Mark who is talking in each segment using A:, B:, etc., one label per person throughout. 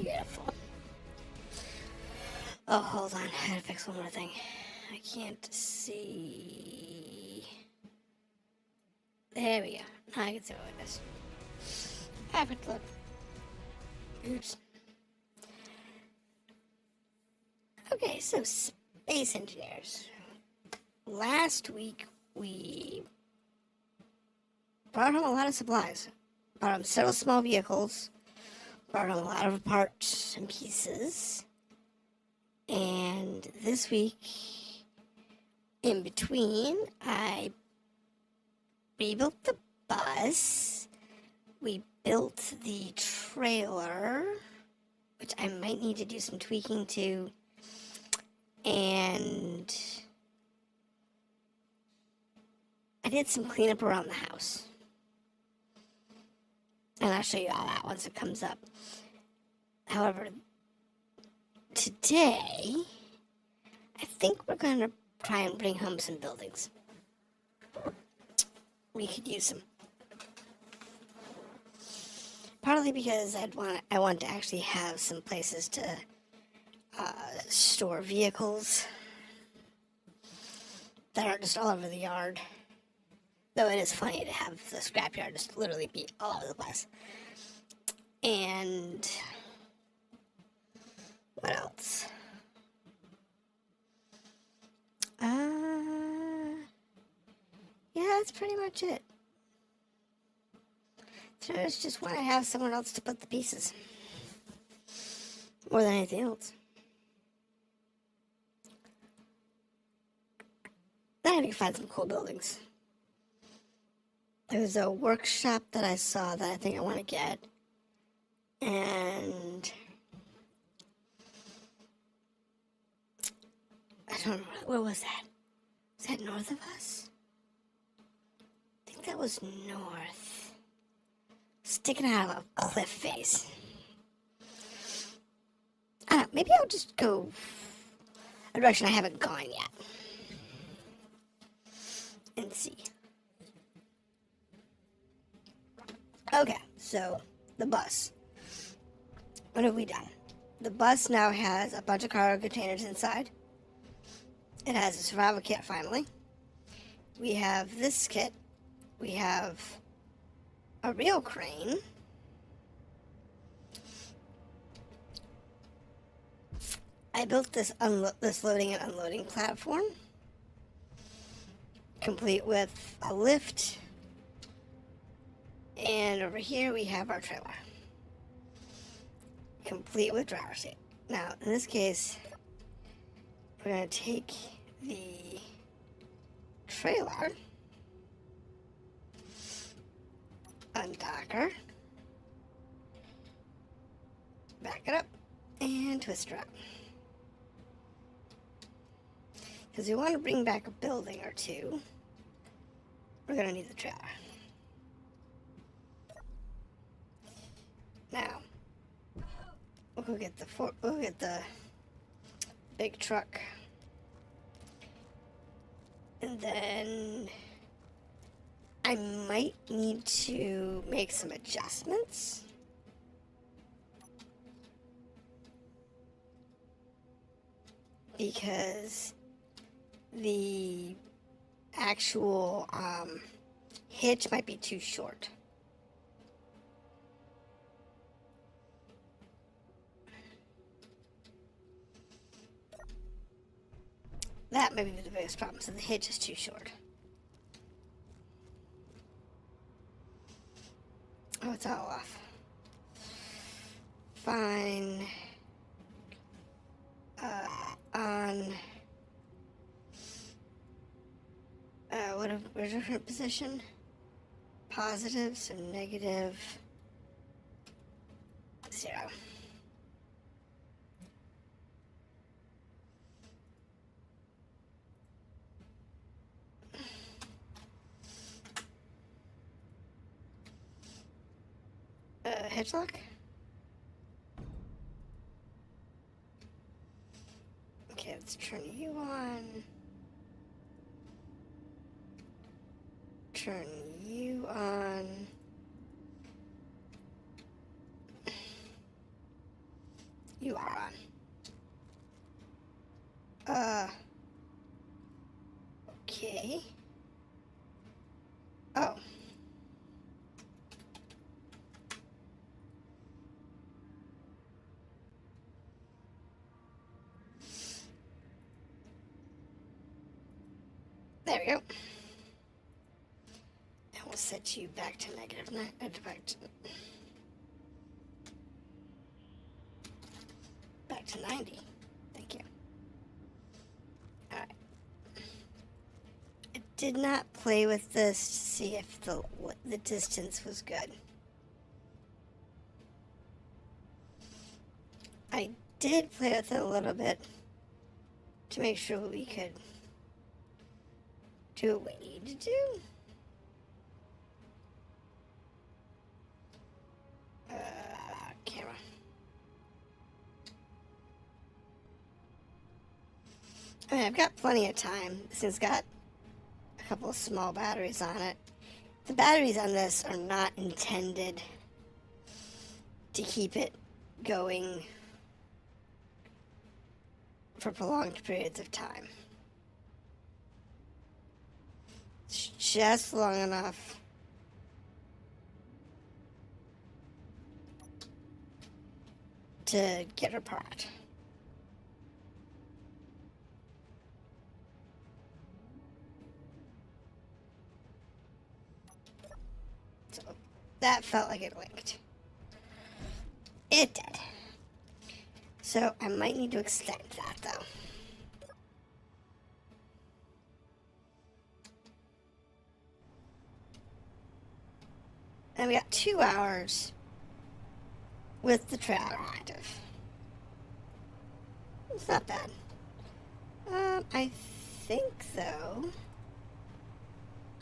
A: Beautiful. Oh, hold on. I gotta fix one more thing. I can't see. There we go. Now I can see what it is. I have to look. Oops. Okay, so Space Engineers. Last week, we brought home a lot of supplies. Brought home several small vehicles. Brought home a lot of parts and pieces. And this week, in between, I rebuilt the bus. We built the trailer, which I might need to do some tweaking to. And I did some cleanup around the house. And I'll show you all that once it comes up. However, today, I think we're going to try and bring home some buildings. We could use them. Partly because I want to actually have some places to store vehicles that aren't just all over the yard. Though it is funny to have the scrapyard just literally be all over the place. And what else? Yeah, that's pretty much it. So I just want to have someone else to put the pieces. More than anything else. Then I can find some cool buildings. There's a workshop that I saw that I think I want to get. And I don't remember. Where was that? Was that north of us? I think that was north. Sticking out of a cliff face. I don't know. Maybe I'll just go a direction I haven't gone yet. And see. Okay, so the bus. What have we done? The bus now has a bunch of cargo containers inside. It has a survival kit finally. We have this kit. We have a real crane. I built this loading and unloading platform, complete with a lift. And over here we have our trailer, complete with driver's seat. Now, in this case, we're going to take the trailer, undock her, back it up, and twist her up. Because we want to bring back a building or two, we're going to need the trailer. Now, we'll go get the big truck, and then I might need to make some adjustments. Because the actual hitch might be too short. That may be the biggest problem, so the hitch is too short. Oh, it's all off. Fine. On... where's our current position? Positive, so negative... 0. Hitch lock? Okay, let's turn you on. Turn you on. Okay. Oh. There we go. And we'll set you back to negative 9. Back to 90. Thank you. Alright. I did not play with this to see if the distance was good. I did play with it a little bit to make sure we could do what we need to do. Camera. I mean, I've got plenty of time. This thing's got a couple of small batteries on it. The batteries on this are not intended to keep it going for prolonged periods of time. It's just long enough to get apart. So that felt like it linked. It did. So I might need to extend that though. And we got 2 hours with the trailer active. It's not bad. I think though,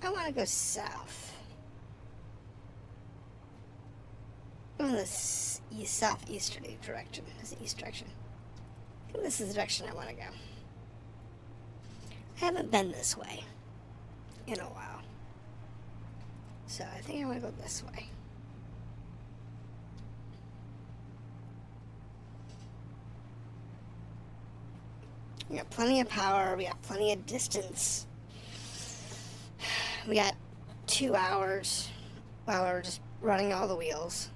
A: I want to go south. In this southeasterly direction. This is the east direction. I think this is the direction I want to go. I haven't been this way in a while. So I think I want to go this way. We got plenty of power. We got plenty of distance. We got 2 hours while we're just running all the wheels.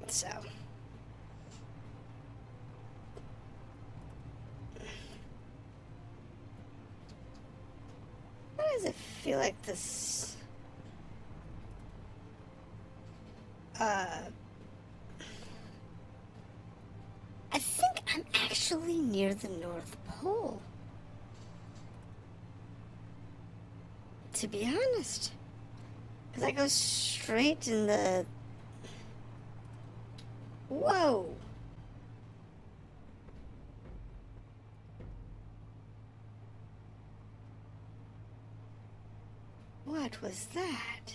A: So why does it feel like this I think I'm actually near the North Pole, to be honest, because I go straight in the whoa. What was that?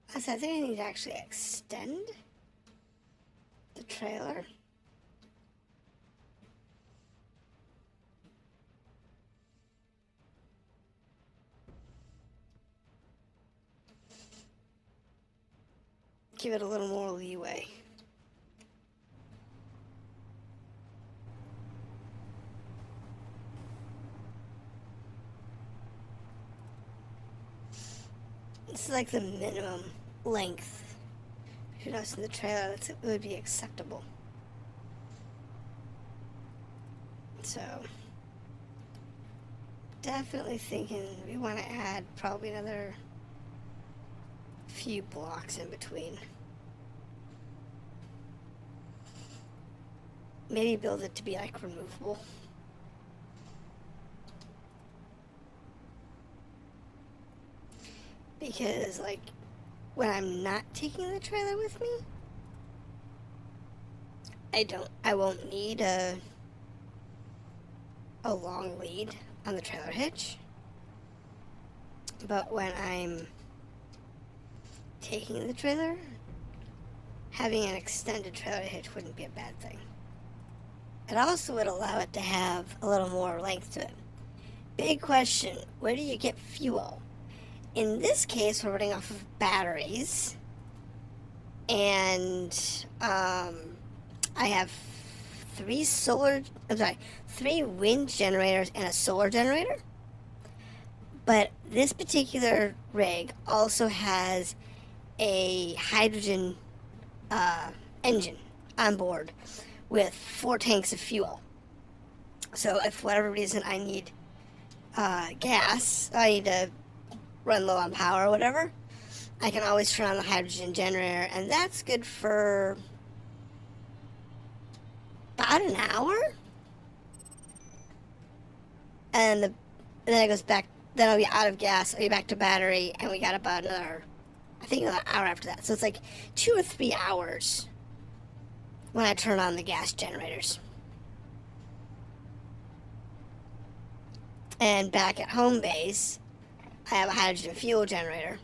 A: I think I need to actually extend the trailer. Give it a little more leeway. This is like the minimum length between us and the trailer that would be acceptable. So, definitely thinking we want to add probably another few blocks in between. Maybe build it to be like removable. Because like when I'm not taking the trailer with me, I won't need a long lead on the trailer hitch. But when I'm taking the trailer, having an extended trailer hitch wouldn't be a bad thing. It also would allow it to have a little more length to it. Big question, where do you get fuel? In this case, we're running off of batteries. And I have three wind generators and a solar generator. But this particular rig also has a hydrogen engine on board with 4 tanks of fuel. So if for whatever reason I need gas, I need to run low on power or whatever, I can always turn on the hydrogen generator, and that's good for about an hour. And then it goes back, then I'll be out of gas, I'll be back to battery, and we got about another hour after that. So it's like 2 or 3 hours when I turn on the gas generators. And back at home base, I have a hydrogen fuel generator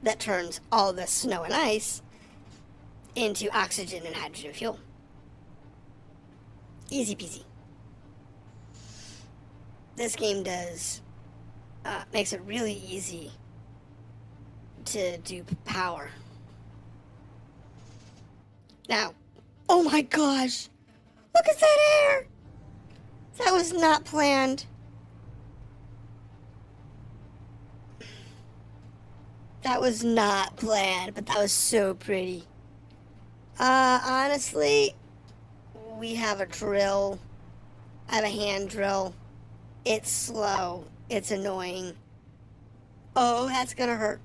A: that turns all the snow and ice into oxygen and hydrogen fuel. Easy peasy. This game makes it really easy to do power. Now, oh my gosh, look at that air! That was not planned. That was not planned, but that was so pretty. Honestly, we have a drill. I have a hand drill. It's slow. It's annoying. Oh, that's gonna hurt.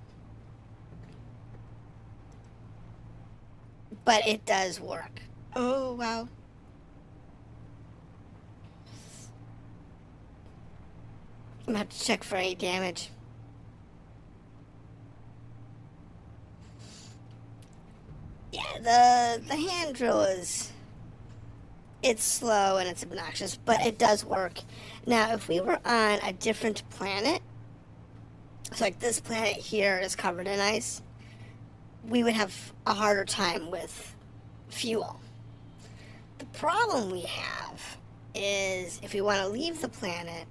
A: But it does work. Oh, wow. I'm gonna have to check for any damage. Yeah, the hand drill it's slow and it's obnoxious, but it does work. Now, if we were on a different planet, so like this planet here is covered in ice, we would have a harder time with fuel. The problem we have is if we want to leave the planet,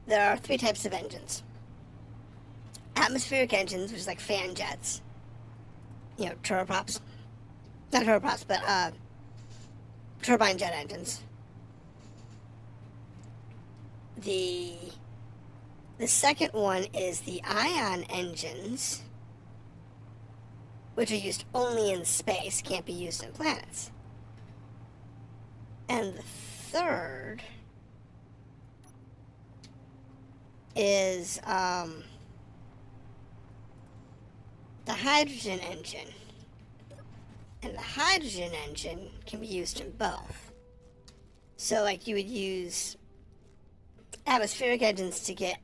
A: there are 3 types of engines. Atmospheric engines, which is like fan jets. You know, turboprops. Not turboprops, but turbine jet engines. The second one is the ion engines, which are used only in space, can't be used in planets. And the third is the hydrogen engine. And the hydrogen engine can be used in both. So like you would use atmospheric engines to get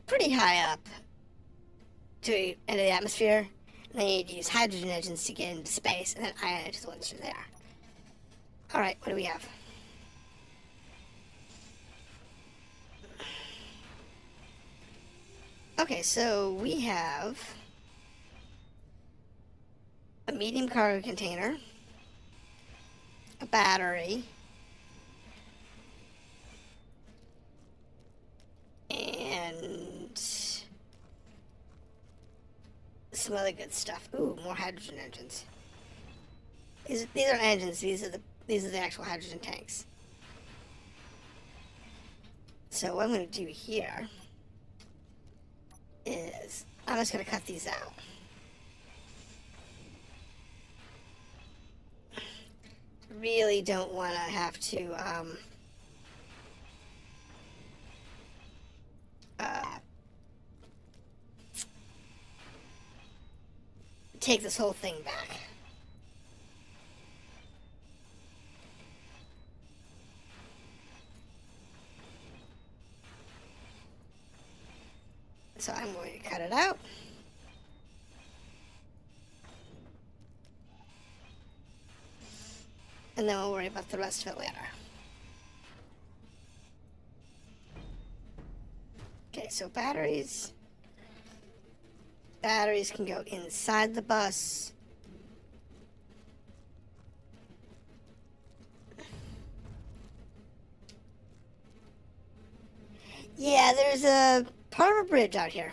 A: pretty high up into the atmosphere, and then you'd use hydrogen engines to get into space, and then ion engines once you're there. Alright, what do we have? Okay, so we have a medium cargo container, a battery, and some other good stuff. Ooh, more hydrogen engines. These aren't engines. These are the actual hydrogen tanks. So what I'm going to do here is I'm just going to cut these out. Really don't want to have to take this whole thing back. So I'm going to cut it out. And then we'll worry about the rest of it later. Okay, so batteries. Batteries can go inside the bus. Yeah, there's a part of a bridge out here.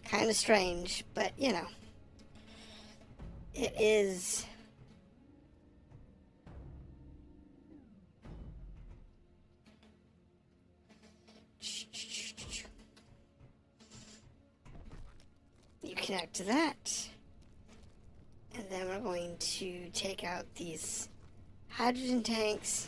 A: Kind of strange, but you know, it is. You connect to that. And then we're going to take out these hydrogen tanks.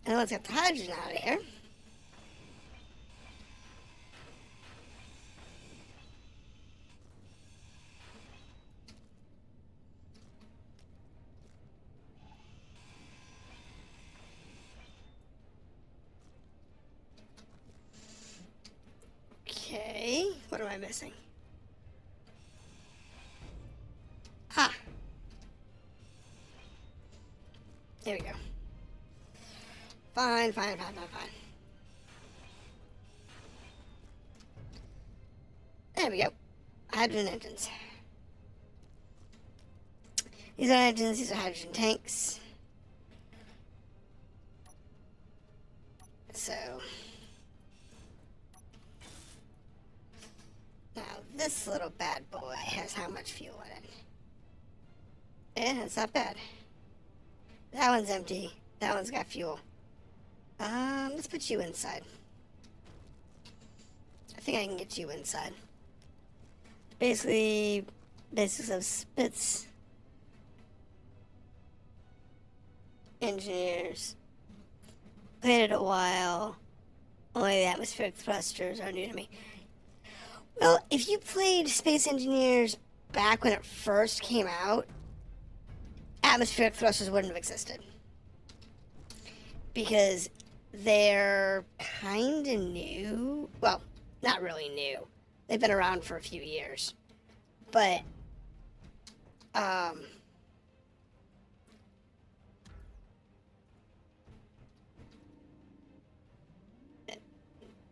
A: And let's get the hydrogen out of here. Okay, what am I missing? Ah. There we go. Fine. There we go. Hydrogen engines. These are engines, these are hydrogen tanks. So, now this little bad boy has how much fuel in it? Yeah, it's not bad. That one's empty. That one's got fuel. Let's put you inside. I think I can get you inside. Basically, basics of Spitz Engineers. Played it a while. Only the atmospheric thrusters are new to me. Well, if you played Space Engineers back when it first came out, atmospheric thrusters wouldn't have existed. Because they're kind of new. Well, not really new. They've been around for a few years. But,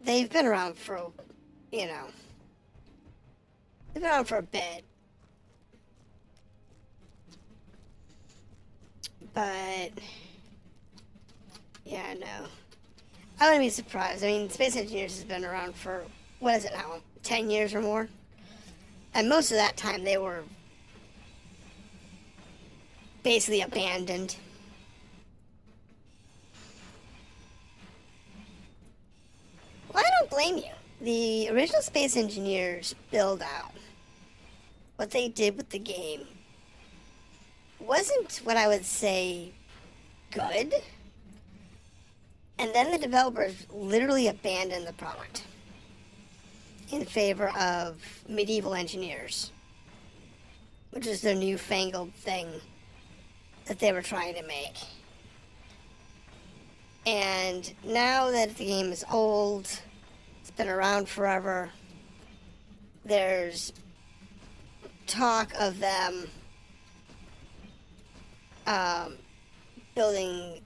A: they've been around for, you know, they've been around for a bit. But, yeah, no. I wouldn't be surprised. I mean, Space Engineers has been around for, what is it now, 10 years or more? And most of that time they were basically abandoned. Well, I don't blame you. The original Space Engineers build out, what they did with the game wasn't what I would say good. And then the developers literally abandoned the product in favor of medieval engineers, which is their newfangled thing that they were trying to make. And now that the game is old, it's been around forever, there's talk of them building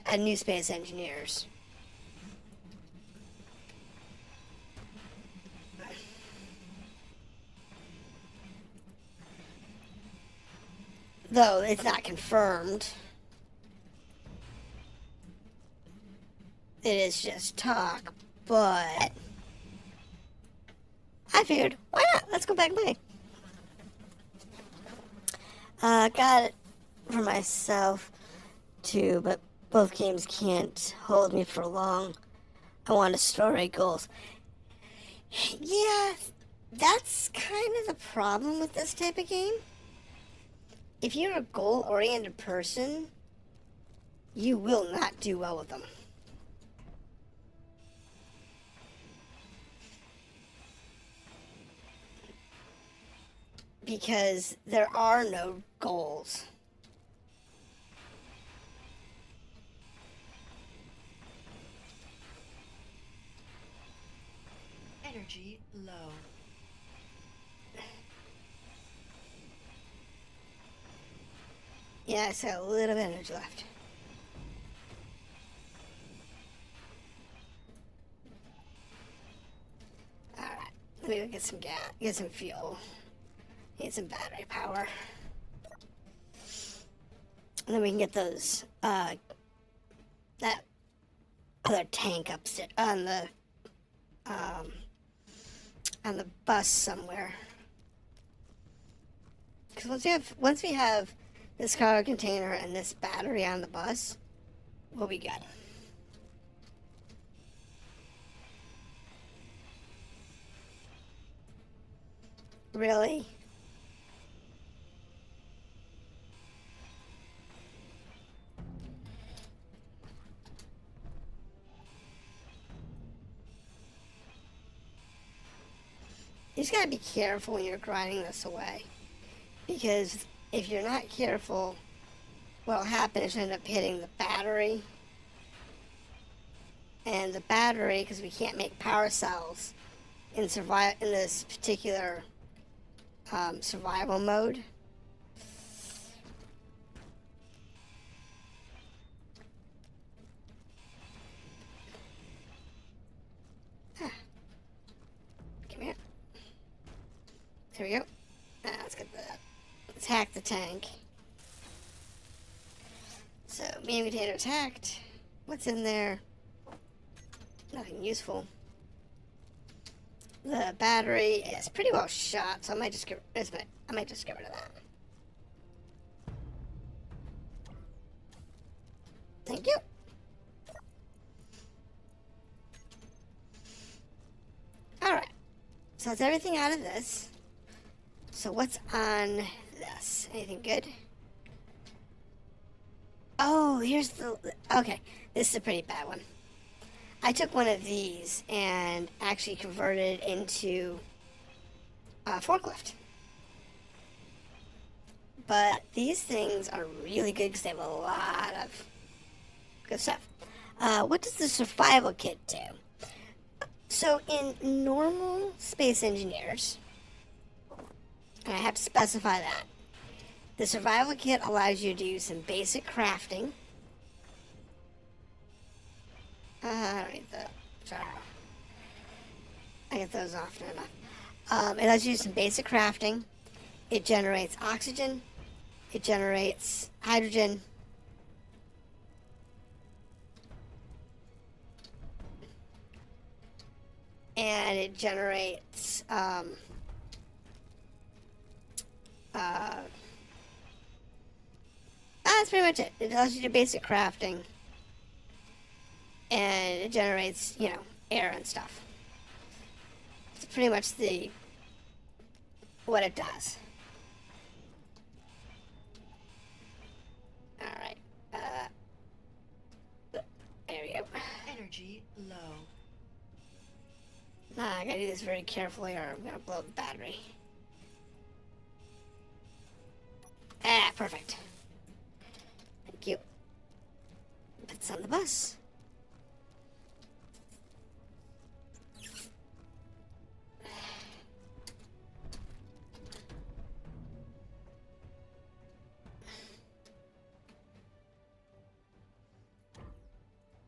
A: a new Space Engineers. Though it's not confirmed. It is just talk, but I figured, why not? Let's go back and play. Got it for myself too, but both games can't hold me for long. I want to story goals. Yeah, that's kind of the problem with this type of game. If you're a goal-oriented person, you will not do well with them. Because there are no goals.
B: Energy low.
A: Yeah, I got a little bit of energy left. Let me go get some gas, get some fuel. Need some battery power. And then we can get those, that other tank upstairs on the bus somewhere. Because once we have this cargo container and this battery on the bus, we'll be good. Really? You just gotta be careful when you're grinding this away. Because if you're not careful, what'll happen is you end up hitting the battery. And the battery, because we can't make power cells in this particular survival mode. Come here. There we go. Let's get that. Let's hack the tank. So, medium container hacked. What's in there? Nothing useful. The battery is pretty well shot, so I might just get rid of that. Thank you. Alright. So that's everything out of this. So what's on this? Anything good? Oh, here's the... Okay, this is a pretty bad one. I took one of these and actually converted it into a forklift. But these things are really good because they have a lot of good stuff. What does the survival kit do? So in normal Space Engineers, and I have to specify that, the survival kit allows you to do some basic crafting. I don't need that. Sorry. I get those often enough. It allows you to do some basic crafting. It generates oxygen. It generates hydrogen. And it generates that's pretty much it. It allows you to do basic crafting. And it generates, air and stuff. It's pretty much what it does. Alright. There we go.
B: Energy low.
A: I gotta do this very carefully or I'm gonna blow the battery. Perfect. Thank you. It's on the bus.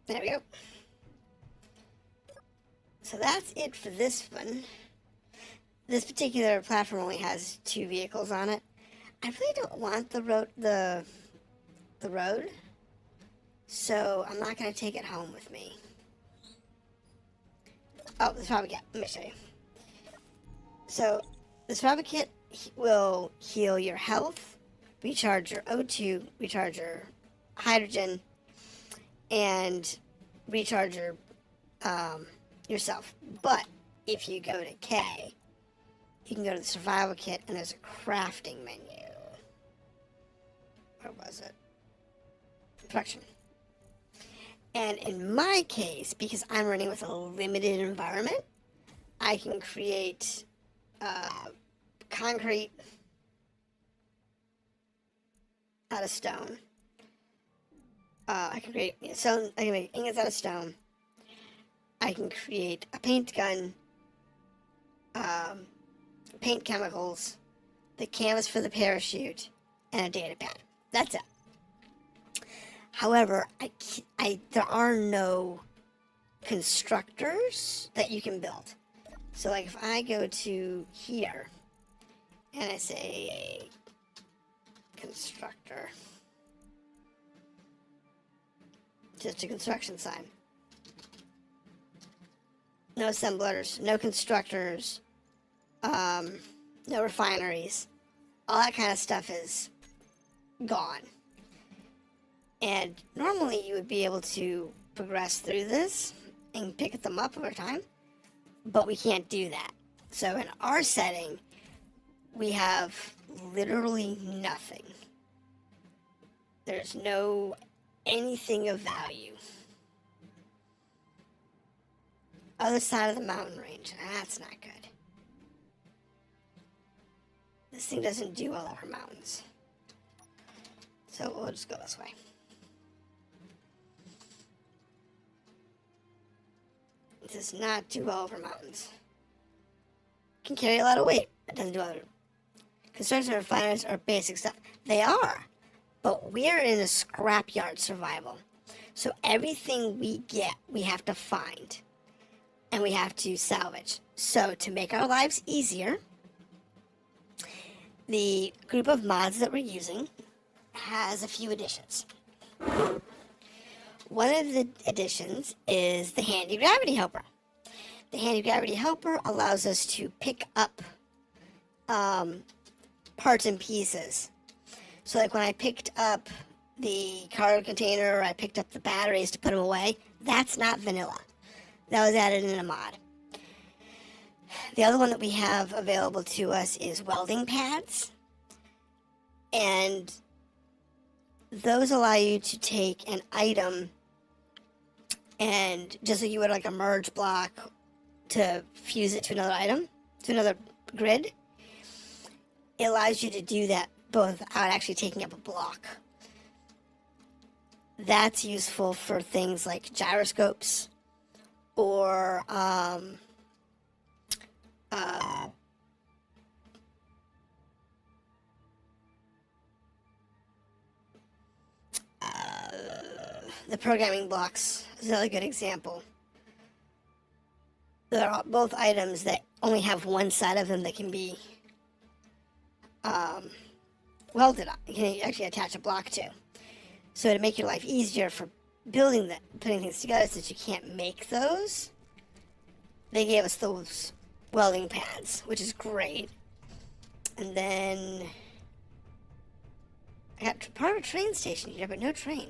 A: There we go. So that's it for this one. This particular platform only has 2 vehicles on it. I really don't want the road, so I'm not going to take it home with me. Oh, the survival kit. Let me show you. So, the survival kit will heal your health, recharge your O2, recharge your hydrogen, and recharge your yourself. But if you go to K, you can go to the survival kit and there's a crafting menu. Where was it? Production. And in my case, because I'm running with a limited environment, I can create concrete out of stone. I can create I can make ingots out of stone. I can create a paint gun, paint chemicals, the canvas for the parachute, and a data pad. That's it. However, there are no constructors that you can build. So like if I go to here and I say constructor, just a construction sign. No assemblers, no constructors, no refineries. All that kind of stuff is gone. And normally you would be able to progress through this and pick them up over time, but we can't do that. So in our setting, we have literally nothing. There's no anything of value. Other side of the mountain range. That's not good. This thing doesn't do well over mountains. So we'll just go this way. It does not do well over mountains. Can carry a lot of weight. It doesn't do other. Construction refineries are basic stuff. They are. But we're in a scrapyard survival. So everything we get, we have to find. And we have to salvage. So to make our lives easier, the group of mods that we're using has a few additions. One of the additions is the handy gravity helper. The handy gravity helper allows us to pick up parts and pieces. So like when I picked up the cargo container or I picked up the batteries to put them away, that's not vanilla. That was added in a mod. The other one that we have available to us is welding pads. And those allow you to take an item and just like you would like a merge block to fuse it to another item, to another grid, it allows you to do that both without actually taking up a block. That's useful for things like gyroscopes or the programming blocks is another good example. They're both items that only have one side of them that can be welded up. You can actually attach a block to. So to make your life easier for building that, putting things together since you can't make those, they gave us those welding pads, which is great. And then I got part of a train station here, but no train.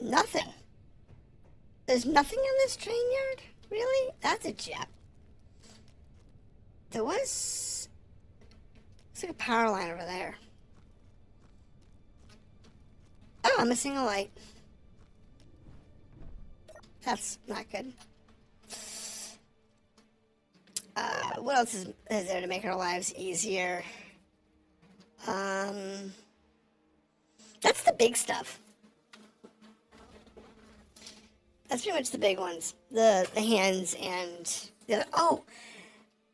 A: Nothing. There's nothing in this train yard? Really? That's a jet. There was... Looks like a power line over there. Oh, I'm missing a light. That's not good. What else is there to make our lives easier? That's the big stuff. That's pretty much the big ones. The hands and the other. Oh,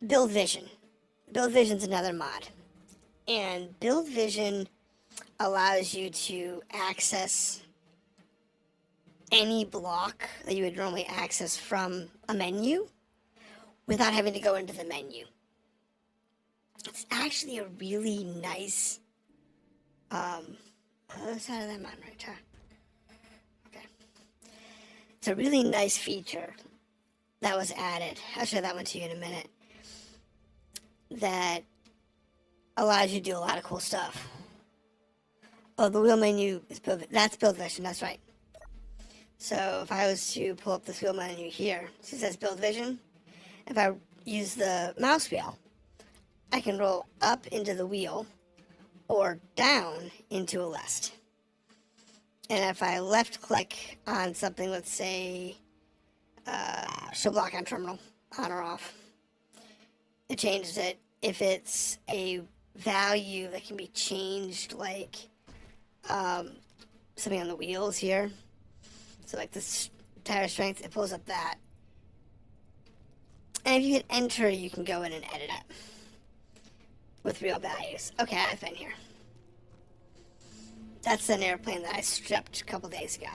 A: Build Vision. Build Vision's another mod. And Build Vision allows you to access any block that you would normally access from a menu without having to go into the menu. It's actually a really nice other side of that mountain right there. Okay. It's a really nice feature that was added. I'll show that one to you in a minute. That allows you to do a lot of cool stuff. Oh, the wheel menu is that's Build Vision, that's right. So if I was to pull up this wheel menu here, it says Build Vision. If I use the mouse wheel, I can roll up into the wheel or down into a list. And if I left click on something, let's say show block on terminal, on or off, it changes it. If it's a value that can be changed, like something on the wheels here, so like this tire strength, it pulls up that. And if you hit enter, you can go in and edit it with real values. Okay, I've been here. That's an airplane that I stripped a couple days ago.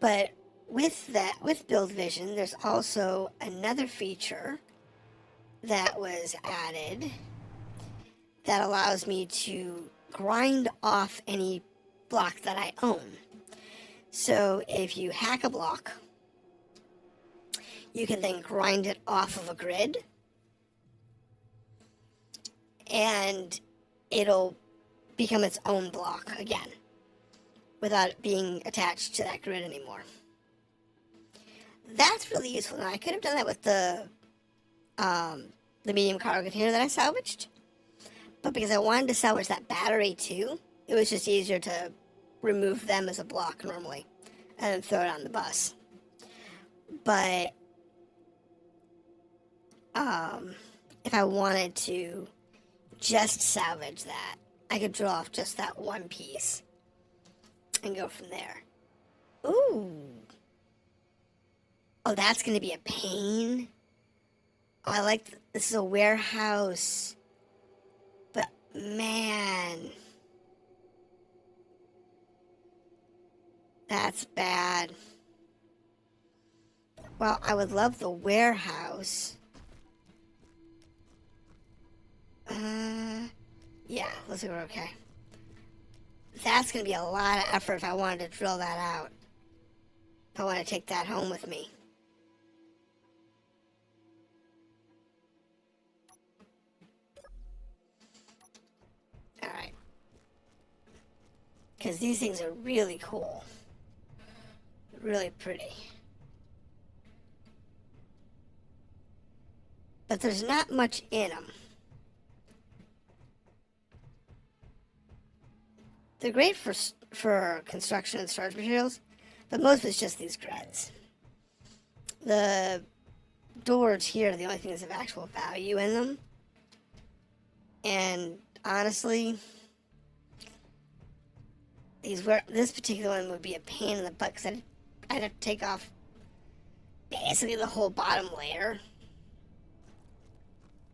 A: But with Build Vision, there's also another feature that was added that allows me to grind off any block that I own. So if you hack a block, you can then grind it off of a grid, and it'll become its own block again without it being attached to that grid anymore. That's really useful. Now, I could have done that with the medium cargo container that I salvaged, but because I wanted to salvage that battery too, it was just easier to remove them as a block normally and then throw it on the bus. But if I wanted to just salvage that, I could draw off just that one piece and go from there. Ooh. Oh, that's going to be a pain. Oh, I like this is a warehouse. But, man. That's bad. Well, I would love the warehouse. Yeah, looks like we're okay. That's going to be a lot of effort if I wanted to drill that out. If I want to take that home with me. Alright. Because these things are really cool. Really pretty. But there's not much in them. They're great for construction and storage materials, but most of it's just these grids. The doors here are the only things of actual value in them. And honestly, this particular one would be a pain in the butt because I'd have to take off basically the whole bottom layer.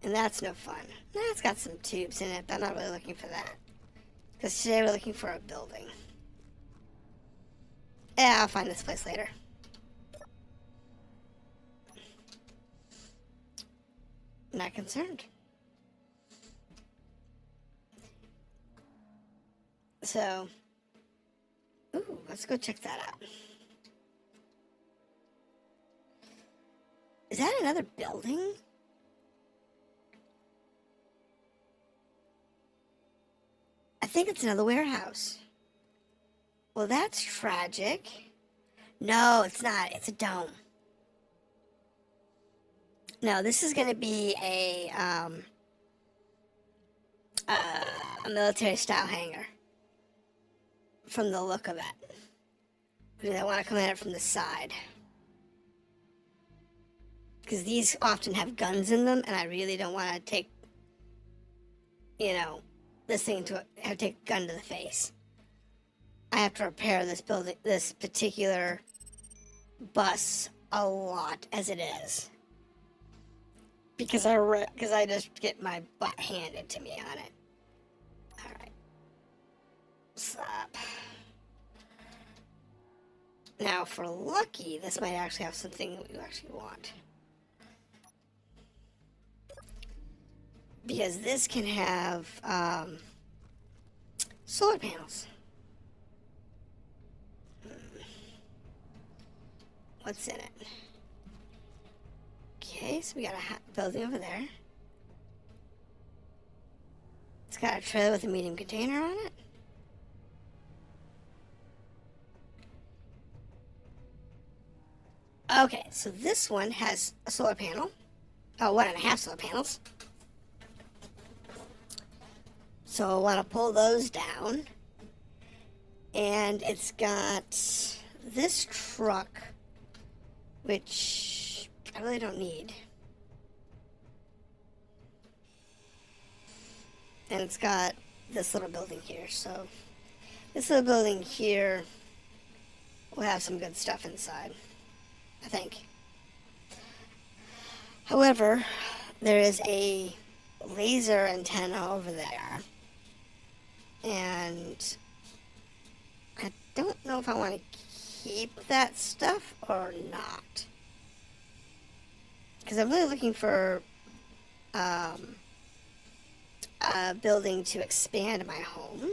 A: And that's no fun. Nah, it's got some tubes in it, but I'm not really looking for that. Because today we're looking for a building. Yeah, I'll find this place later. Not concerned. So, ooh, let's go check that out. Is that another building? I think it's another warehouse. Well, that's tragic. No, it's not. It's a dome. No, this is going to be a military style hangar. From the look of it. Because I want to come at it from the side. Because these often have guns in them, and I really don't want to take, this thing to take a gun to the face. I have to repair this particular bus a lot as it is. Because I just get my butt handed to me on it. Alright. Slap. Now, if we're lucky, this might actually have something that we actually want. Because this can have solar panels. What's in it? Okay, so we got a building over there. It's got a trailer with a medium container on it. Okay, so this one has a solar panel. Oh, 1.5 solar panels. So I want to pull those down. And it's got this truck, which I really don't need. And it's got this little building here. So this little building here will have some good stuff inside, I think. However, there is a laser antenna over there. And I don't know if I want to keep that stuff or not? Because I'm really looking for a building to expand my home.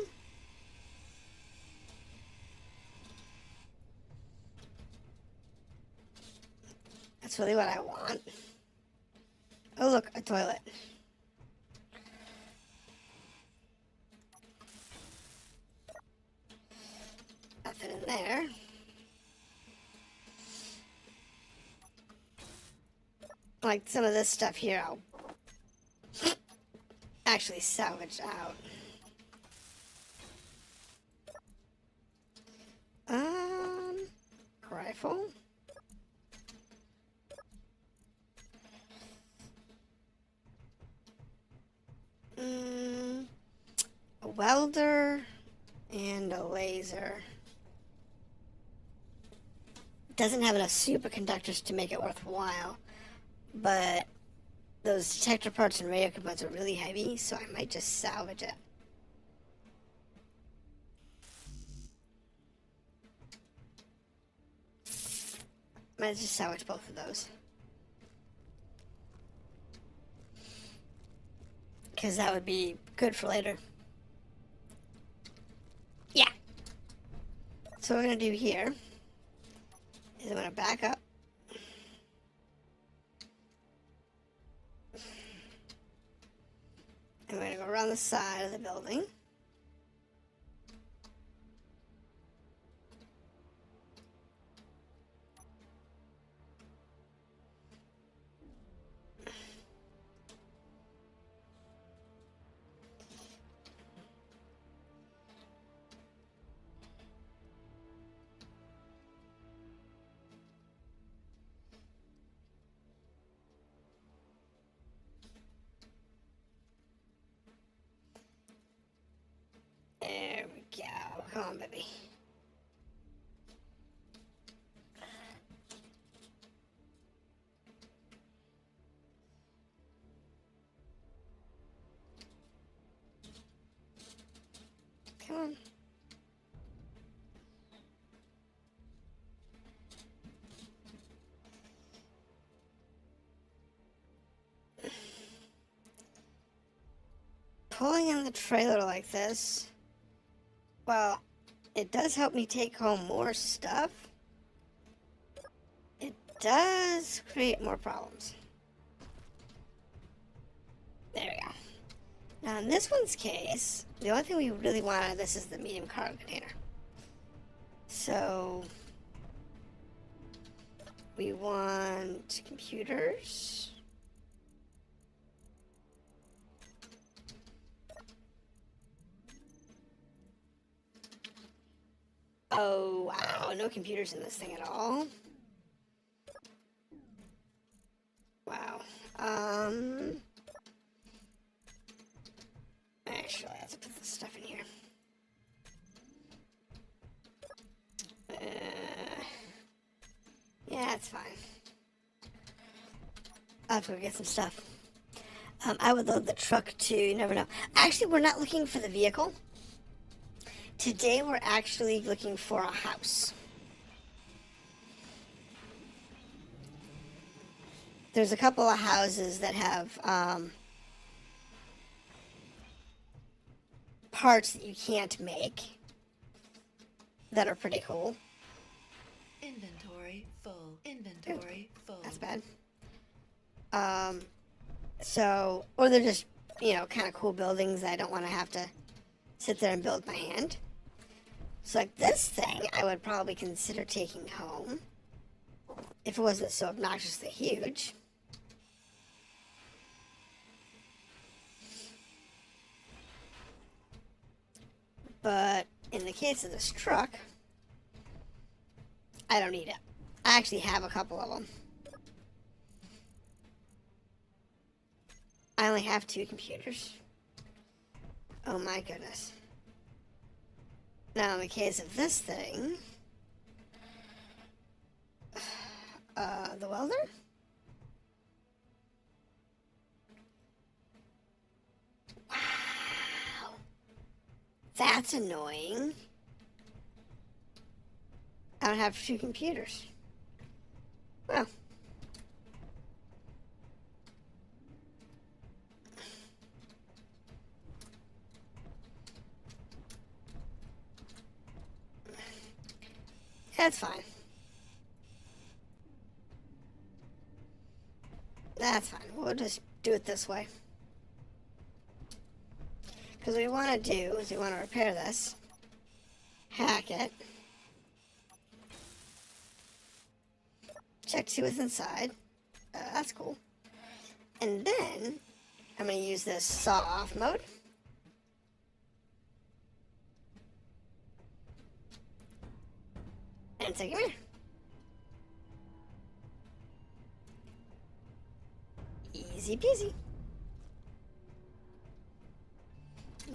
A: That's really what I want. Oh, look, a toilet. Nothing in there. Like some of this stuff here, I'll actually salvage out. Rifle. A welder and a laser. Doesn't have enough superconductors to make it worthwhile, but those detector parts and radio components are really heavy, so I might just salvage it. Might just salvage both of those. Because that would be good for later. Yeah. So what we're going to do here is I'm going to back up. I'm going to go around the side of the building. There we go. Come on, baby. Come on. Pulling in the trailer like this, well, it does help me take home more stuff. It does create more problems. There we go. Now in this one's case, the only thing we really want out of this is the medium cargo container. So we want computers. Oh wow, no computers in this thing at all. Wow. Actually, I have to put this stuff in here. Yeah, it's fine. I'll have to go get some stuff. I would load the truck too, you never know. Actually, we're not looking for the vehicle. Today, we're actually looking for a house. There's a couple of houses that have parts that you can't make that are pretty cool.
B: Inventory full. Inventory full.
A: That's bad. So, or they're just, you know, kind of cool buildings that I don't want to have to sit there and build by hand. So like this thing, I would probably consider taking home if it wasn't so obnoxiously huge. But in the case of this truck, I don't need it. I actually have a couple of them. I only have 2 computers. Oh my goodness. Now in the case of this thing, the welder? Wow. That's annoying. I don't have 2 computers. Well. That's fine. That's fine. We'll just do it this way. Because what we want to do is we want to repair this. Hack it. Check to see what's inside. That's cool. And then I'm going to use this saw off mode. And say, come here. Easy peasy.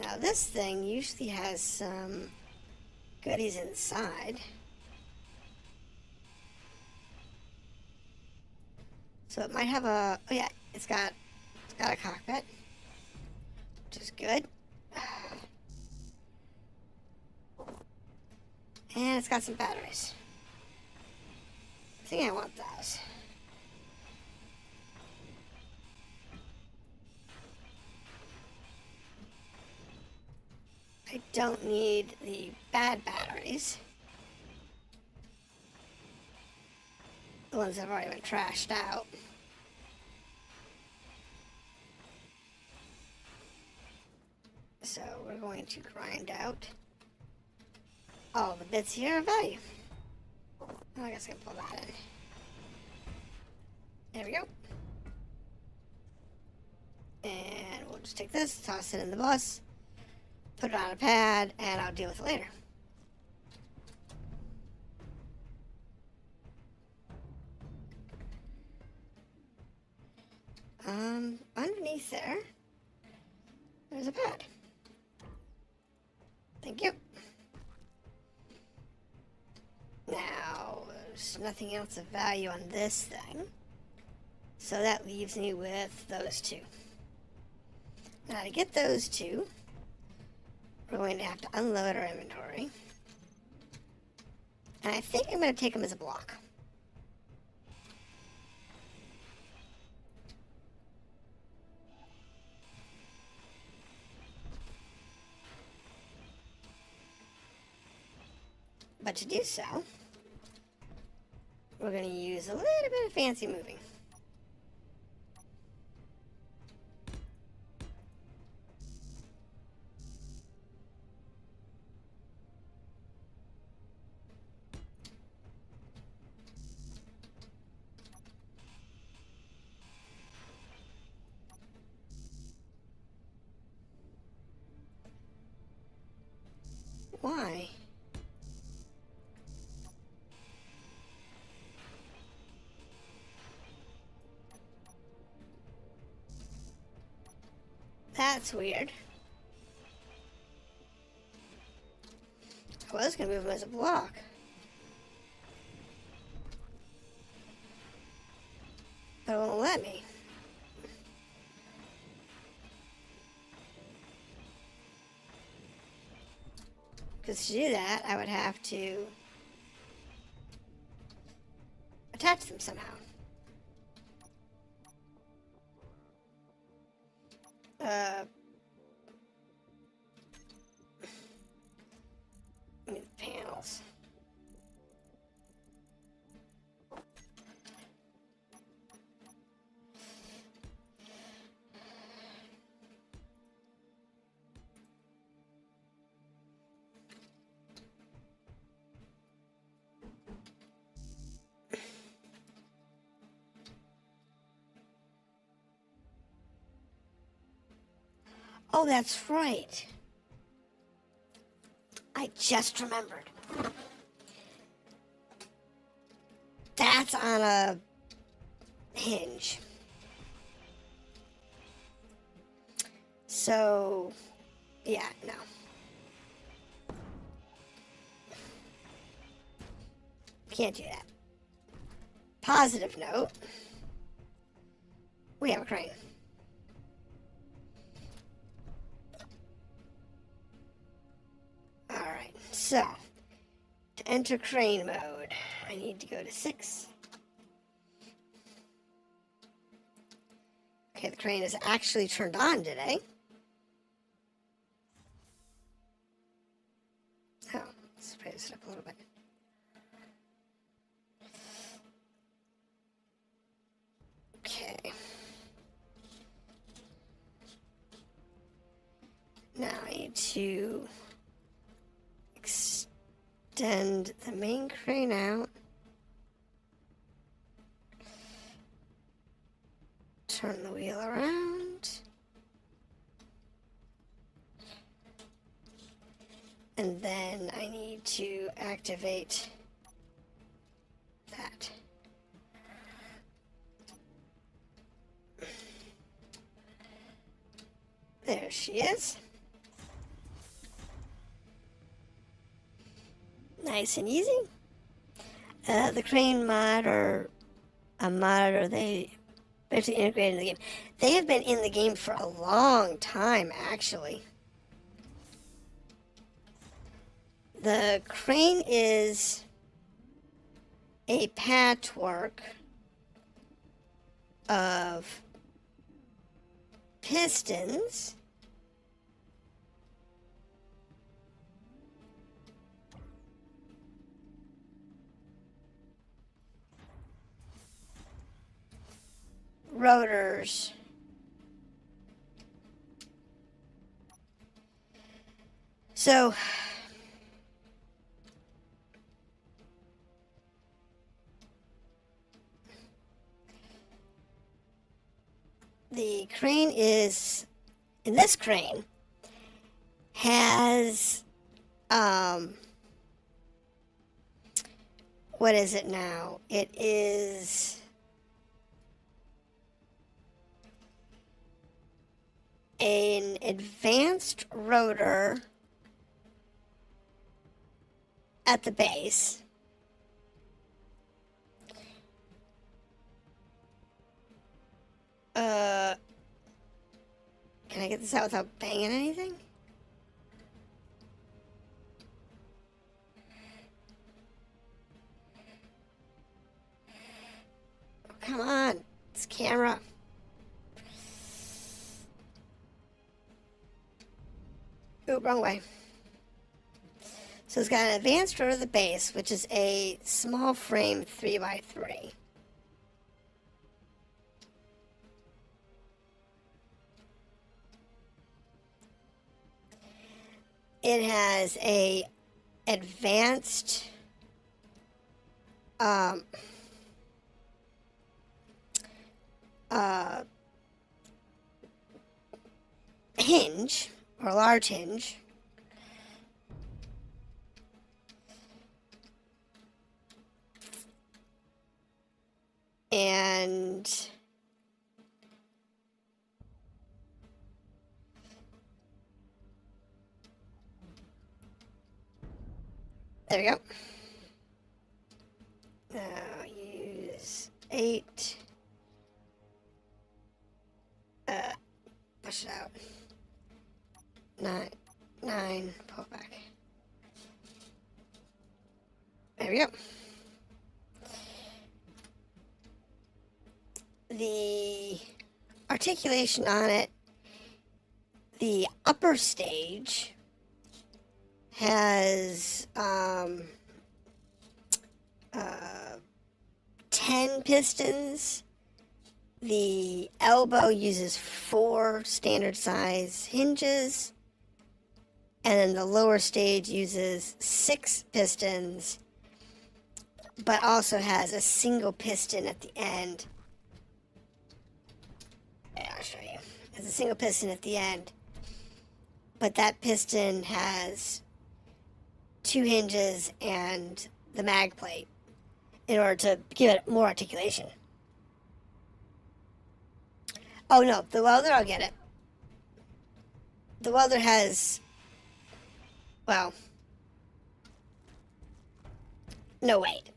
A: Now this thing usually has some goodies inside. So it might have a, oh yeah, it's got a cockpit, which is good. And it's got some batteries. I think I want those. I don't need the bad batteries. The ones that have already been trashed out. So we're going to grind out all the bits here of value. Oh, I guess I can pull that in. There we go. And we'll just take this, toss it in the bus, put it on a pad, and I'll deal with it later. Underneath there's a pad. Thank you. Now, there's nothing else of value on this thing. So that leaves me with those 2. Now to get those 2, we're going to have to unload our inventory. And I think I'm going to take them as a block. But to do so, we're going to use a little bit of fancy moving. Why? That's weird. I was going to move him as a block. But it won't let me. Because to do that, I would have to attach them somehow. I mean, panels. Oh, that's right. I just remembered. That's on a hinge. So, yeah, no. Can't do that. Positive note. We have a crane. Alright, so to enter crane mode. I need to go to 6. Okay, the crane is actually turned on today. Oh, let's raise it up a little bit. Okay. Now I need to extend the main crane out. Turn the wheel around. And then I need to activate that. There she is. Nice and easy. The crane mod or a mod, or they basically integrated in the game. They have been in the game for a long time, actually. The crane is a patchwork of pistons rotors so the crane is in this crane has what is it now? It is an advanced rotor at the base. Can I get this out without banging anything? Oh, come on, it's camera. Ooh, wrong way. So it's got an advanced rotor at the base, which is a small frame 3x3. It has a advanced hinge, or a large hinge. And there we go. Now use 8. Push it out. 9. Pull it back. There we go. The articulation on it, the upper stage has 10 pistons. The elbow uses 4 standard size hinges, and then the lower stage uses 6 pistons, but also has a single piston at the end. I'll show you. There's a single piston at the end, but that piston has 2 hinges and the mag plate in order to give it more articulation. Oh no, the welder, I'll get it. The welder has, well, no, wait.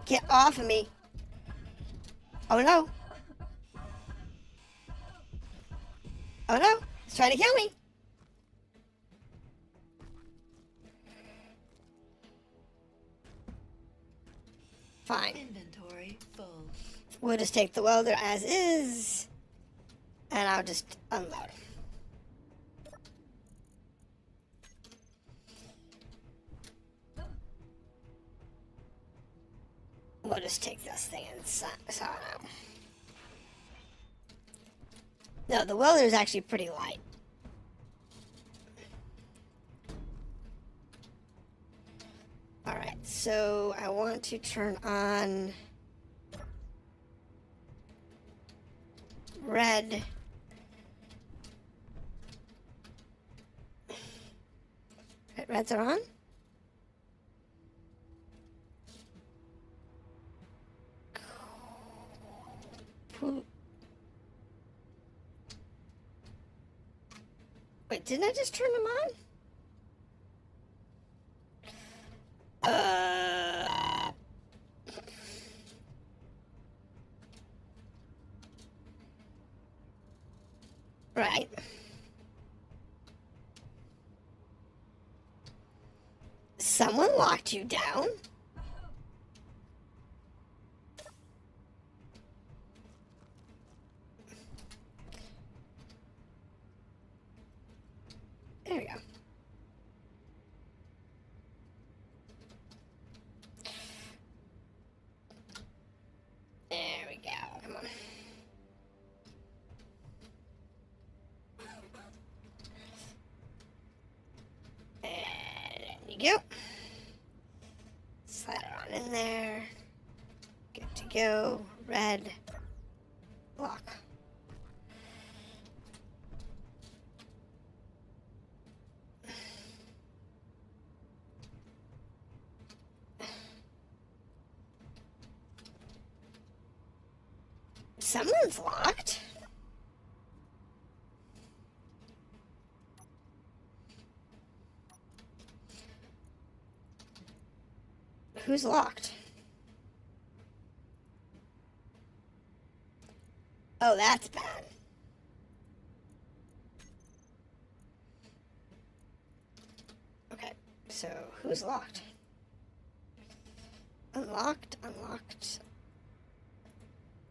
A: Get off of me. Oh no. Oh no, it's trying to kill me. Fine.
B: Inventory full.
A: We'll just take the welder as is, and I'll just unload. We'll just take this thing inside. So no, the welder is actually pretty light. Alright, so I want to turn on red. Reds are on? Wait, didn't I just turn them on? Right. Someone locked you down? There we go. There we go. Come on. And there you go. Slide it on in there. Good to go. Red. Lock. Someone's locked. Who's locked? Oh, that's bad. Okay, so who's locked? Unlocked, unlocked.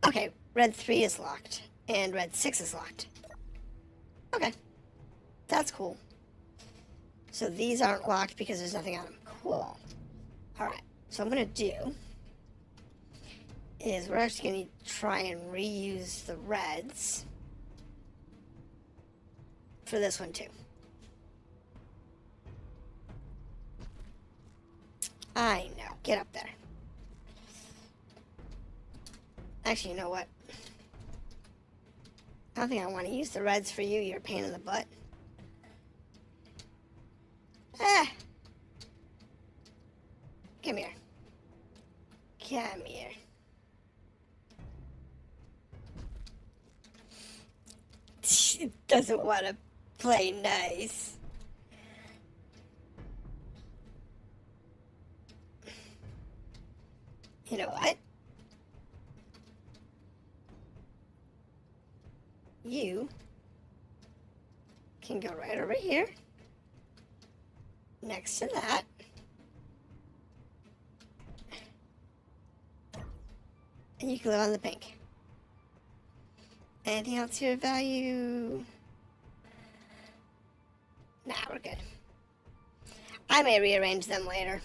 A: Okay, red 3 is locked, and red 6 is locked. Okay, that's cool. So these aren't locked because there's nothing on them. Cool. Alright, so what I'm going to do is we're actually going to try and reuse the reds for this one too. I know, get up there. Actually, you know what? I don't think I want to use the reds for you. You're a pain in the butt. Ah! Come here. Come here. She doesn't want to play nice. You know what? You can go right over here, next to that, and you can live on the pink. Anything else here of value? Nah, we're good. I may rearrange them later,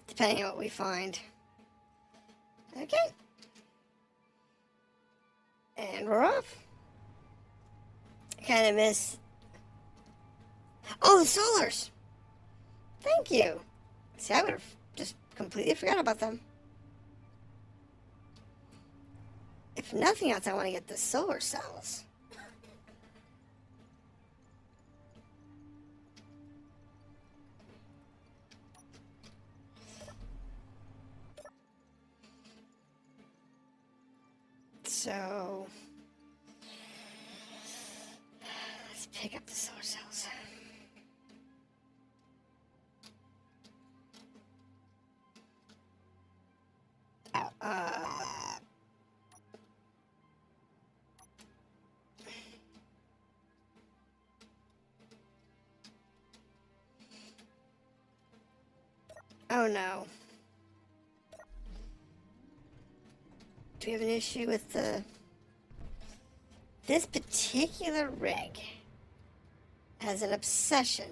A: depending on what we find. Okay. And we're off. I kind of miss... Oh, the solars! Thank you. See, I would have just completely forgot about them. If nothing else, I want to get the solar cells. So... let's pick up the solar cells. Oh no. Do we have an issue with this particular rig has an obsession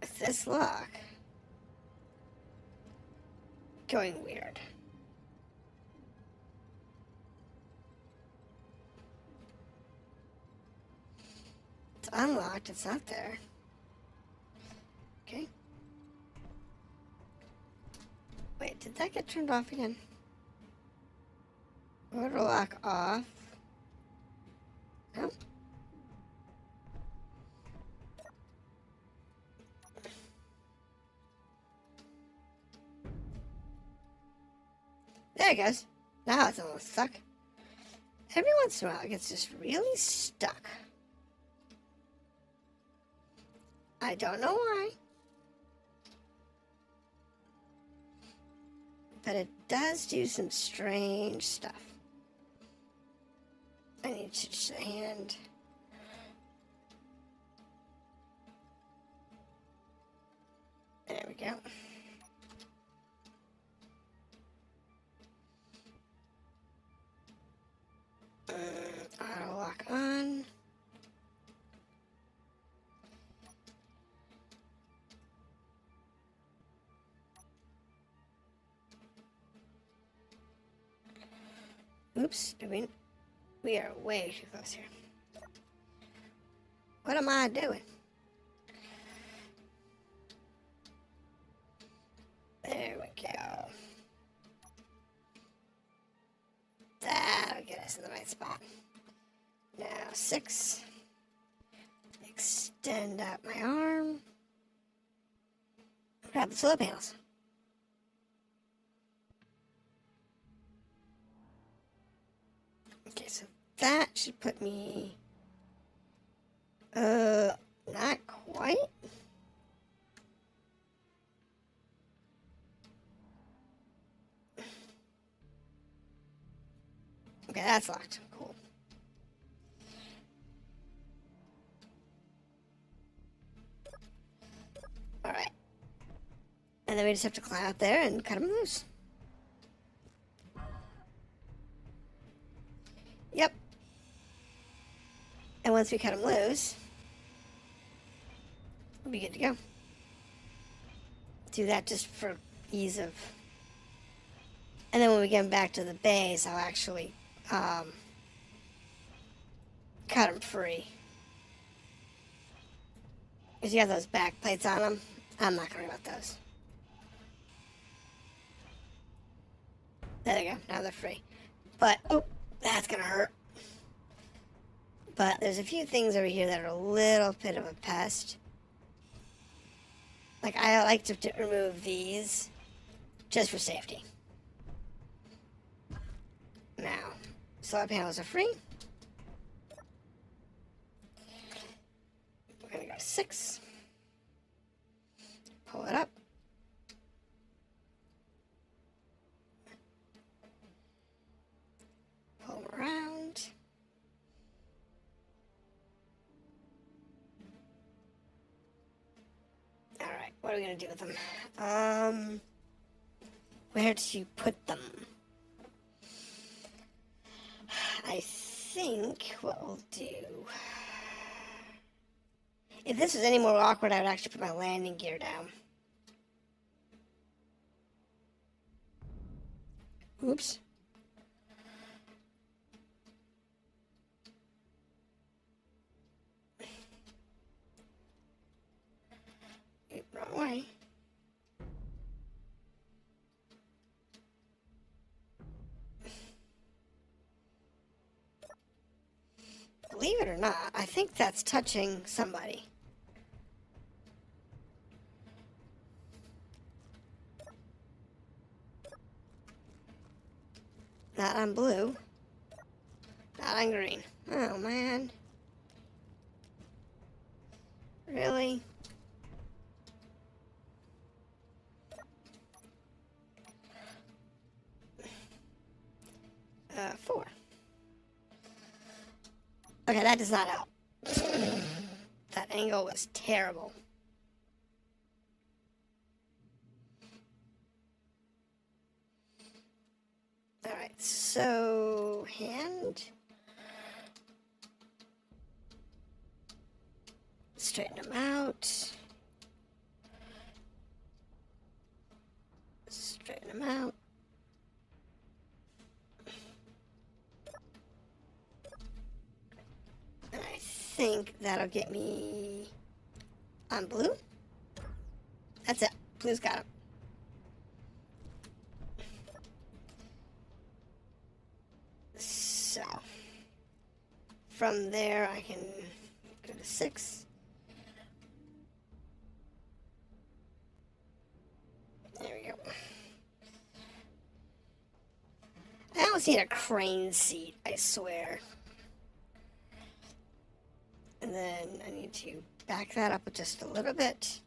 A: with this lock going weird. It's unlocked, it's not there. Okay. Wait, did that get turned off again? Auto lock off. No. There it goes. Now it's almost stuck. Every once in a while it gets just really stuck. I don't know why. But it does do some strange stuff. I need to change the hand. There we go. Auto lock on. Oops, we are way too close here. What am I doing? There we go. That'll get us in the right spot. Now 6. Extend out my arm. Grab the solar panels. Okay, so that should put me, not quite. Okay, that's locked. Cool. Alright. And then we just have to climb out there and cut them loose. Yep. And once we cut them loose, we'll be good to go. Do that just for ease of... And then when we get back to the base, I'll actually cut them free. Because you have those back plates on them. I'm not going to worry about those. There they go. Now they're free. But, oh, that's going to hurt. But there's a few things over here that are a little bit of a pest. Like, I like to remove these just for safety. Now, solar panels are free. We're going to go to 6. Pull it up. Pull them around. Alright, what are we going to do with them? Where do you put them? I think what we'll do... If this was any more awkward, I would actually put my landing gear down. Oops. Wrong way. Believe it or not, I think that's touching somebody. Not on blue. Not on green. Oh, man. Really? Four. Okay, that does not help. That angle was terrible. So, hand. Straighten them out. Straighten them out. And I think that'll get me on blue. That's it. Blue's got it. So, from there I can go to 6. There we go. I almost need a crane seat, I swear. And then I need to back that up just a little bit.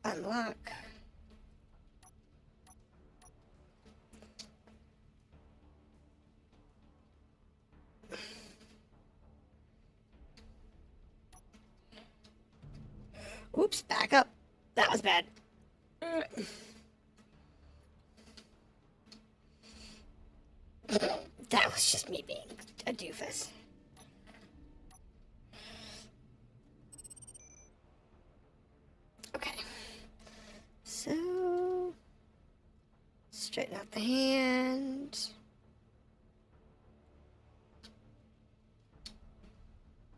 A: Unlock. Oops, back up. That was bad. That was just me being a doofus. Okay. So, straighten out the hand.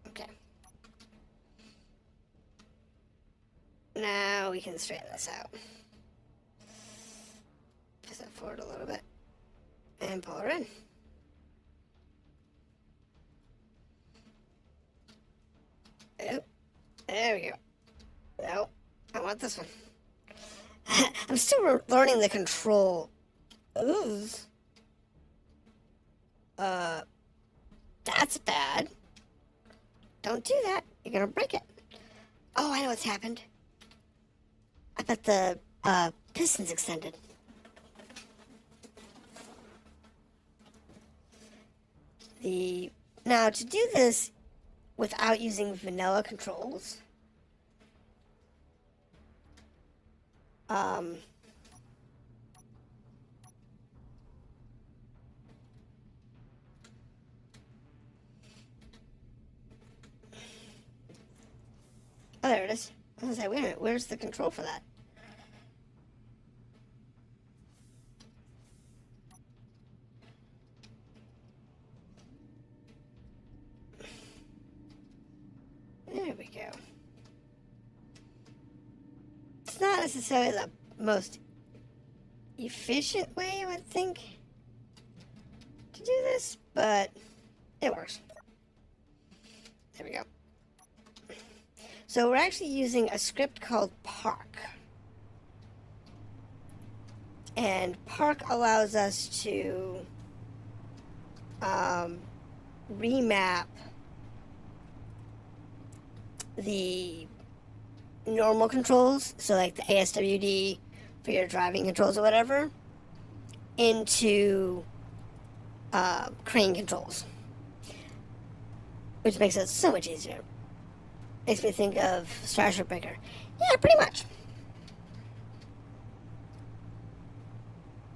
A: Okay. Now we can straighten this out. Push that forward a little bit. And pull her in. Oh, there we go. No, I want this one. I'm still learning the control. Ooh. That's bad. Don't do that. You're gonna break it. Oh, I know what's happened. I bet the piston's extended. Now to do this without using vanilla controls, oh, there it is. I was gonna say, wait a minute, where's the control for that? There we go. It's not necessarily the most efficient way, I would think, to do this, but it works. There we go. So we're actually using a script called Park. And Park allows us to remap the normal controls, so like the ASWD for your driving controls or whatever, into crane controls, which makes it so much easier. Makes me think of Starship Breaker. Yeah, pretty much.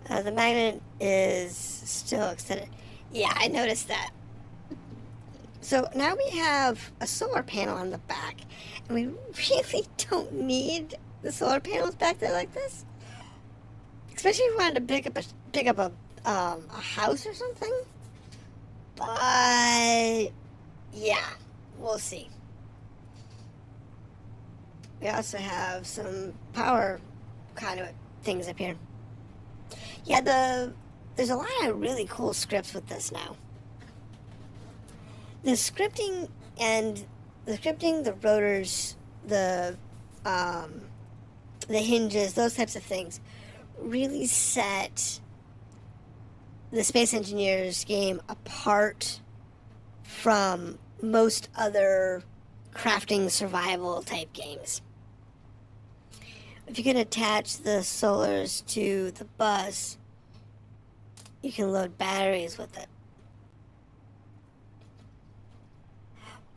A: The magnet is still extended. Yeah, I noticed that. So now we have a solar panel on the back, and we really don't need the solar panels back there like this. Especially if we wanted to pick up a house or something. But yeah, we'll see. We also have some power conduit things up here. Yeah, there's a lot of really cool scripts with this now. The scripting, the rotors, the hinges, those types of things, really set the Space Engineers game apart from most other crafting survival type games. If you can attach the solars to the bus, you can load batteries with it.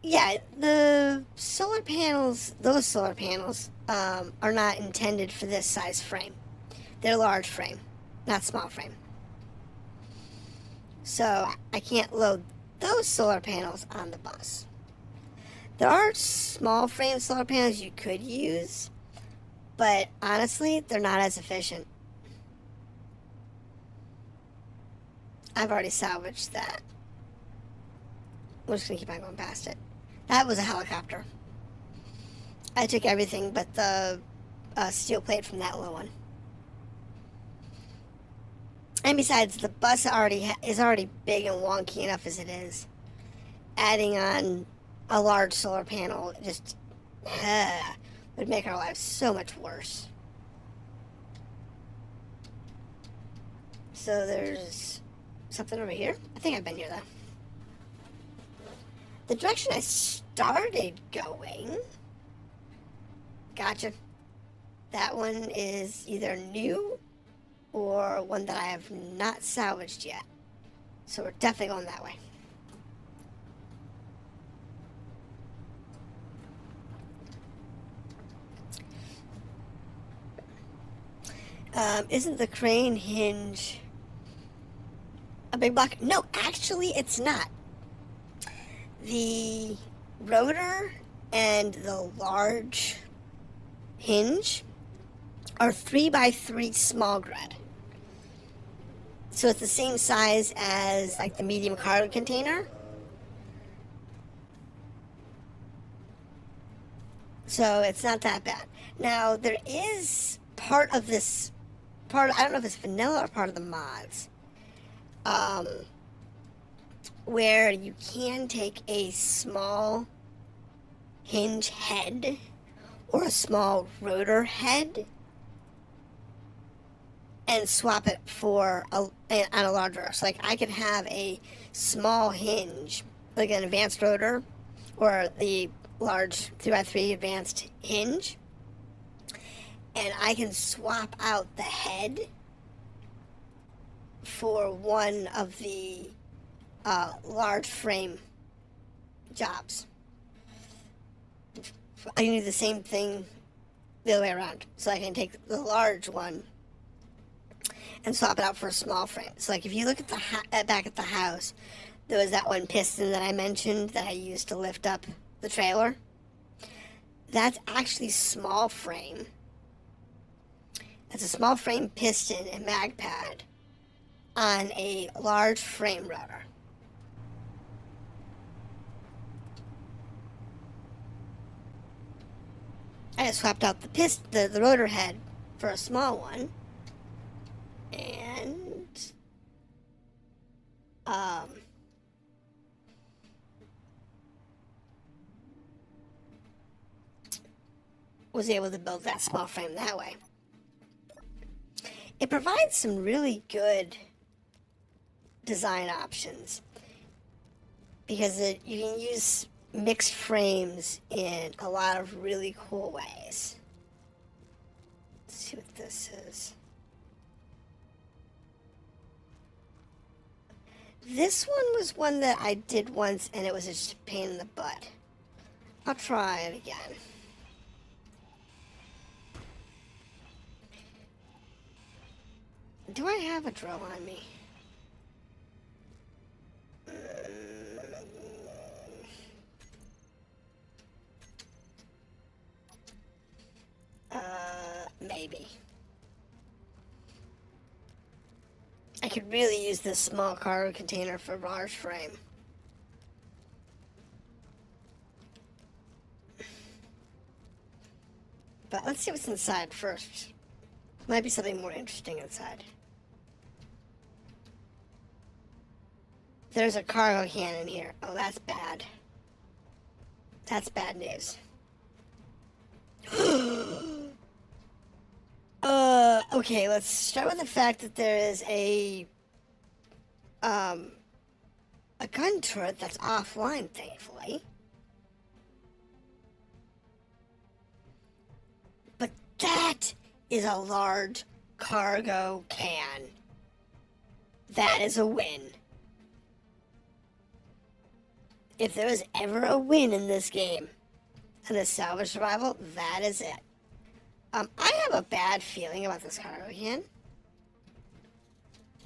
A: Yeah, the solar panels, those solar panels, are not intended for this size frame. They're large frame, not small frame. So I can't load those solar panels on the bus. There are small frame solar panels you could use, but honestly, they're not as efficient. I've already salvaged that. We're just gonna keep on going past it. That was a helicopter. I took everything but the steel plate from that little one. And besides, the bus is already big and wonky enough as it is. Adding on a large solar panel just would make our lives so much worse. So there's something over here. I think I've been here though. The direction I started going. Gotcha. That one is either new or one that I have not salvaged yet. So we're definitely going that way. Isn't the crane hinge a big block? No, actually it's not. The rotor and the large hinge are 3x3 small grid. So it's the same size as like the medium cargo container. So it's not that bad. Now there is part of this I don't know if it's vanilla or part of the mods, where you can take a small hinge head or a small rotor head and swap it for on a large rotor. So like I could have a small hinge, like an advanced rotor, or the large 3x3 advanced hinge, and I can swap out the head for one of the large frame jobs. I can do the same thing the other way around. So I can take the large one and swap it out for a small frame. So like if you look at the back at the house, there was that one piston that I mentioned that I used to lift up the trailer. That's actually small frame. It's a small frame piston and mag pad on a large frame rotor. I just swapped out the rotor head for a small one, and was able to build that small frame that way. It provides some really good design options because you can use mixed frames in a lot of really cool ways. Let's see what this is. This one was one that I did once and it was just a pain in the butt. I'll try it again. Do I have a drill on me? Maybe. I could really use this small cargo container for large frame. But let's see what's inside first. Might be something more interesting inside. There's a cargo cannon here. Oh, that's bad. That's bad news. Okay, let's start with the fact that there is a gun turret that's offline, thankfully. But that is a large cargo can. That is a win. If there was ever a win in this game, in this salvage survival, that is it. I have a bad feeling about this cargo can.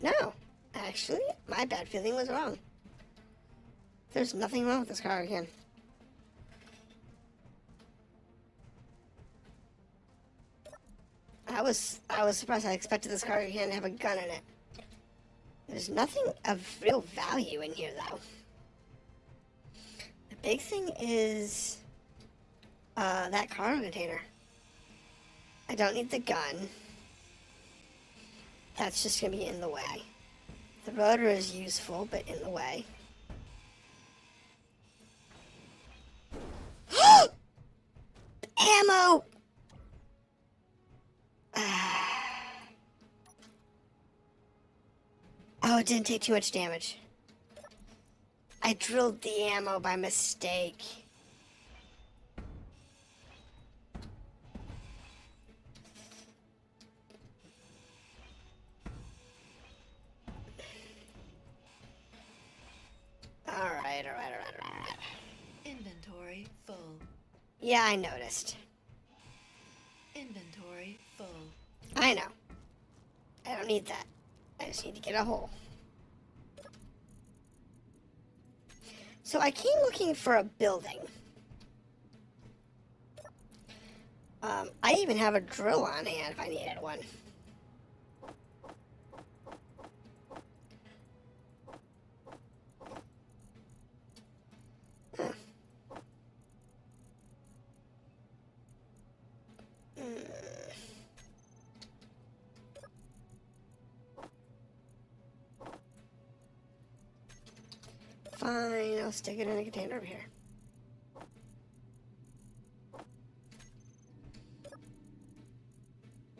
A: No, Actually, my bad feeling was wrong. There's nothing wrong with this car again. I was surprised. I expected this car again to have a gun in it. There's nothing of real value in here, though. The big thing is that cargo container. I don't need the gun. That's just going to be in the way. The rotor is useful, but in the way. Ammo! Oh, it didn't take too much damage. I drilled the ammo by mistake. Alright.
B: Inventory full.
A: Yeah, I noticed.
B: Inventory full.
A: I know. I don't need that. I just need to get a hole. So I came looking for a building. I even have a drill on hand if I needed one. Huh. Fine, I'll stick it in a container over here.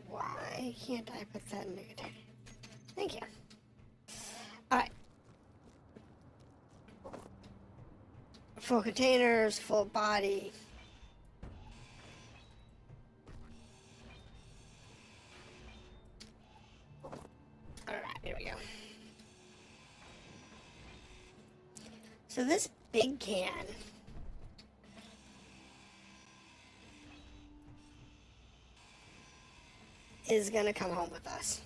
A: Why can't I put that in a container? Thank you. Alright. Full containers, full body. Alright, here we go. So this big can is gonna come home with us.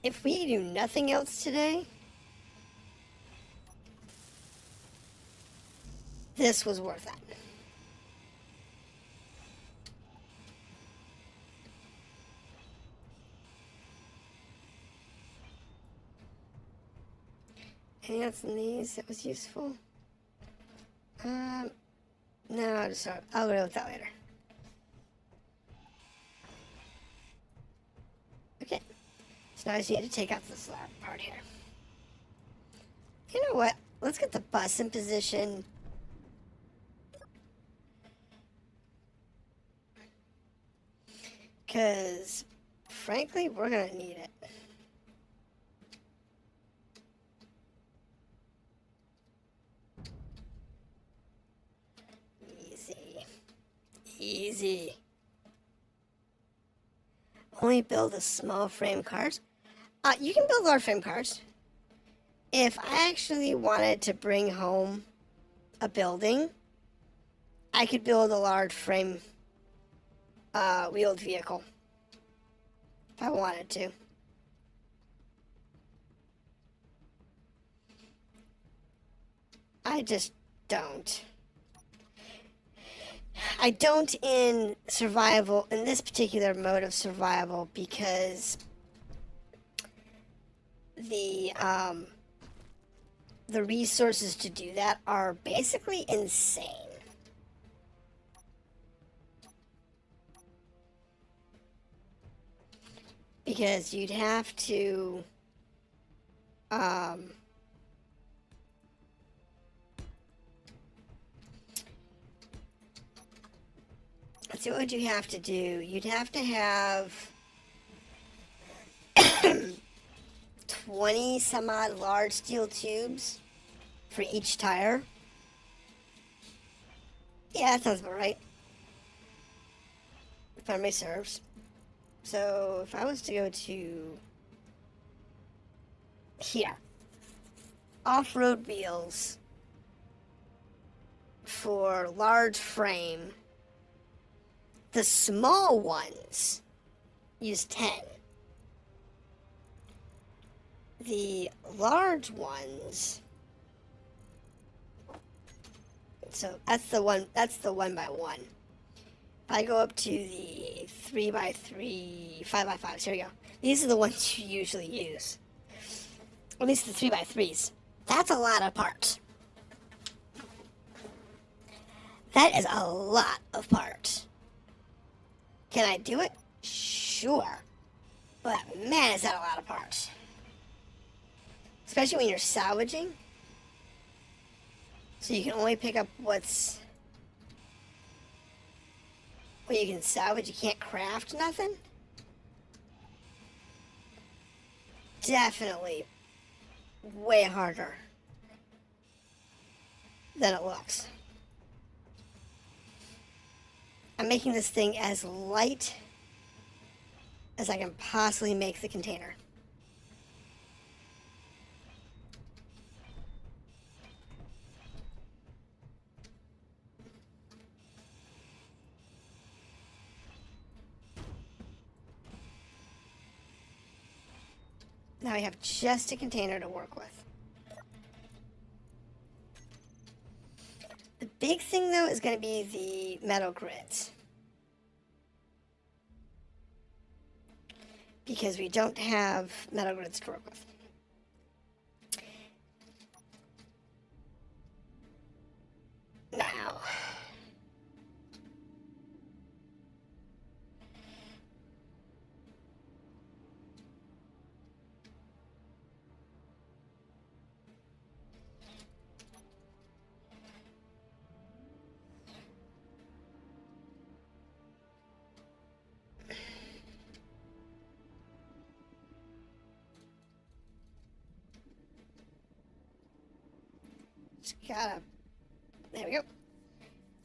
A: If we do nothing else today, this was worth it. Anything else in these that was useful? No, I'll go with that later. Okay, so now I just need to take out this part here. You know what? Let's get the bus in position. Because, frankly, we're going to need it. Easy. Only build a small frame cars. You can build large frame cars. If I actually wanted to bring home a building, I could build a large frame wheeled vehicle. If I wanted to. I just don't. I don't in survival, in this particular mode of survival, because the resources to do that are basically insane. Because you'd have to let's see, what would you have to do? You'd have to have 20 some odd large steel tubes for each tire. Yeah, that sounds about right. If memory serves. So if I was to go to here, off-road wheels for large frame, The small ones use 10. The large ones, so that's the one by one. If I go up to the 3x3, 5x5s, here we go. These are the ones you usually use. At least the 3x3s. That's a lot of parts. That is a lot of parts. Can I do it? Sure. But man, is that a lot of parts. Especially when you're salvaging. So you can only pick up what you can salvage. You can't craft nothing. Definitely way harder than it looks. I'm making this thing as light as I can possibly make the container. Now we have just a container to work with. The big thing though is going to be the metal grids. Because we don't have metal grids to work with. Now, just gotta, there we go.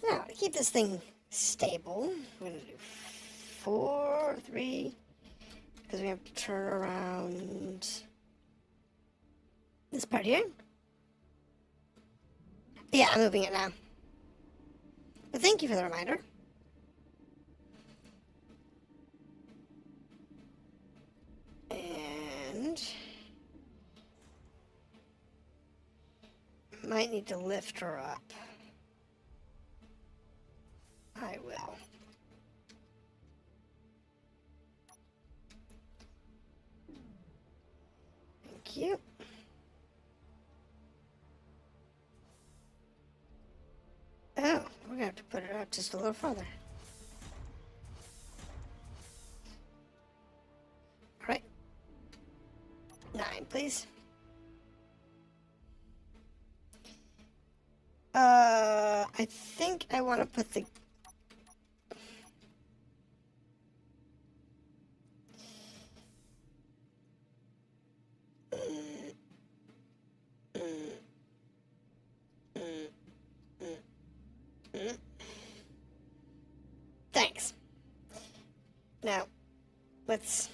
A: Now, to keep this thing stable, we're gonna do 4, 3, because we have to turn around this part here. Yeah, I'm moving it now. But thank you for the reminder. And might need to lift her up. I will. Thank you. Oh, we're gonna have to put it out just a little further. All right. 9, please. I think I want to put the Thanks. Now, let's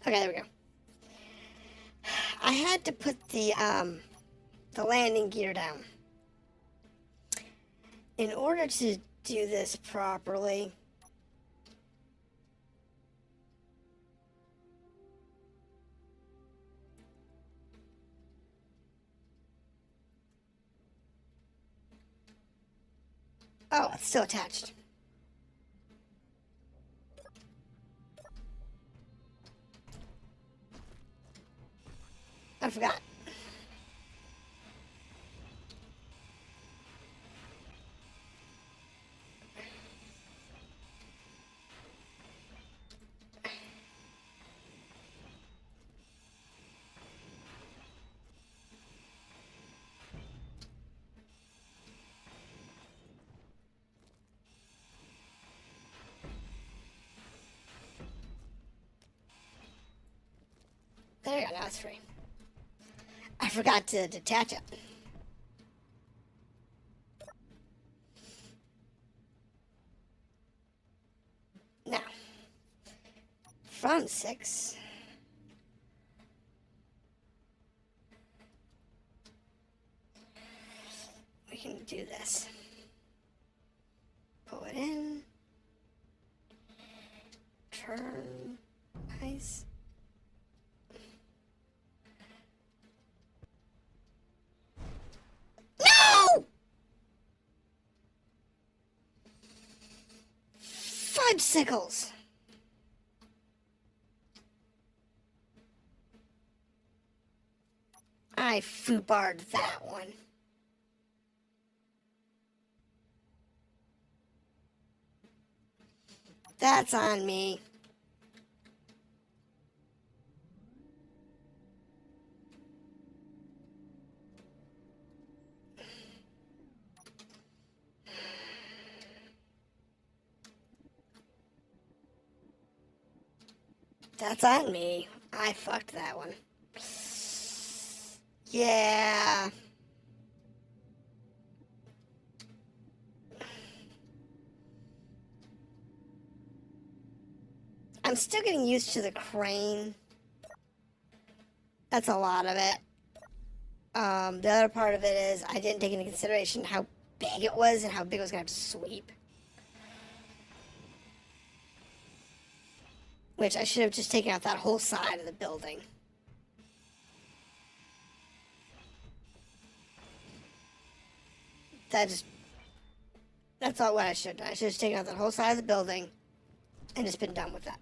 A: okay, there we go. I had to put the landing gear down. In order to do this properly, oh, it's still attached. I forgot. There you go, now it's free. I forgot to detach it. from 6. We can do this. Pull it in. Turn. Nice. No! Fudgesicles. I foobarred that one. That's on me. That's on me. I fucked that one. Yeah. I'm still getting used to the crane. That's a lot of it. The other part of it is I didn't take into consideration how big it was and how big it was going to have to sweep. Which I should have just taken out that whole side of the building. That's all what I should have done. I should have taken out that whole side of the building and just been done with that.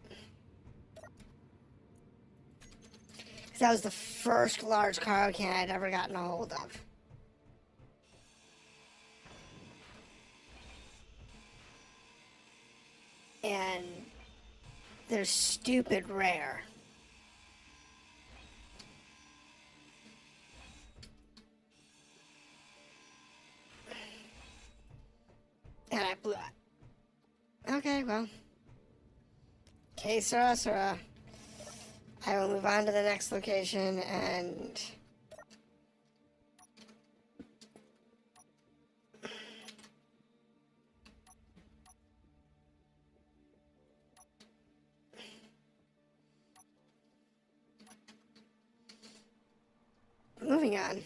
A: Because that was the first large cargo can I'd ever gotten a hold of. And they're stupid rare. And I blew it. Okay, well. Que sera, sera. I will move on to the next location and... Moving on.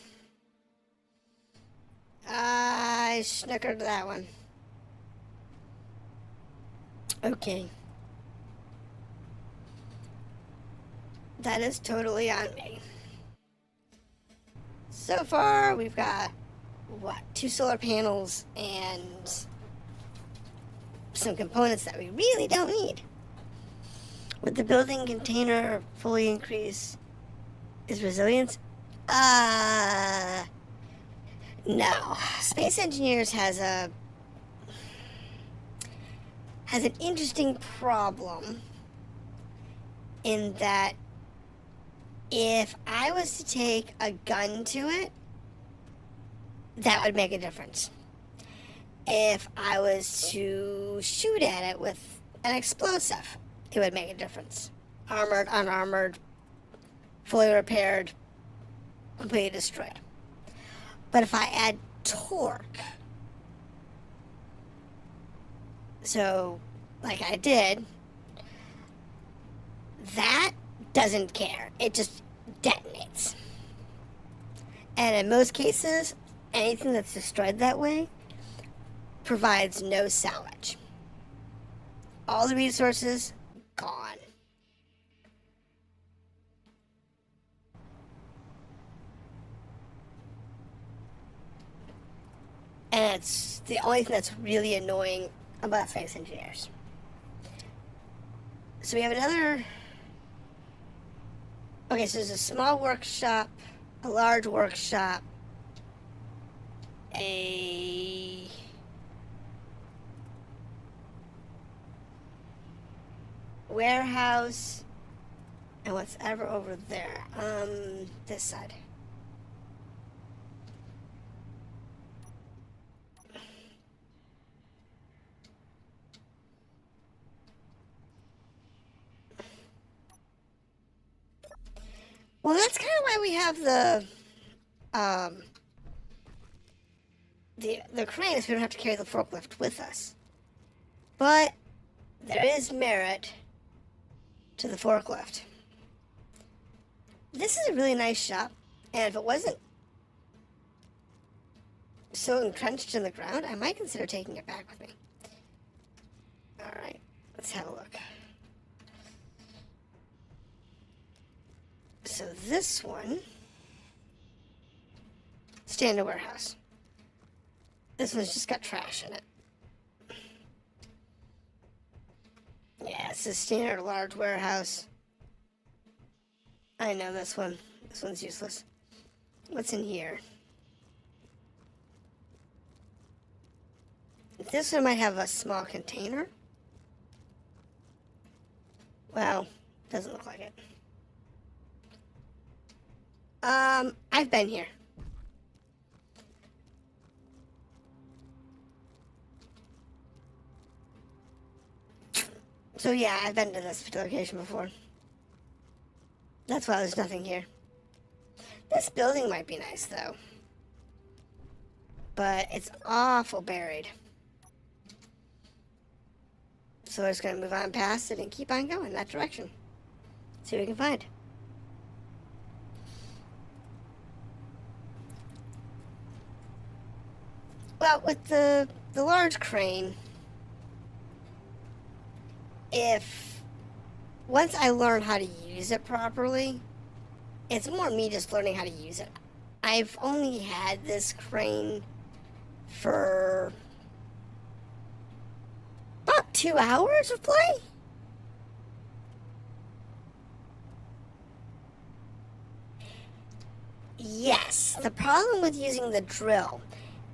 A: I snickered that one. Okay. That is totally on me. So far, we've got, what, 2 solar panels and some components that we really don't need. Would the building container fully increase its resilience? No. Space Engineers has an interesting problem in that if I was to take a gun to it, that would make a difference. If I was to shoot at it with an explosive, it would make a difference. Armored, unarmored, fully repaired, completely destroyed. But if I add torque, so like I did, that doesn't care. It just detonates. And in most cases, anything that's destroyed that way provides no salvage. All the resources, gone. And it's the only thing that's really annoying about Space Engineers. So we have another... Okay, so there's a small workshop, a large workshop, a... warehouse, and what's ever over there. This side. Well, that's kind of why we have the crane, so we don't have to carry the forklift with us. But there is merit to the forklift. This is a really nice shop, and if it wasn't so entrenched in the ground, I might consider taking it back with me. Alright, let's have a look. So this one, standard warehouse. This one's just got trash in it. Yeah, it's a standard large warehouse. I know this one. This one's useless. What's in here? This one might have a small container. Well, doesn't look like it. I've been here. So yeah, I've been to this location before. That's why there's nothing here. This building might be nice though. But it's awful buried. So we're just gonna move on past it and keep on going that direction. See what we can find. Well, with the large crane, if once I learn how to use it properly, it's more me just learning how to use it. I've only had this crane for about 2 hours of play. Yes, the problem with using the drill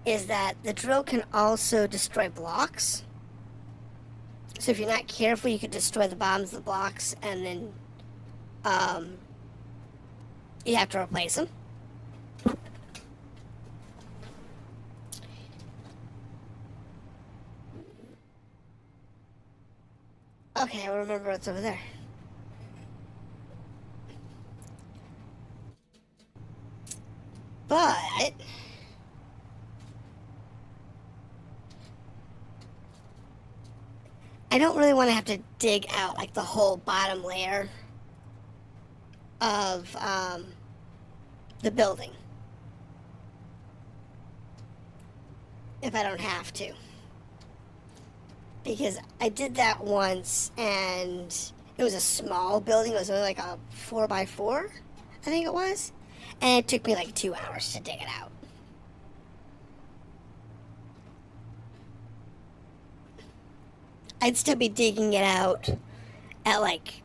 A: is that the drill can also destroy blocks. So if you're not careful, you could destroy the bottoms of the blocks, and then you have to replace them. Okay, I'll remember what's over there. But I don't really want to have to dig out like the whole bottom layer of the building if I don't have to, because I did that once and it was a small building. It was only like a 4x4, I think it was, and it took me like 2 hours to dig it out. I'd still be digging it out at like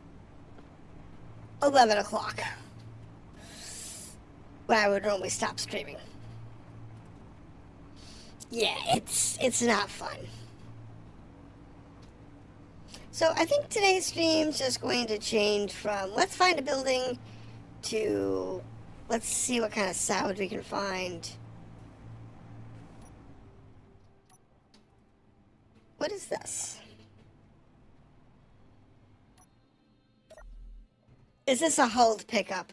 A: 11 o'clock when I would normally stop streaming. Yeah, it's not fun. So I think today's stream's just going to change from let's find a building to let's see what kind of salvage we can find. What is this? Is this a hulled pickup?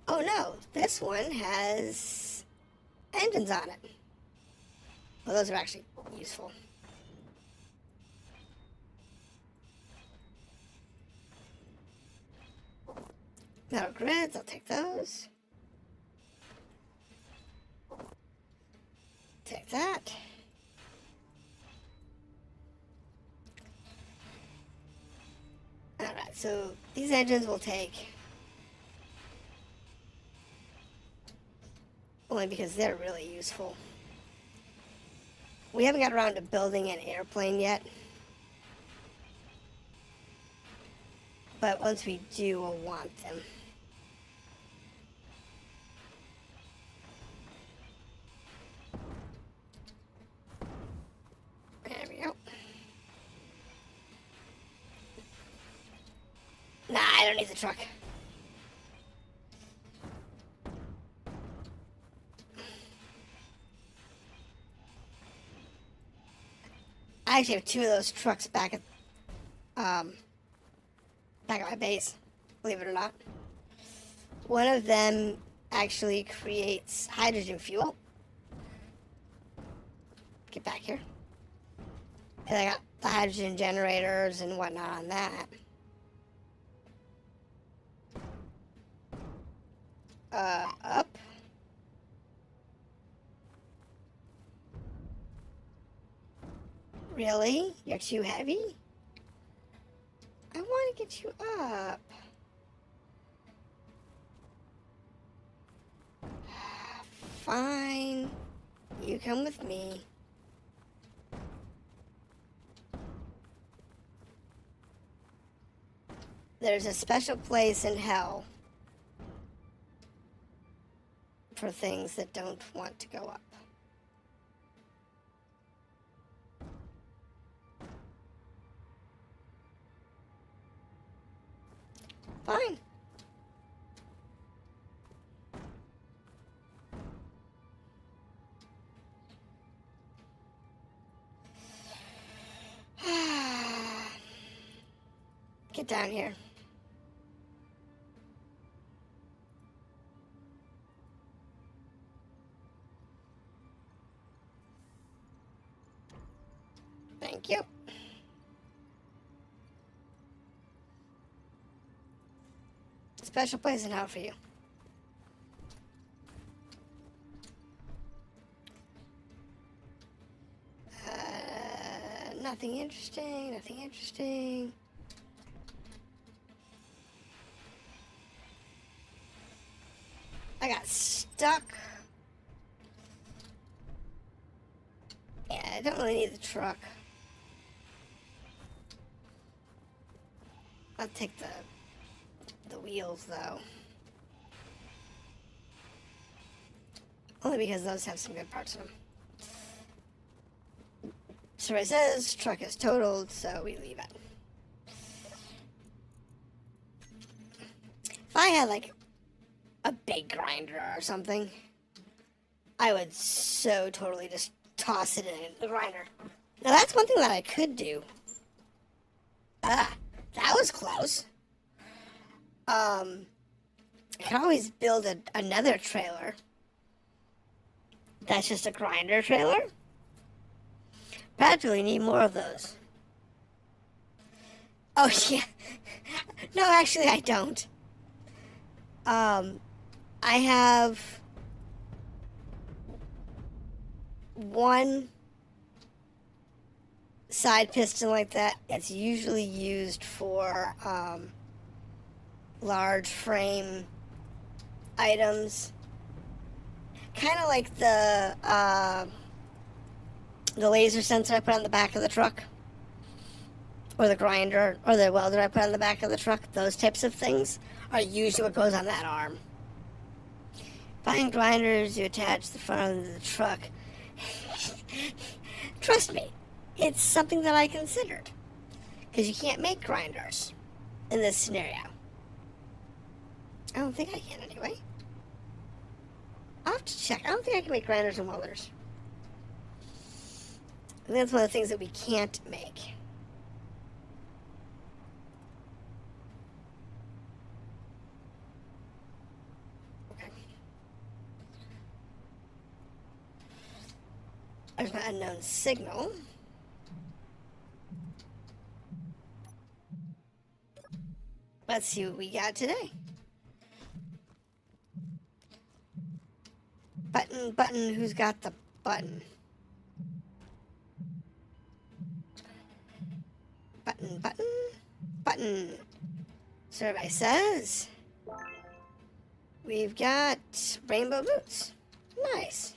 A: Oh no, this one has engines on it. Well, those are actually useful. Metal grids, I'll take those. Take that. Alright, so these engines will take. Only because they're really useful. We haven't got around to building an airplane yet. But once we do, we'll want them. There we go. Nah, I don't need the truck. I actually have 2 of those trucks back at my base, believe it or not. One of them actually creates hydrogen fuel. Get back here. And I got the hydrogen generators and whatnot on that. Up. Really? You're too heavy? I want to get you up. Fine. You come with me. There's a special place in hell for things that don't want to go up. Fine. Get down here. Thank you. Special place in hell for you. Nothing interesting, nothing interesting. I got stuck. Yeah, I don't really need the truck. I'll take the wheels though. Only because those have some good parts of them. Survey says truck is totaled, so we leave it. If I had like a big grinder or something, I would so totally just toss it in the grinder. Now that's one thing that I could do. Ah, that was close. I could always build another trailer. That's just a grinder trailer. Practically need more of those. Oh yeah. No, actually I don't. I have one side piston like that. It's usually used for large frame items. Kind of like the laser sensor I put on the back of the truck, or the grinder, or the welder I put on the back of the truck. Those types of things are usually what goes on that arm. Buying grinders you attach the front of the truck. Trust me, it's something that I considered. Because you can't make grinders in this scenario. I don't think I can anyway. I'll have to check. I don't think I can make grinders and welders. I think that's one of the things that we can't make. Okay. There's my unknown signal. Let's see what we got today. Button, who's got the button? Button. Survey says we've got rainbow boots. Nice.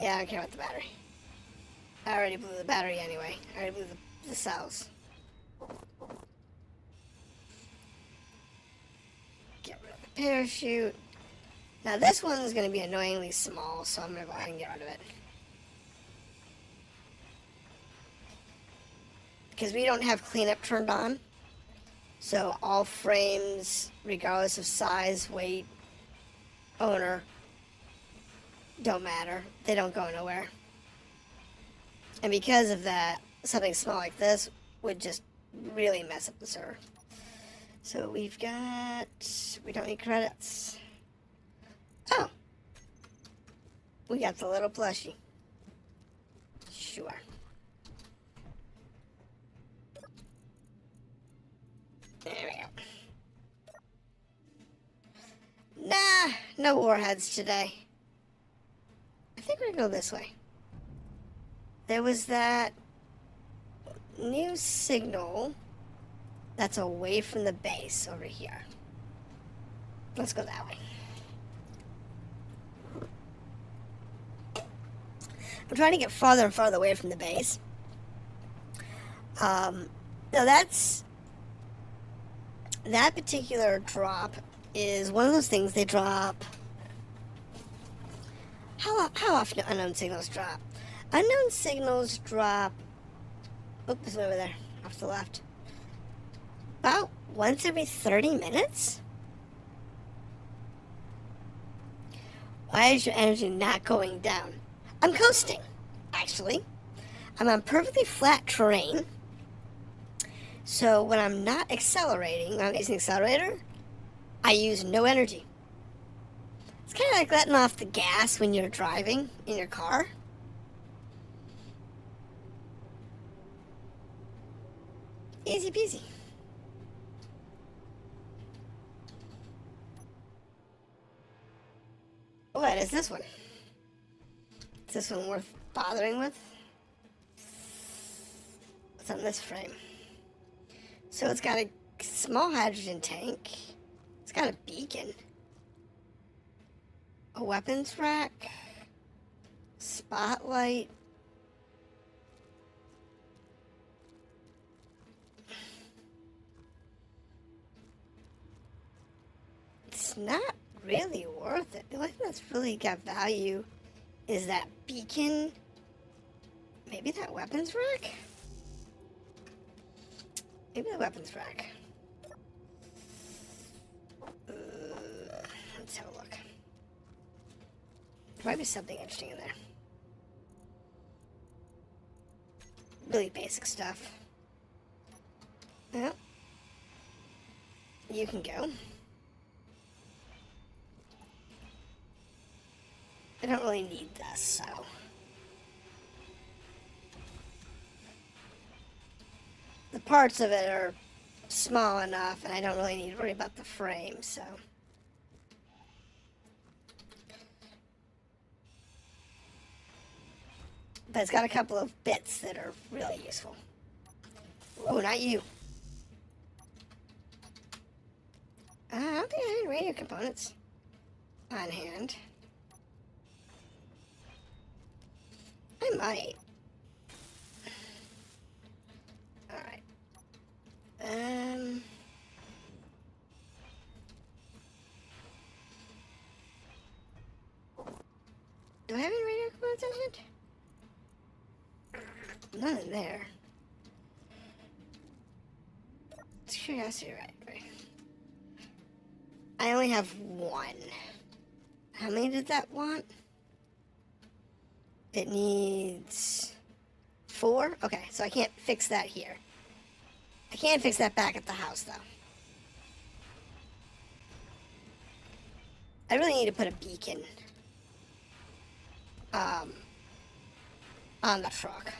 A: Yeah, I don't care about the battery. I already blew the battery anyway. I already blew the cells. Get rid of the parachute. Now this one's going to be annoyingly small, so I'm going to go ahead and get rid of it. Because we don't have cleanup turned on. So all frames, regardless of size, weight, owner, don't matter. They don't go nowhere. And because of that, something small like this would just really mess up the server. So we don't need credits. Oh. We got the little plushie. Sure. There we go. Nah, no warheads today. I think we're gonna go this way. There was that new signal that's away from the base over here. Let's go that way. I'm trying to get farther and farther away from the base. Now that particular drop is one of those things they drop. How often do unknown signals drop? Unknown signals drop. Oh, there's one over there, off to the left. About once every 30 minutes? Why is your energy not going down? I'm coasting, actually. I'm on perfectly flat terrain. So when I'm not accelerating, when I'm using the accelerator, I use no energy. It's kind of like letting off the gas when you're driving in your car. Easy peasy. What is this one? Is this one worth bothering with? What's on this frame? So it's got a small hydrogen tank. It's got a beacon. A weapons rack. Spotlight. It's not really worth it. The only thing that's really got value is that beacon. Maybe that weapons rack? Maybe the weapons rack. Let's have a look. There might be something interesting in there. Really basic stuff. Well, you can go. I don't really need this, so. The parts of it are small enough, and I don't really need to worry about the frame, so. But it's got a couple of bits that are really useful. Oh, not you. I don't think I have any radio components on hand. I might. Alright. Do I have any radio components on hand? None in there. It's curiosity, right. I only have one. How many did that want? It needs 4? Okay, so I can't fix that here. I can fix that back at the house, though. I really need to put a beacon on the truck.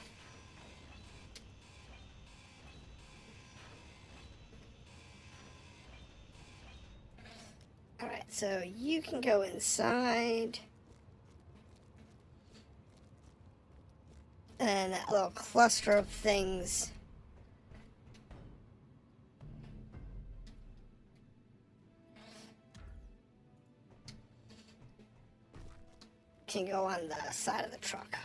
A: Alright, so you can go inside. And that little cluster of things can go on the side of the truck.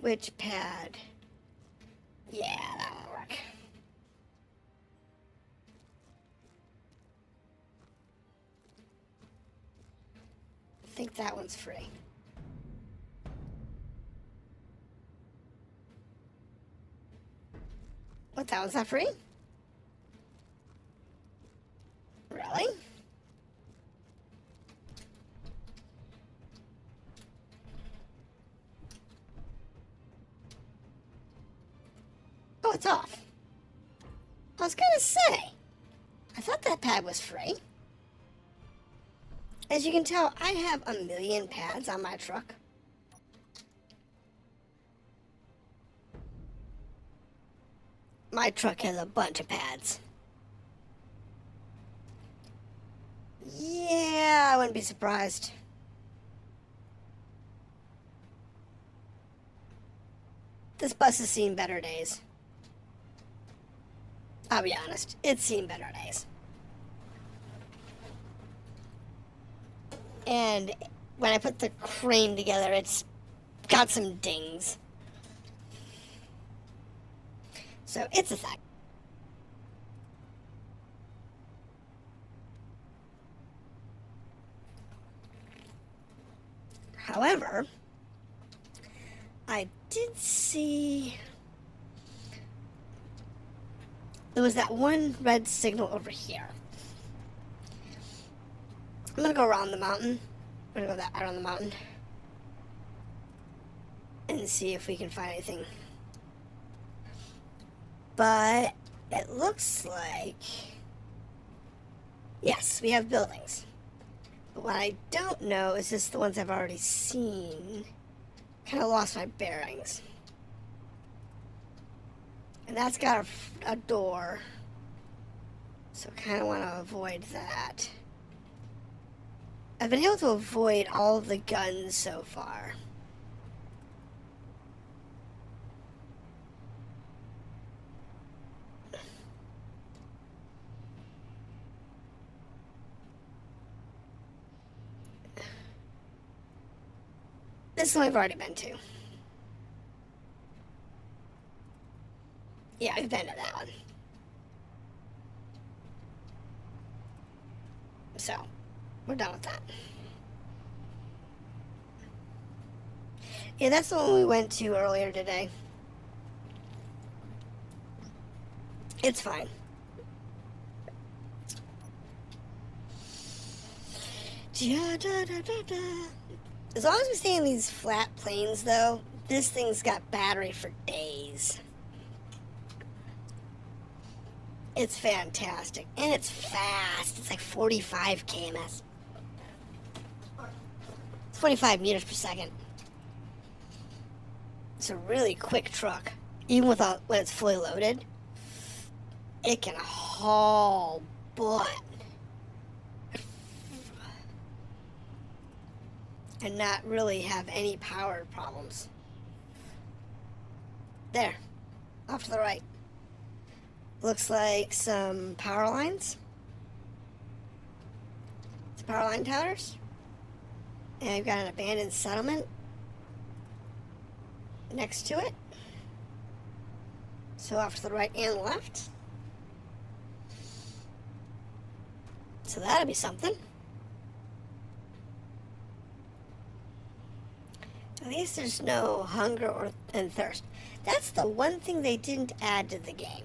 A: Which pad? Yeah, that will work. I think that one's free. What, that one's not free? Really? Oh, it's off. I was gonna say, I thought that pad was free. As you can tell, I have a million pads on my truck. My truck has a bunch of pads. Yeah, I wouldn't be surprised. This bus has seen better days. I'll be honest, it's seen better days. And when I put the crane together, it's got some dings. So it's a thing. However, I did see there was that one red signal over here. I'm gonna go around the mountain. I'm gonna go around the mountain and see if we can find anything. But it looks like, yes, we have buildings. But what I don't know is this the ones I've already seen. Kind of lost my bearings. And that's got a door. So kind of want to avoid that. I've been able to avoid all of the guns so far. This one we've already been to. Yeah, we've been to that one. So, we're done with that. Yeah, that's the one we went to earlier today. It's fine. As long as we stay in these flat plains, though, this thing's got battery for days. It's fantastic. And it's fast. It's like 45 kms. It's 25 meters per second. It's a really quick truck. Even when it's fully loaded, it can haul butt. And not really have any power problems. There. Off to the right. Looks like some power lines. Some power line towers. And we've got an abandoned settlement next to it. So off to the right and left. So that'll be something. At least there's no hunger and thirst. That's the one thing they didn't add to the game.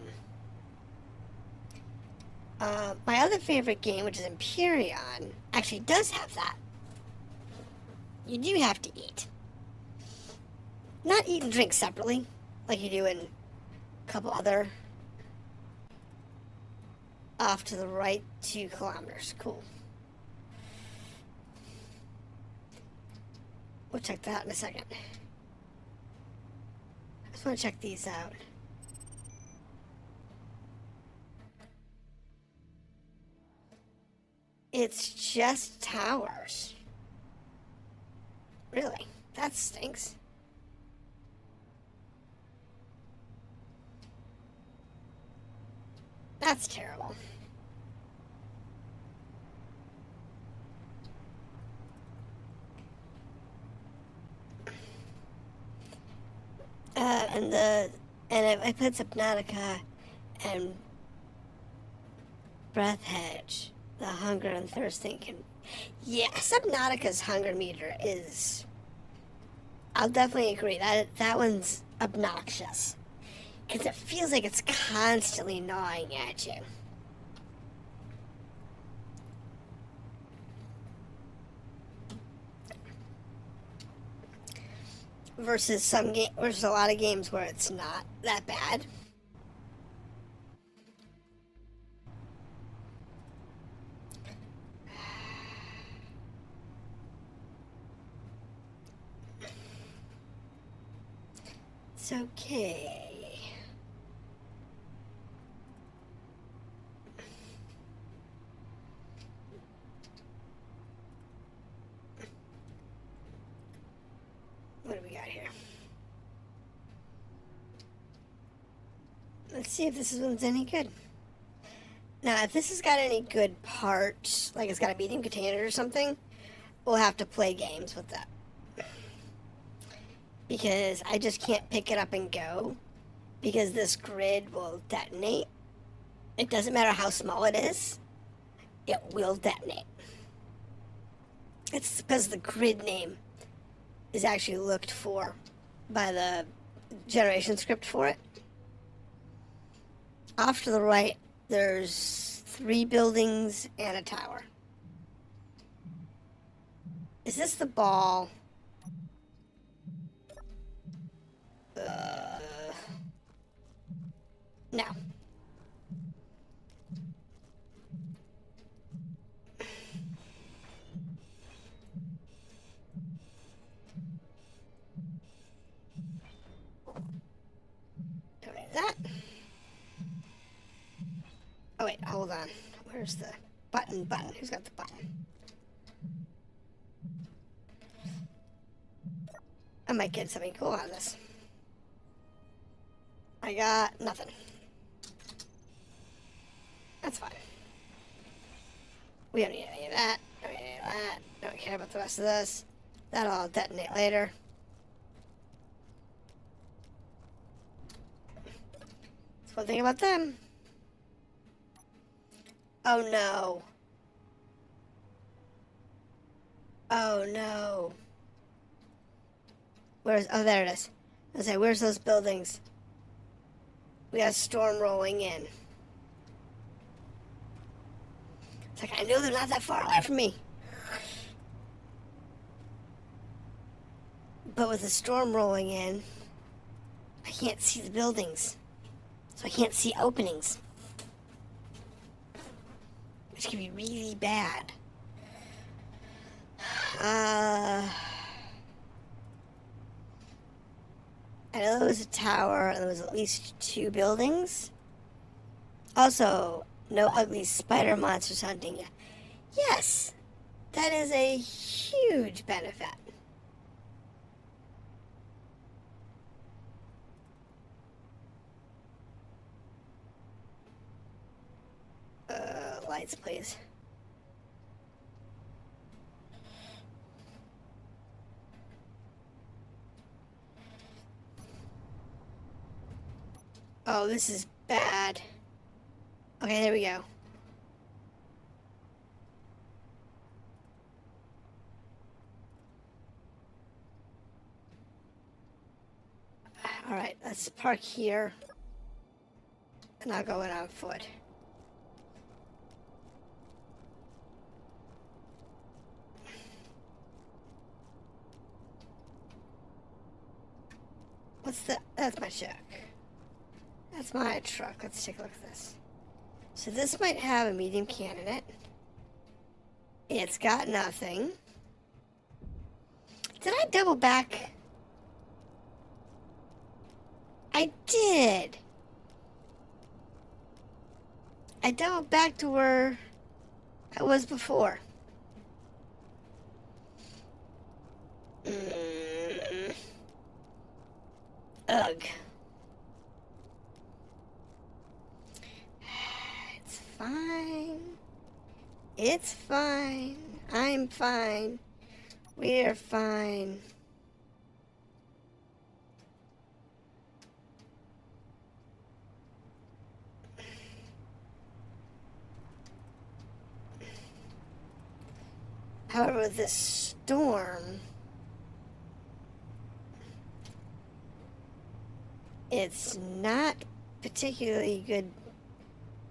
A: My other favorite game, which is Empyrean, actually does have that. You do have to eat. Not eat and drink separately, like you do in a couple other. Off to the right 2 kilometers. Cool. We'll check that in a second. I just want to check these out. It's just towers. Really? That stinks. That's terrible. And I put Subnautica and Breath Hedge. The hunger and thirst thing can... Yeah, Subnautica's hunger meter is... I'll definitely agree. That one's obnoxious. Because it feels like it's constantly gnawing at you. Versus a lot of games where it's not that bad. It's okay. Let's see if this one's any good. Now, if this has got any good parts, like it's got a medium container or something, we'll have to play games with that. Because I just can't pick it up and go, because this grid will detonate. It doesn't matter how small it is, it will detonate. It's because the grid name is actually looked for by the generation script for it. Off to the right, there's 3 buildings and a tower. Is this the ball? No. Don't need that. Oh wait, hold on. Where's the button? Who's got the button? I might get something cool out of this. I got nothing. That's fine. We don't need any of that. Don't need any of that. Don't care about the rest of this. That'll all detonate later. That's one thing about them. Oh no. Oh no. Oh, there it is. I was like, where's those buildings? We got a storm rolling in. It's like, I know they're not that far away from me. But with the storm rolling in, I can't see the buildings. So I can't see openings. Which can be really bad. I know there was a tower and there was at least 2 buildings. Also, no ugly spider monsters hunting you. Yes, that is a huge benefit. Lights, please. Oh, this is bad. Okay, there we go. Alright, let's park here. And I'll go in on foot. What's that? That's my truck. That's my truck. Let's take a look at this. So this might have a medium cannon in it. It's got nothing. Did I double back? I did. I doubled back to where I was before. Ugh. It's fine. It's fine. I'm fine. We're fine. However, with this storm, it's not particularly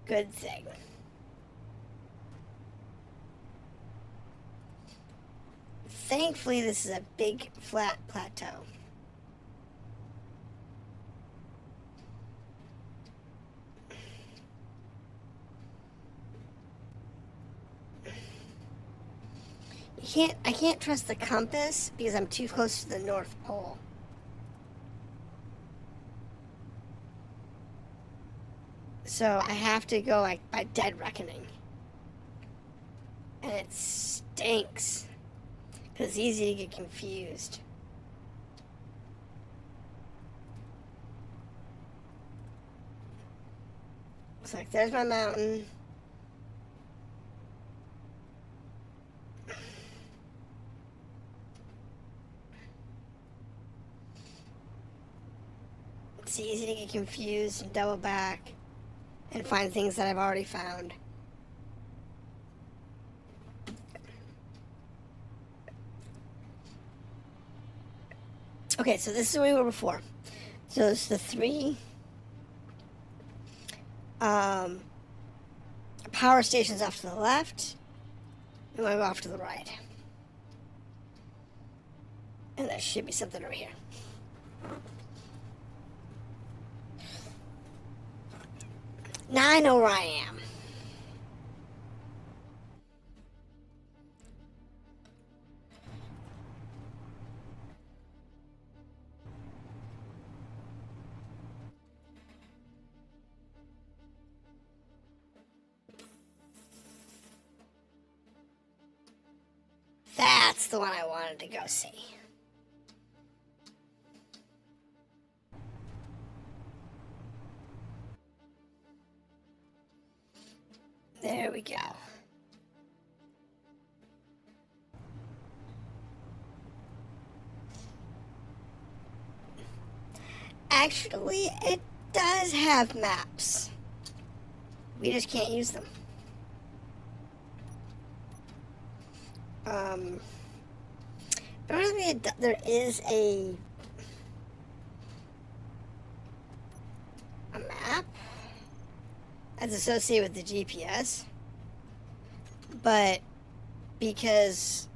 A: good thing. Thankfully, this is a big flat plateau. I can't trust the compass because I'm too close to the North Pole. So I have to go like by dead reckoning. And it stinks. Because it's easy to get confused. Looks like there's my mountain. It's easy to get confused and double back and find things that I've already found. Okay, so this is where we were before. So it's the three power stations off to the left, and we go off to the right. And there should be something over here. Now I know where I am. That's the one I wanted to go see. There we go. Actually, it does have maps. We just can't use them. Apparently there is a map that's associated with the GPS, but because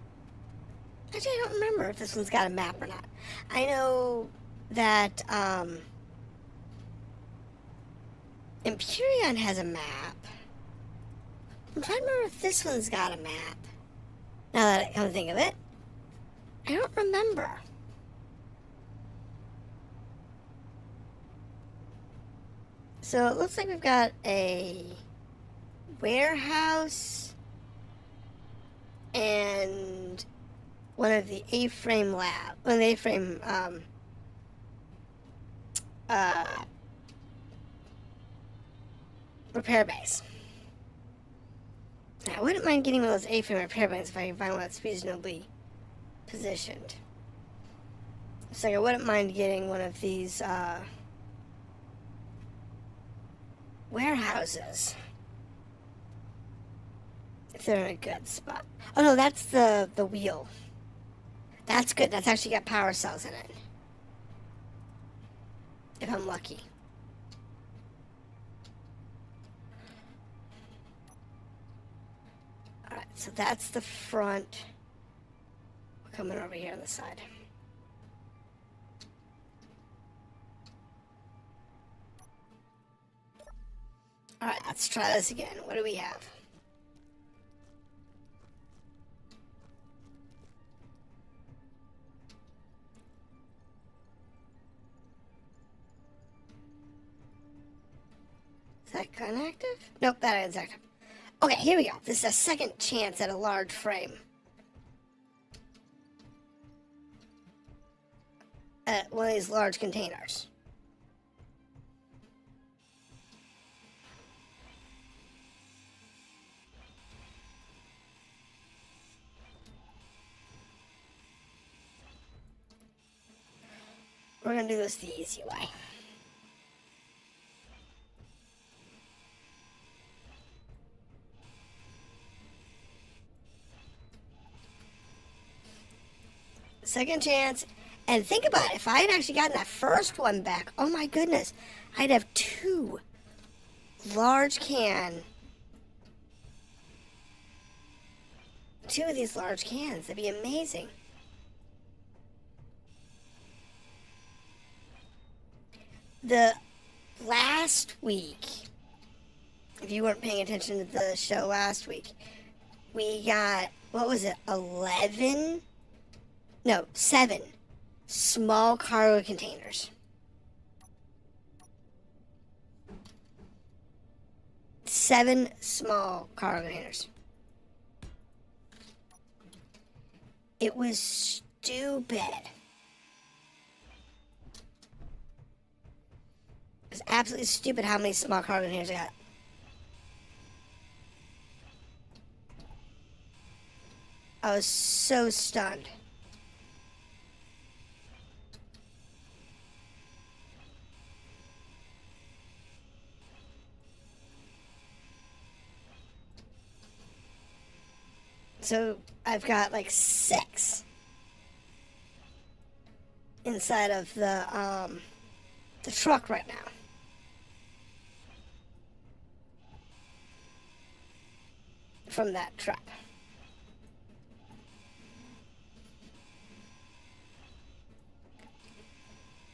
A: actually I don't remember if this one's got a map or not. I know that Empyrean has a map. I'm trying to remember if this one's got a map. Now that I come to think of it, I don't remember. So it looks like we've got a warehouse and one of the A-frame repair bays. Now, I wouldn't mind getting one of those A-frame repair bays if I can find one that's reasonably positioned. It's like I wouldn't mind getting one of these warehouses if they're in a good spot. Oh no, that's the wheel. That's good. That's actually got power cells in it. If I'm lucky. Alright, so that's the front. We're coming over here on the side. Alright, let's try this again. What do we have? Is that gun active? Nope, that is active. Okay, here we go. This is a second chance at a large frame. At one of these large containers. We're gonna do this the easy way. Second chance. And think about it, if I had actually gotten that first one back, oh my goodness, I'd have two of these large cans. That'd be amazing. The last week, if you weren't paying attention to the show last week, we got, what was it, 7 small cargo containers. 7 small cargo containers. It was stupid. It was absolutely stupid how many small cargo containers I got. I was so stunned. So I've got like 6 inside of the truck right now. From that truck.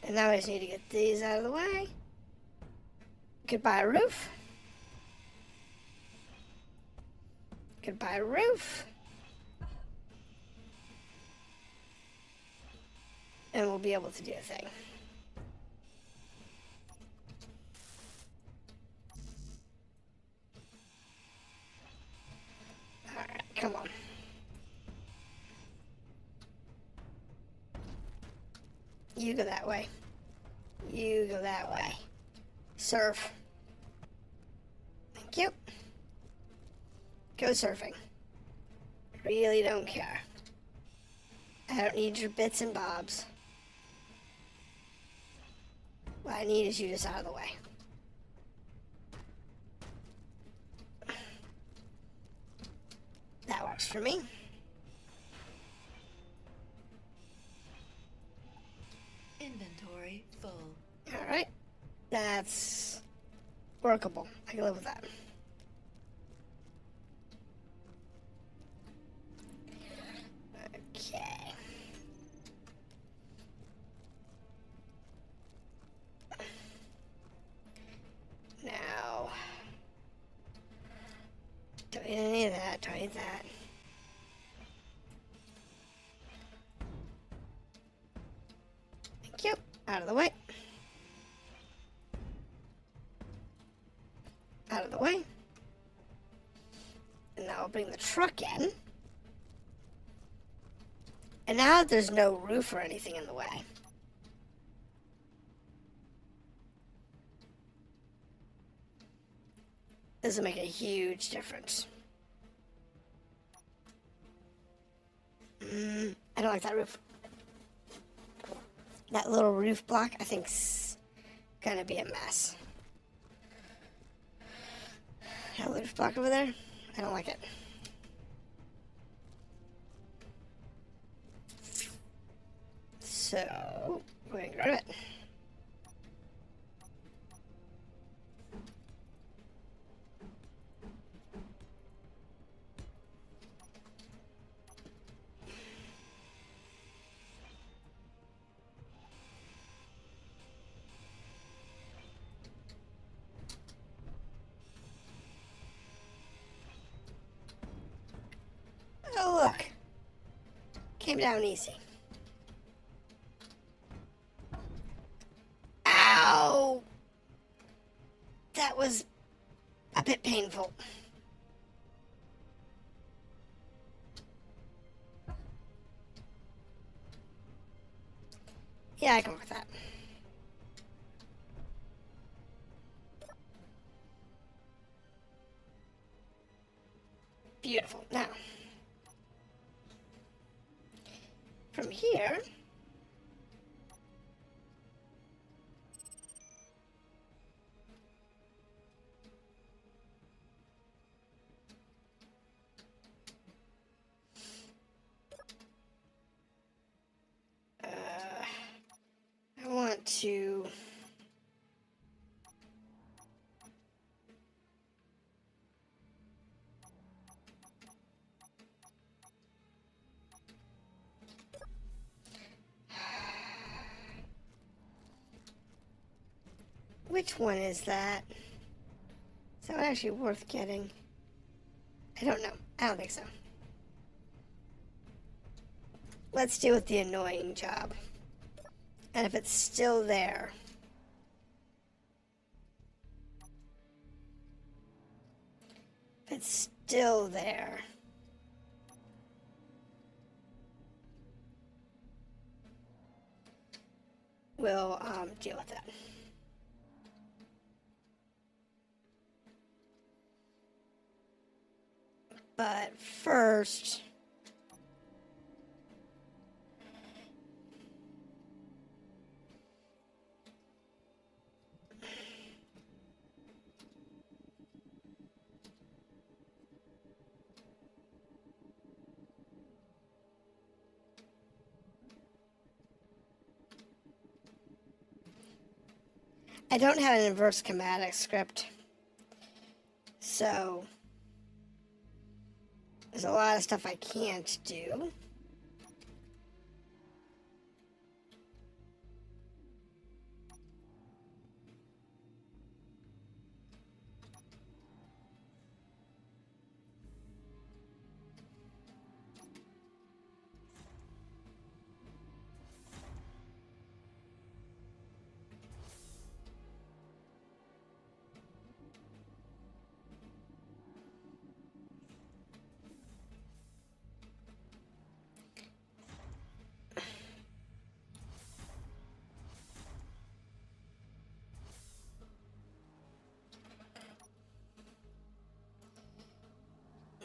A: And now I just need to get these out of the way. Goodbye, roof. Goodbye, roof. And we'll be able to do a thing. Alright, come on. You go that way. You go that way. Surf. Thank you. Go surfing. Really don't care. I don't need your bits and bobs. What I need is you just out of the way. That works for me.
B: Inventory full.
A: Alright. That's workable. I can live with that. Okay. Now, don't need any of that. Don't need that. Thank you. Out of the way. Out of the way. And now I'll bring the truck in. And now there's no roof or anything in the way. This will make a huge difference. I don't like that roof. That little roof block, I think's gonna be a mess. That roof block over there, I don't like it. So, we're gonna get rid of it. Oh, look. Came down easy. Ow! That was a bit painful. Yeah, I can work with that. Beautiful. Now, from here, I want to which one is that? Is that one actually worth getting? I don't know. I don't think so. Let's deal with the annoying job. And if it's still there, if it's still there, we'll deal with that. But first, I don't have an inverse schematic script, so there's a lot of stuff I can't do.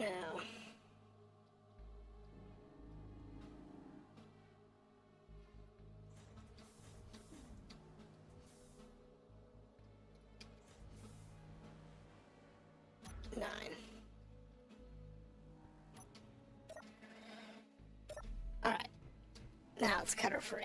A: Now, nine. All right. Now it's cutter free.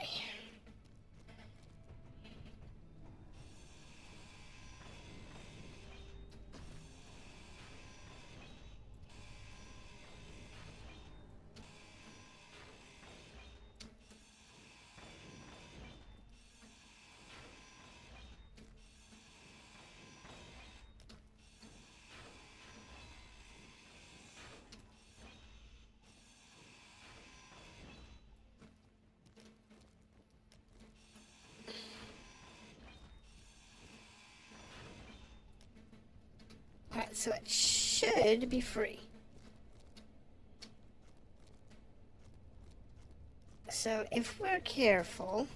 A: Alright, so it should be free. So if we're careful,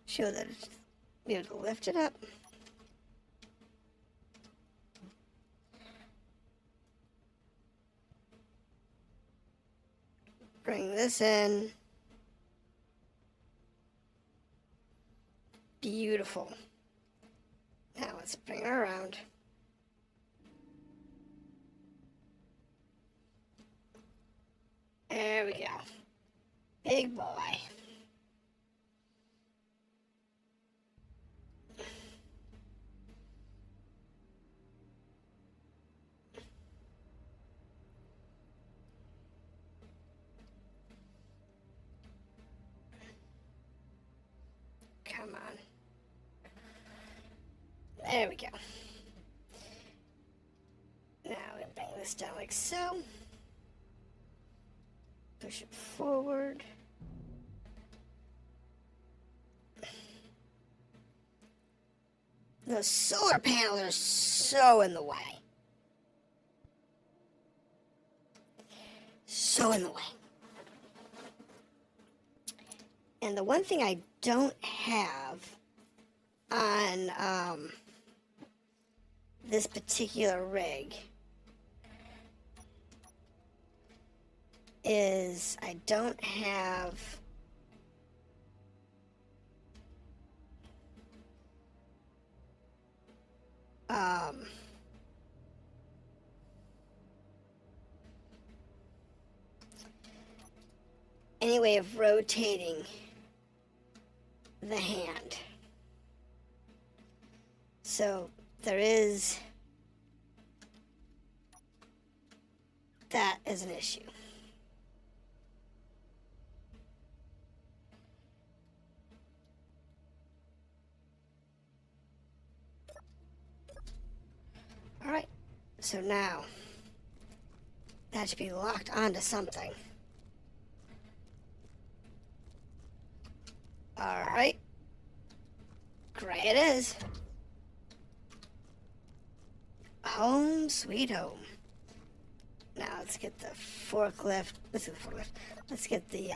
A: show that it's be able to lift it up. Bring this in. Beautiful. Now let's bring her around. There we go. Big boy. Come on. There we go. Now we bring this down like so. Push it forward. The solar panels are so in the way. So in the way. And the one thing I don't have on this particular rig is I don't have any way of rotating the hand. So there is that as an issue. All right, so now that should be locked onto something. All right, gray it is. Home sweet home. Now let's get the forklift. Let's get the forklift. Let's get the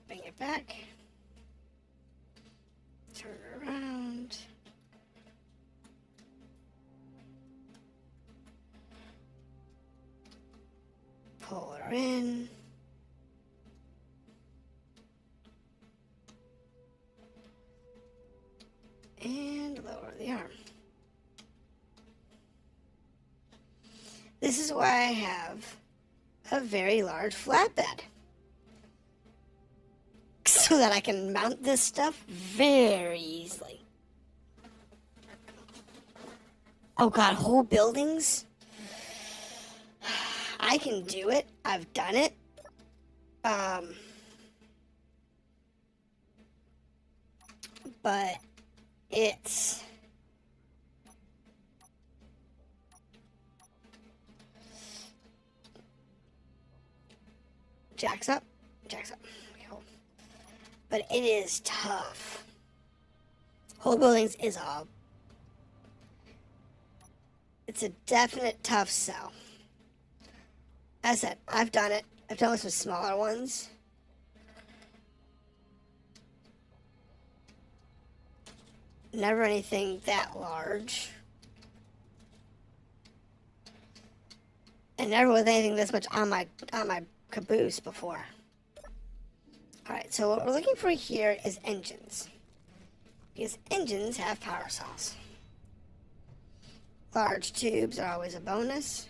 A: bring it back. Turn it around. Pull her in. over the arm. This is why I have a very large flatbed. So that I can mount this stuff very easily. Oh god, whole buildings? I can do it. I've done it. But it's jacks up. Okay, hold. But it is tough. Whole buildings is it's a definite tough sell. As I said, I've done it. I've done this with smaller ones. Never anything that large. And never with anything this much on my caboose before. Alright, so what we're looking for here is engines. Because engines have power cells. Large tubes are always a bonus.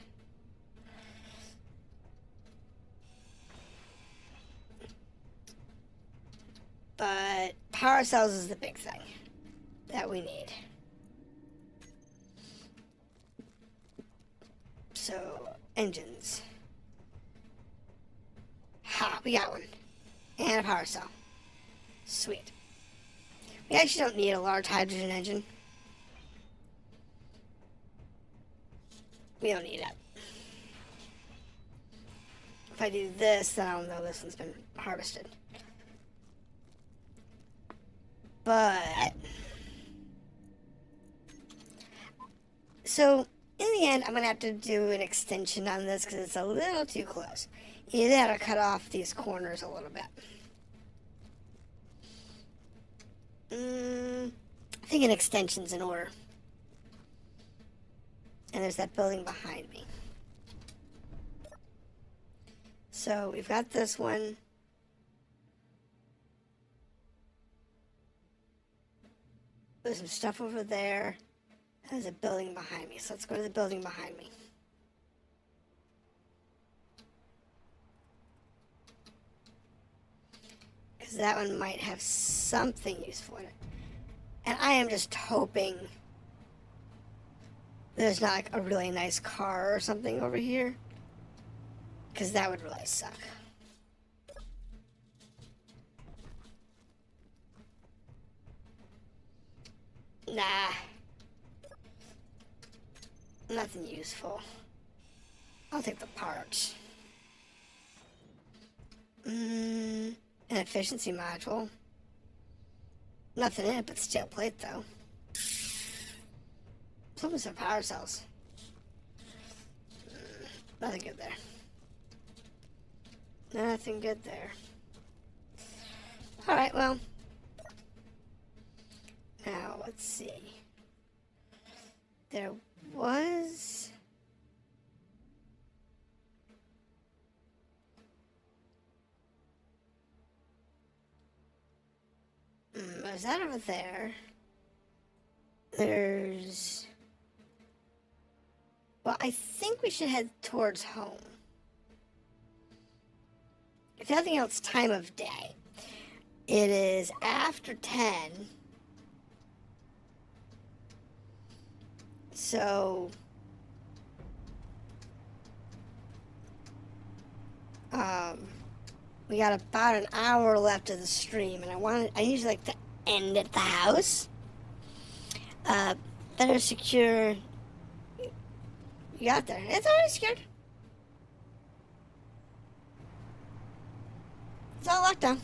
A: But power cells is the big thing that we need. So, engines. Ha, we got one. And a power cell. Sweet. We actually don't need a large hydrogen engine. We don't need it. If I do this, then I'll know this one's been harvested. But so in the end, I'm gonna have to do an extension on this because it's a little too close. You either have to cut off these corners a little bit. I think an extension's in order. And there's that building behind me. So we've got this one. There's some stuff over there. There's a building behind me. So let's go to the building behind me. Because that one might have something useful in it. And I am just hoping there's not like a really nice car or something over here. Because that would really suck. Nah. Nothing useful. I'll take the parts. An efficiency module. Nothing in it but steel plate though. Some power cells. Nothing good there. Nothing good there. Alright, well. Now, let's see. There was... There's that over there. There's... Well, I think we should head towards home. If nothing else, time of day. It is after 10. So... we got about an hour left of the stream, and I usually like to end at the house. Better secure. You got there. It's already secured. It's all locked down.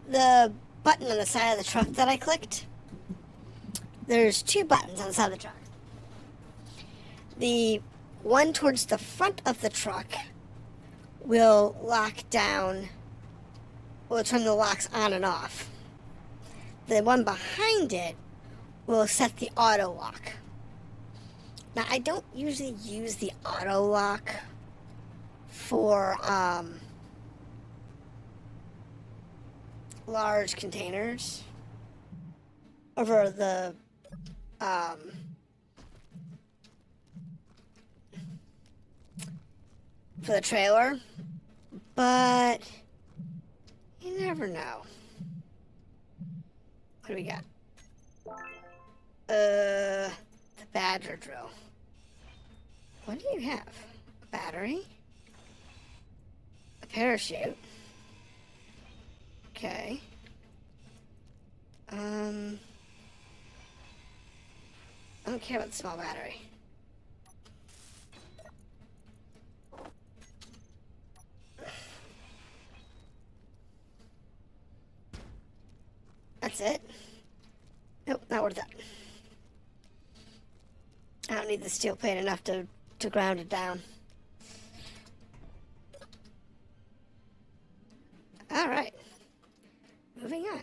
A: The button on the side of the truck that I clicked, there's two buttons on the side of the truck. The one towards the front of the truck will lock down, will turn the locks on and off. The one behind it will set the auto lock. Now, I don't usually use the auto lock for large containers over the um, for the trailer, but you never know. What do we got? The Badger drill. What do you have? A battery? A parachute? Okay. I don't care about the small battery. That's it? Nope, not worth it. I don't need the steel plate enough to ground it down. Alright. Moving on.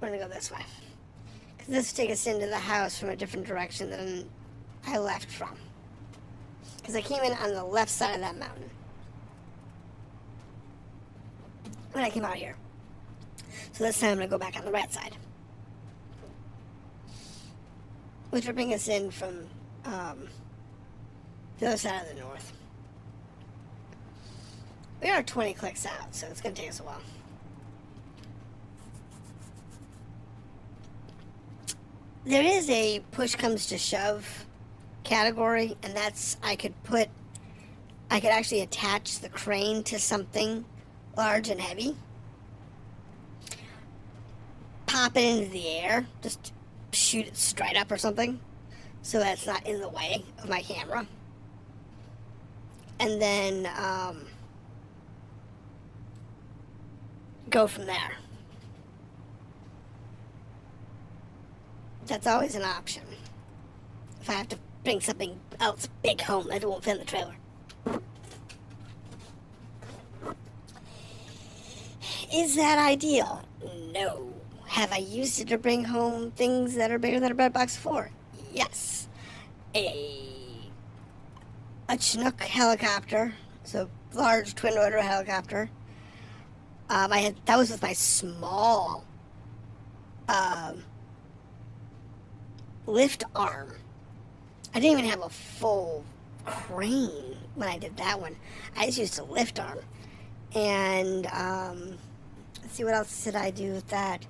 A: We're gonna go this way. Because this will take us into the house from a different direction than I left from. Because I came in on the left side of that mountain when I came out here. So this time I'm gonna go back on the right side. Which will bring us in from the other side of the north. We are 20 clicks out, so it's gonna take us a while. There is a push comes to shove category, and that's I could actually attach the crane to something large and heavy, pop it into the air, just shoot it straight up or something, so that it's not in the way of my camera, and then go from there. That's always an option. If I have to bring something else big home that won't fit in the trailer. Is that ideal? No. Have I used it to bring home things that are bigger than a bread box before? Yes. A Chinook helicopter, so large twin rotor helicopter. That was with my small lift arm. I didn't even have a full crane when I did that one. I just used a lift arm. And let's see, what else did I do with that?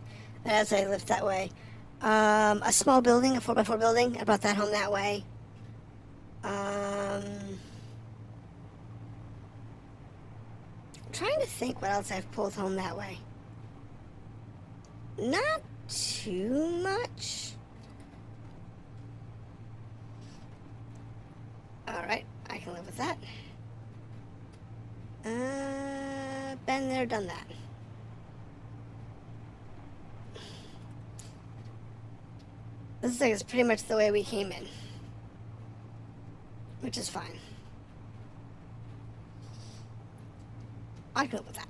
A: As I lift that way, a small building, a 4x4 building. I brought that home that way. I'm trying to think what else I've pulled home that way. Not too much. Alright, I can live with that. Been there, done that. This thing is pretty much the way we came in, which is fine. I can live with that.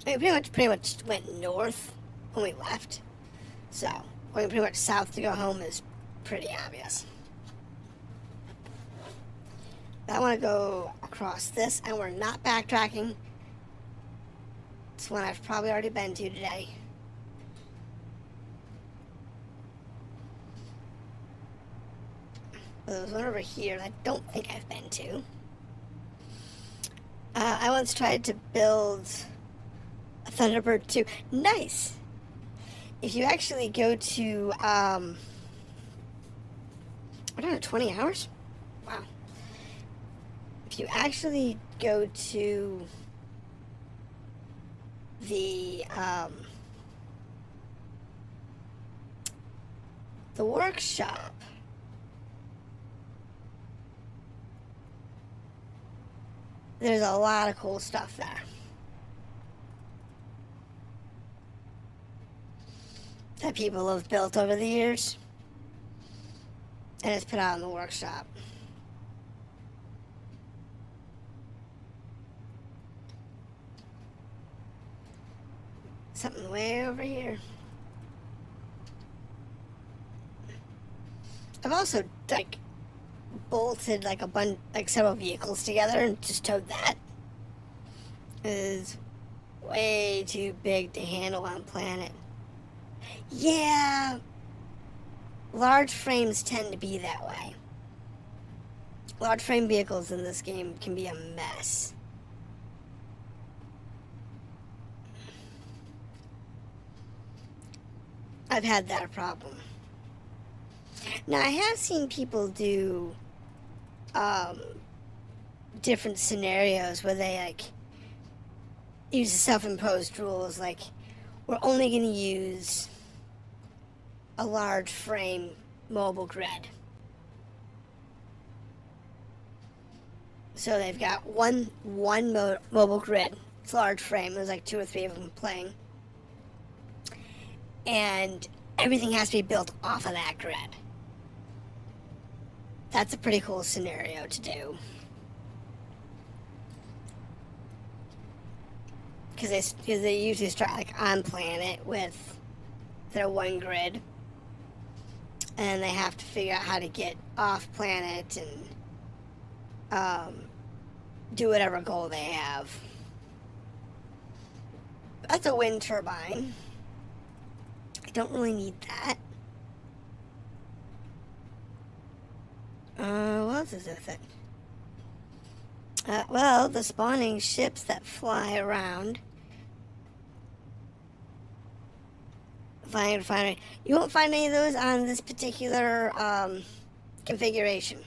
A: We pretty much went north when we left, so going pretty much south to go home is pretty obvious. I want to go across this, and we're not backtracking. It's one I've probably already been to today. But there's one over here that I don't think I've been to. I once tried to build a Thunderbird 2. Nice! If you actually go to, we're down to 20 hours? Wow. If you actually go to the workshop, there's a lot of cool stuff there. That people have built over the years, and it's put out in the workshop. Something way over here. I've also bolted several vehicles together and just towed that. Is way too big to handle on planet. Yeah, large frames tend to be that way. Large frame vehicles in this game can be a mess. I've had that problem. Now, I have seen people do different scenarios where they like use self-imposed rules, like we're only going to use a large frame mobile grid. So they've got one mobile grid. It's a large frame. There's like 2 or 3 of them playing, and everything has to be built off of that grid. That's a pretty cool scenario to do. Because they usually start like on planet with their one grid, and they have to figure out how to get off planet and do whatever goal they have. That's a wind turbine. I don't really need that. What else is with it? Well, the spawning ships that fly around. Fine. You won't find any of those on this particular configuration.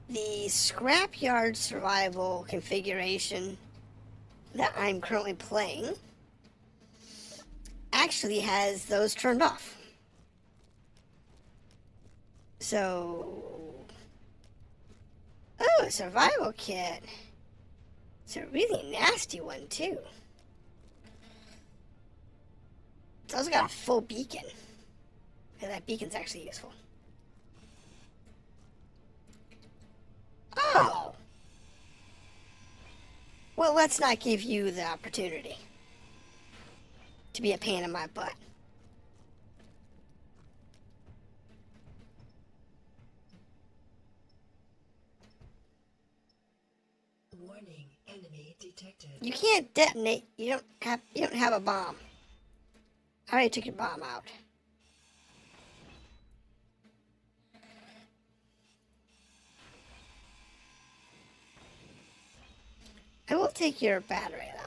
A: The Scrapyard Survival configuration that I'm currently playing actually has those turned off. So, oh, a survival kit. It's a really nasty one, too. It's also got a full beacon. And that beacon's actually useful. Oh! Well, let's not give you the opportunity to be a pain in my butt.
B: Warning, enemy detected.
A: You can't detonate. You don't have a bomb. I already took your bomb out. I will take your battery, though.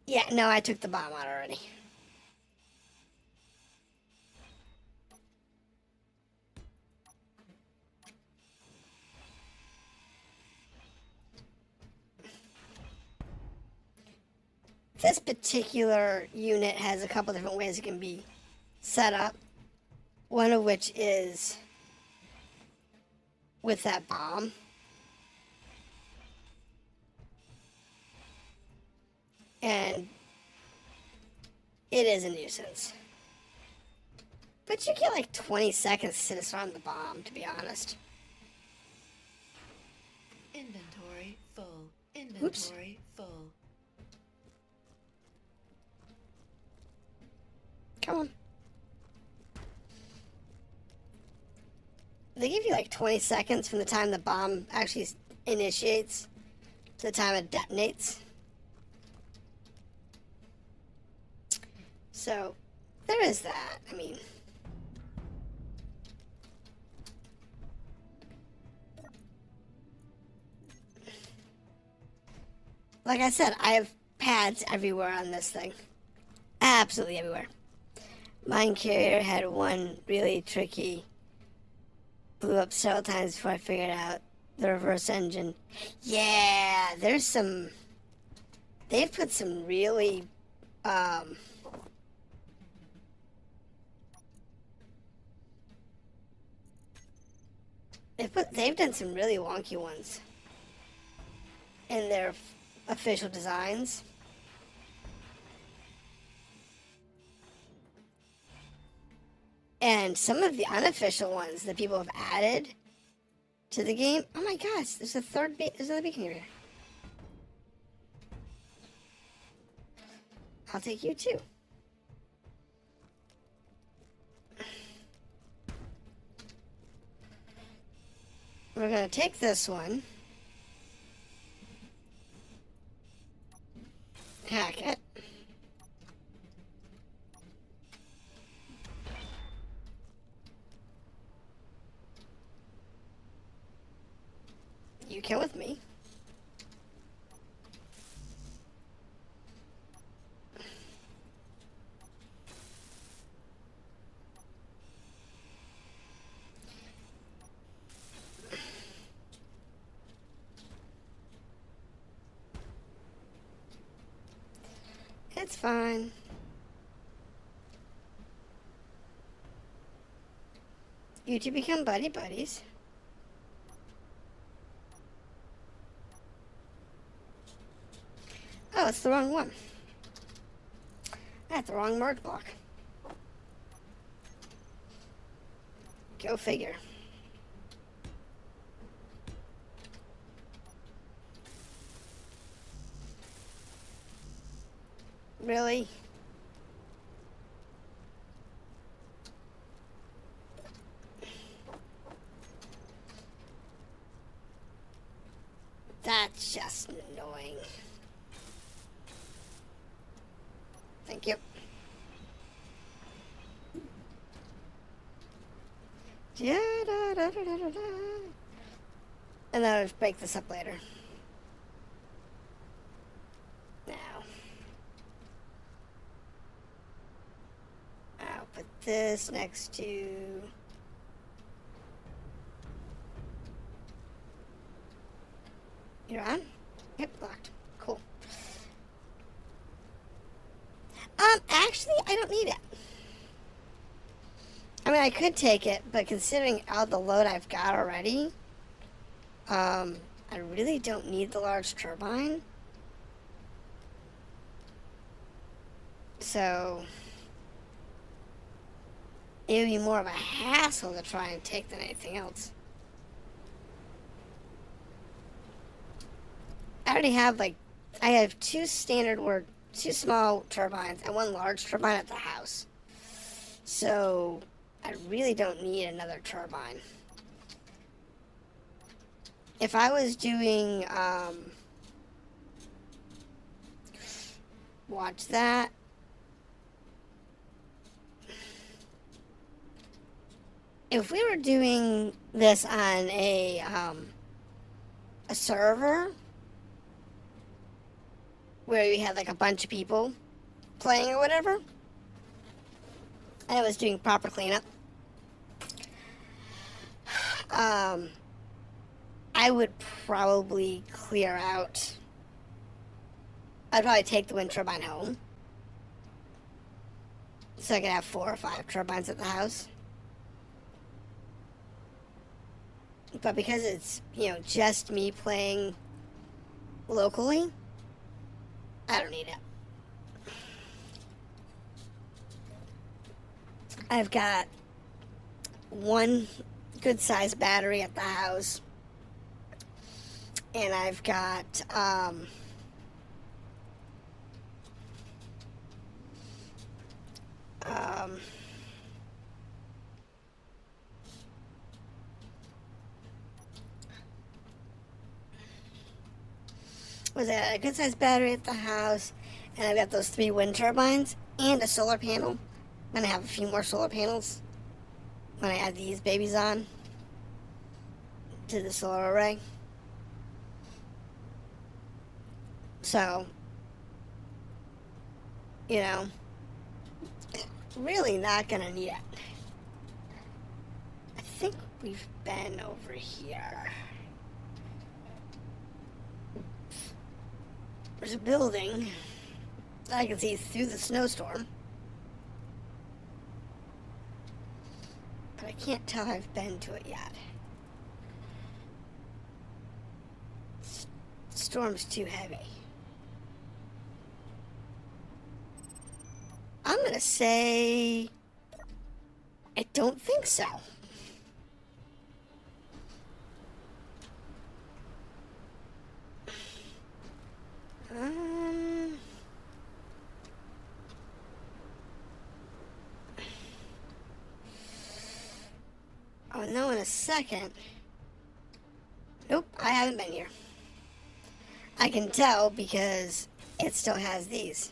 A: Yeah, no, I took the bomb out already. This particular unit has a couple different ways it can be set up. One of which is with that bomb. And it is a nuisance. But you get like 20 seconds to disarm the bomb, to be honest.
B: Inventory full. Inventory full.
A: Come on. They give you like 20 seconds from the time the bomb actually initiates to the time it detonates. So, there is that. I mean, like I said, I have pads everywhere on this thing. Absolutely everywhere. Mine carrier had one really tricky. Blew up several times before I figured out the reverse engine. Yeah, there's some. They've put some really. They've done some really wonky ones in their official designs. And some of the unofficial ones that people have added to the game. Oh my gosh, there's another beacon here. I'll take you too. We're gonna take this one. Hack it. You come with me. It's fine. You two become buddies. Oh, it's the wrong one. I had the wrong merge block. Go figure. Really? That's just annoying. Thank you. And then I'll just break this up later. Now. I'll put this next to... You're on? Yep, locked. Cool. Actually, I don't need it. I mean, I could take it, but considering all the load I've got already, I really don't need the large turbine. So, it would be more of a hassle to try and take than anything else. I already have, like, I have two small turbines and one large turbine at the house. So, I really don't need another turbine. If I was doing, watch that. If we were doing this on a server where we had like a bunch of people playing or whatever, and I was doing proper cleanup, I would probably clear out. I'd probably take the wind turbine home so I could have 4 or 5 turbines at the house. But because it's, just me playing locally, I don't need it. I've got one good sized battery at the house, and I've got was a good sized battery at the house, and I've got those 3 wind turbines and a solar panel. I'm gonna have a few more solar panels when I add these babies on to the solar array. So, really not gonna need it. I think we've been over here. There's a building that I can see through the snowstorm, but I can't tell I've been to it yet. The storm's too heavy. I'm gonna say I don't think so. know in a second. Nope, I haven't been here. I can tell because it still has these.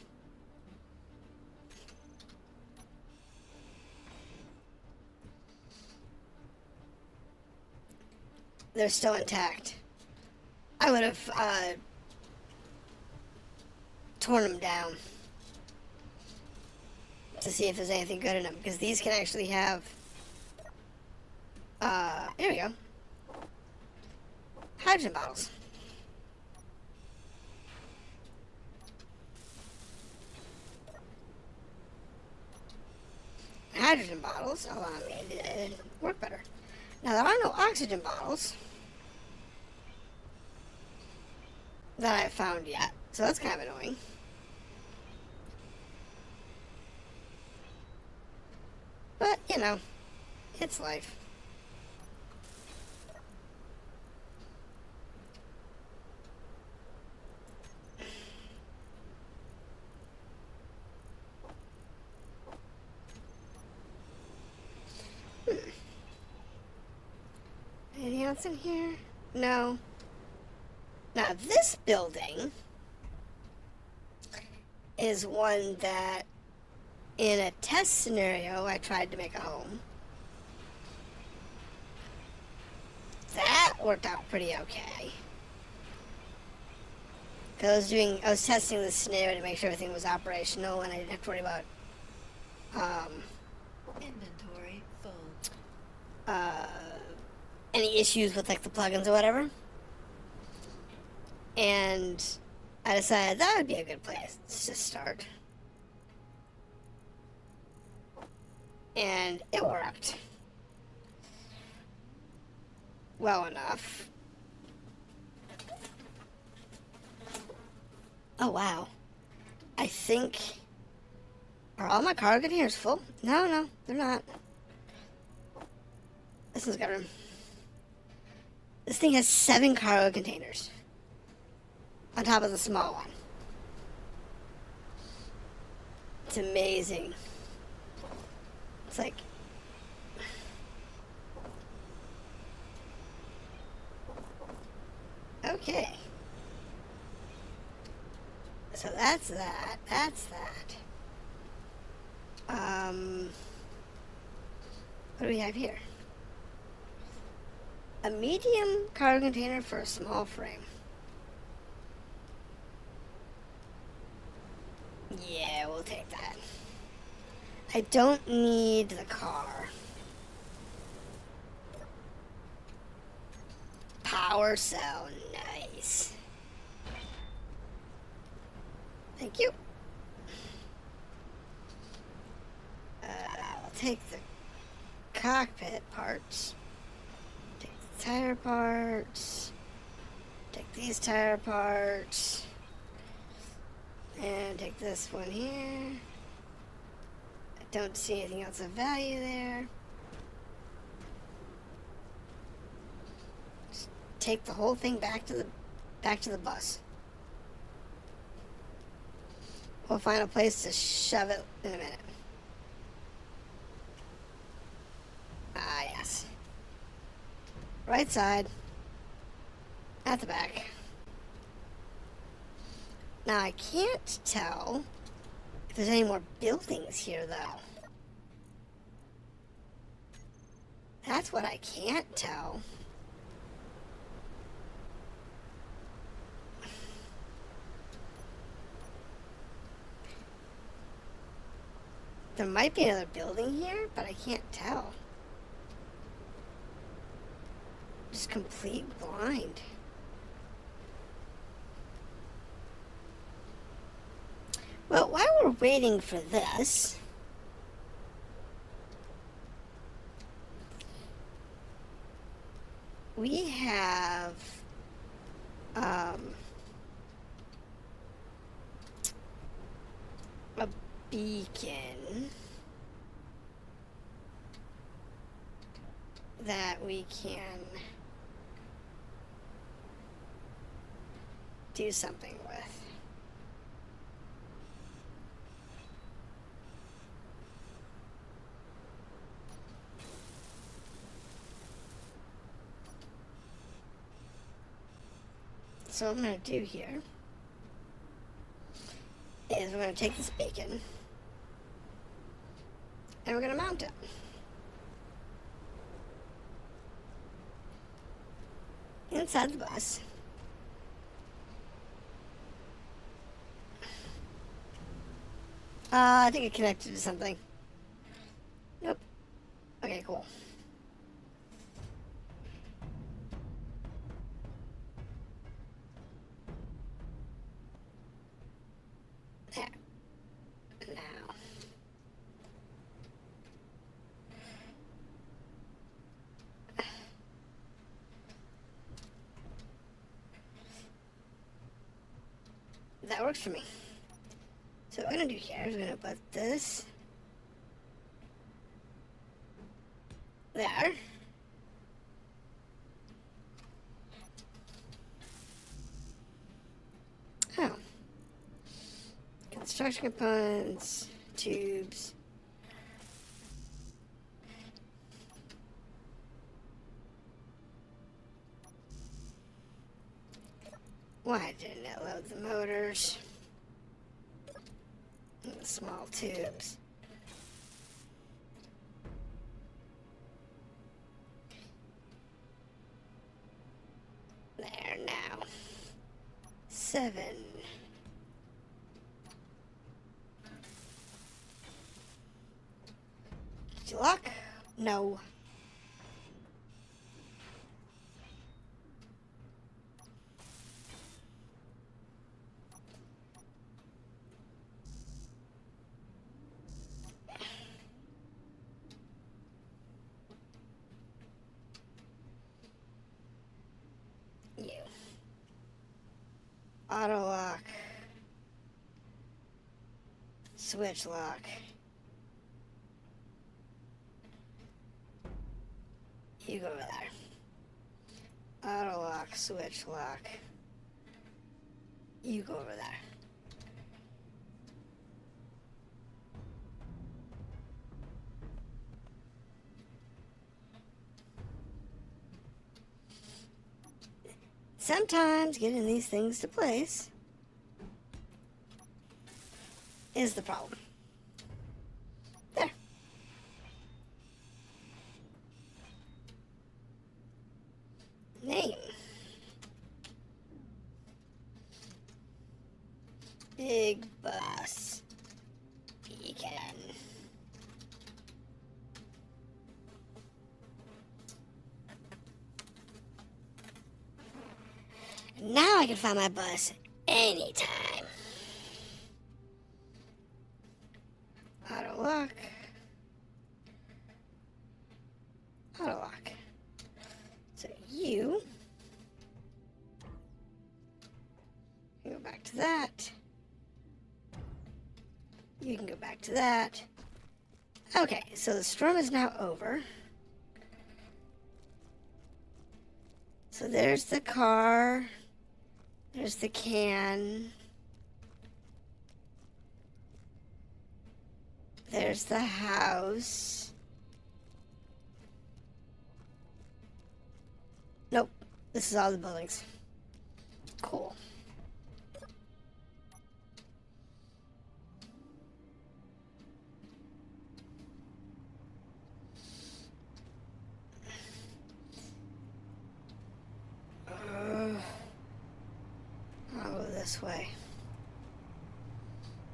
A: They're still intact. I would have torn them down to see if there's anything good in them, because these can actually have here we go, hydrogen bottles. Hydrogen bottles allow me to work better. Now there are no oxygen bottles that I've found yet, so that's kind of annoying. But, you know, it's life. Anything else in here? No. Now, this building is one that, in a test scenario, I tried to make a home. That worked out pretty okay. I was testing this scenario to make sure everything was operational and I didn't have to worry about
B: Inventory full.
A: any issues with like the plugins or whatever. And I decided that would be a good place to start. And it worked well enough. Oh wow. I think, are all my cargo containers full? No, they're not. This one's got room. This thing has 7 cargo containers on top of the small one. It's amazing. It's like, okay. So that's that. That's that. What do we have here? A medium cargo container for a small frame. Yeah, we'll take that. I don't need the car. Power cell, nice. Thank you. I'll take the cockpit parts. Take the tire parts. Take these tire parts. And take this one here. I don't see anything else of value there. Just take the whole thing back to the bus. We'll find a place to shove it in a minute. Ah, yes. Right side. At the back. Now, I can't tell if there's any more buildings here, though. That's what I can't tell. There might be another building here, but I can't tell. Just complete blind. Well, while we're waiting for this, we have a beacon that we can do something with. So what I'm going to do here is we're going to take this bacon and we're going to mount it. Inside the bus. I think it connected to something. Nope. Okay, cool. There. Now. That works for me. So what we're going to do here is we're going to put this there. Oh. Construction components, tubes. Why didn't it load the motors? And the small tubes. There now. 7. Did you lock? No. You. Auto lock. Switch lock. You go over there. Auto lock, switch lock. You go over there. Sometimes getting these things to place is the problem. There. Name. Big bus. Beacon. Now I can find my bus anytime. Auto lock. Auto lock. So you go back to that. You can go back to that. Okay, so the storm is now over. So there's the car. There's the can. There's the house. Nope. This is all the buildings. Cool. I'll go this way.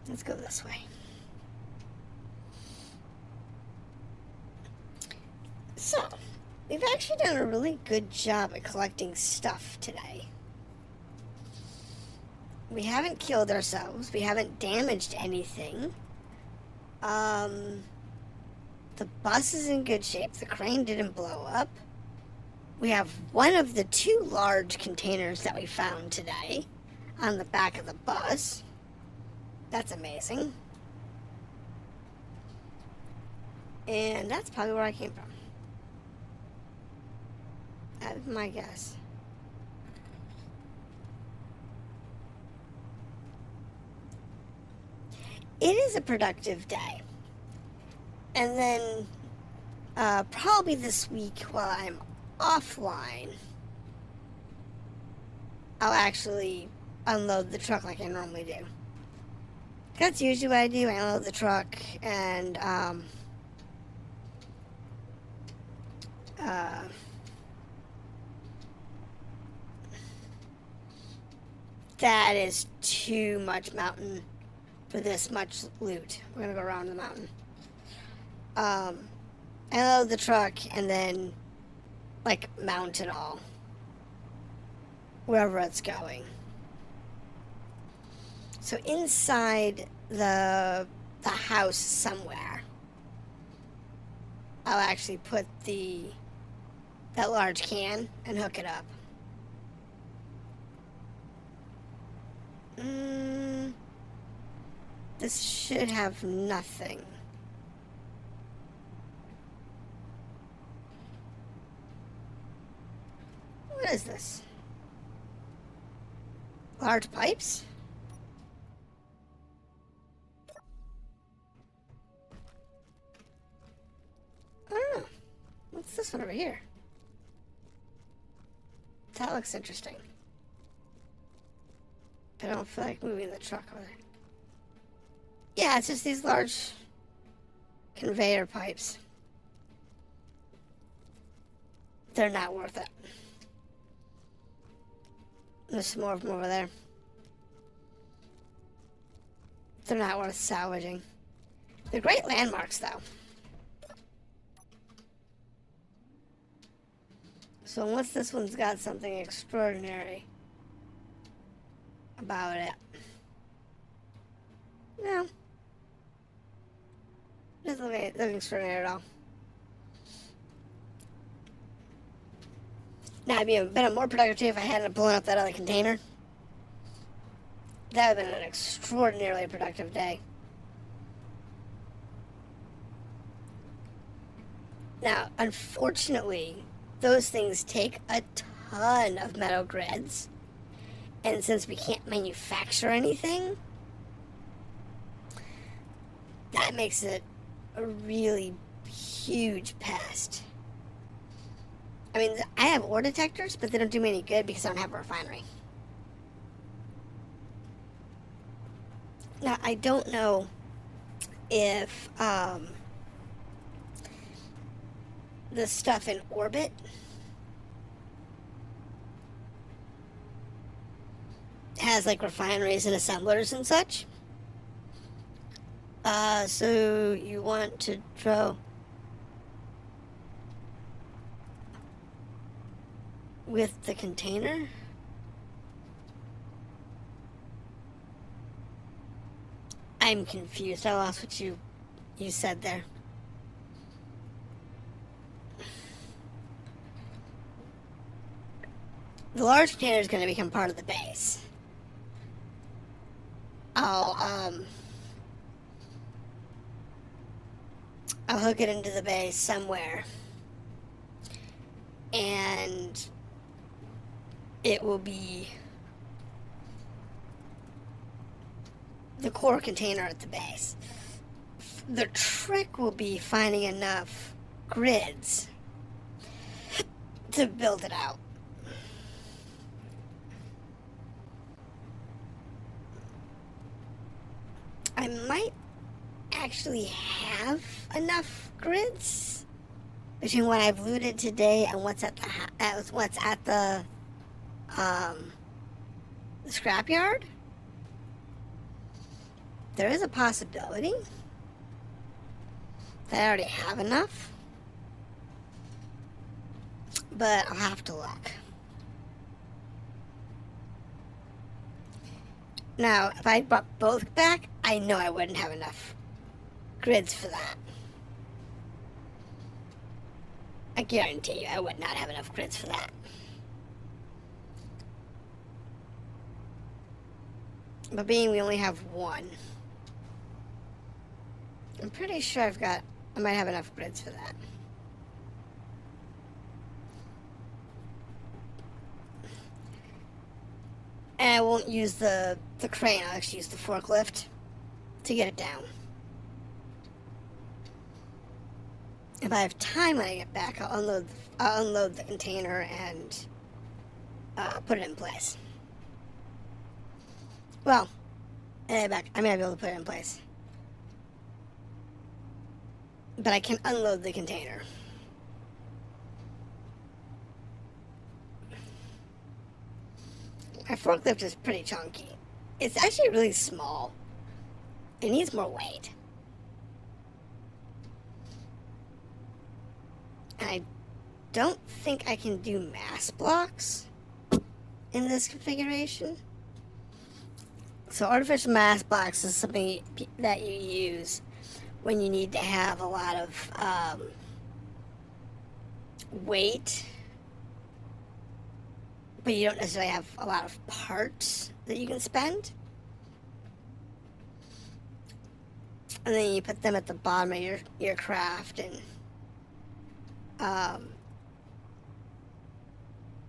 A: Let's go this way. So, we've actually done a really good job at collecting stuff today. We haven't killed ourselves. We haven't damaged anything. The bus is in good shape. The crane didn't blow up. We have one of the 2 large containers that we found today on the back of the bus. That's amazing. And that's probably where I came from. That's my guess. It is a productive day. And then probably this week while I'm offline, I'll actually unload the truck like I normally do. That's usually what I do. I unload the truck and that is too much mountain for this much loot. We're gonna go around the mountain. I unload the truck and then like mount it all wherever it's going. So inside the house somewhere, I'll actually put that large can and hook it up. This should have nothing. What is this? Large pipes? I don't know. What's this one over here? That looks interesting. I don't feel like moving the truck over there. Yeah, it's just these large conveyor pipes. They're not worth it. There's some more of them over there. They're not worth salvaging. They're great landmarks, though. So unless this one's got something extraordinary about it. No. Doesn't look extraordinary at all. Now, it'd been a more productive day if I hadn't blown up that other container. That would have been an extraordinarily productive day. Now, unfortunately, those things take a ton of metal grids. And since we can't manufacture anything, that makes it a really huge pest. I mean, I have ore detectors, but they don't do me any good because I don't have a refinery. Now, I don't know if the stuff in orbit has like refineries and assemblers and such. So you want to draw with the container? I'm confused. I lost what you said there. The large container is going to become part of the base. I'll hook it into the base somewhere, and it will be the core container at the base. The trick will be finding enough grids to build it out. I might actually have enough grids between what I've looted today and what's at the scrapyard. There is a possibility that I already have enough, but I'll have to look. Now, if I brought both back, I know I wouldn't have enough grids for that. I guarantee you I would not have enough grids for that. But being we only have one, I'm pretty sure I might have enough grids for that. And I won't use the crane, I'll actually use the forklift to get it down. If I have time when I get back, I'll unload the container and put it in place. Well, back. I may not be able to put it in place. But I can unload the container. My forklift is pretty chunky. It's actually really small. It needs more weight. And I don't think I can do mass blocks in this configuration. So artificial mass blocks is something that you use when you need to have a lot of weight, but you don't necessarily have a lot of parts that you can spend. And then you put them at the bottom of your craft, and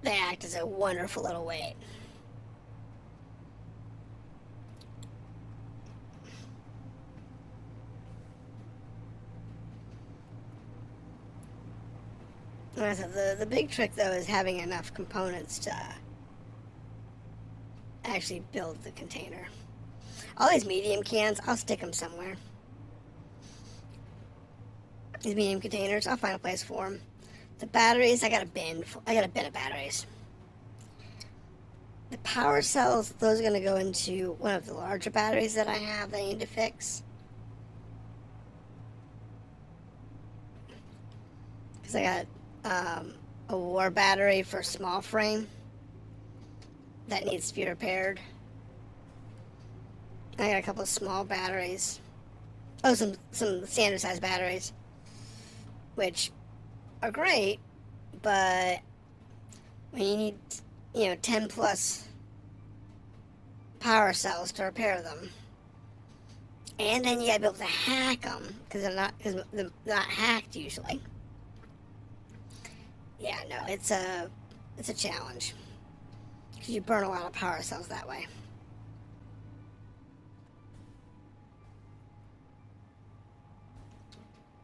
A: they act as a wonderful little weight. Like I said, the big trick though is having enough components to actually build the container. All these medium cans, I'll stick them somewhere. These medium containers, I'll find a place for them. The batteries, I got a bin of batteries. The power cells, those are going to go into one of the larger batteries that I have that I need to fix. Because I got a war battery for small frame that needs to be repaired. I got a couple of small batteries. Oh, some standard size batteries, which are great, but when you need 10 plus power cells to repair them, and then you gotta be able to hack them because they're not hacked usually. Yeah, no, it's a challenge because you burn a lot of power cells that way.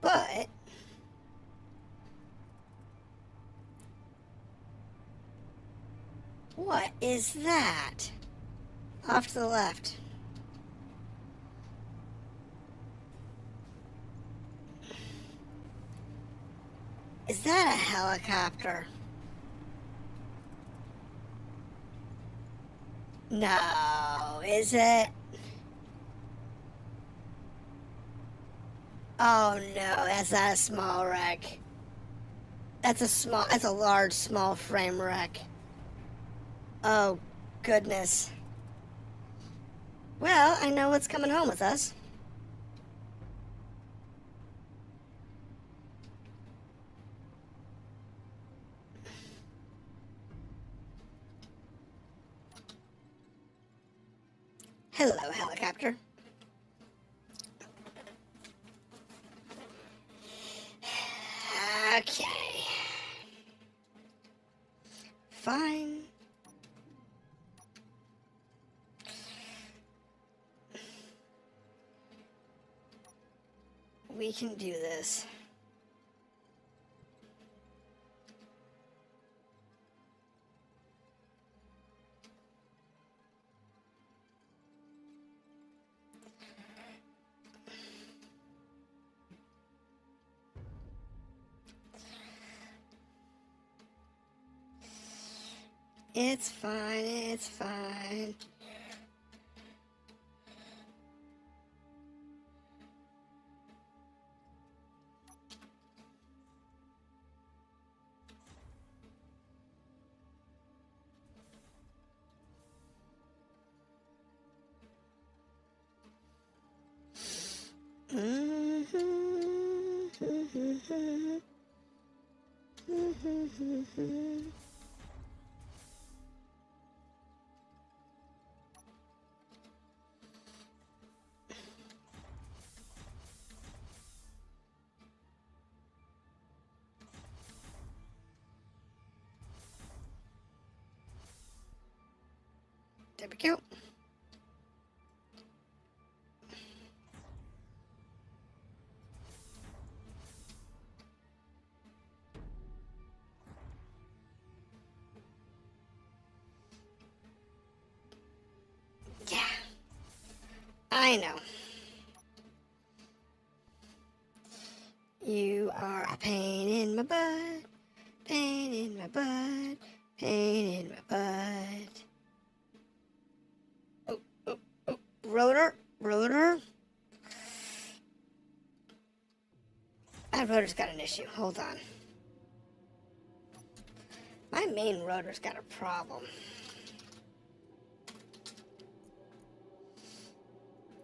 A: But what is that? Off to the left. Is that a helicopter? No, is it? Oh no, that's not a small wreck. That's a large small frame wreck. Oh goodness. Well, I know what's coming home with us. Hello, helicopter. Okay. Fine. We can do this. It's fine, it's fine. There we go. Yeah. I know. You are a pain in my butt. Pain in my butt. Pain in my butt. Oh, oh, oh. Rotor. Rotor. That rotor's got an issue. Hold on. My main rotor's got a problem.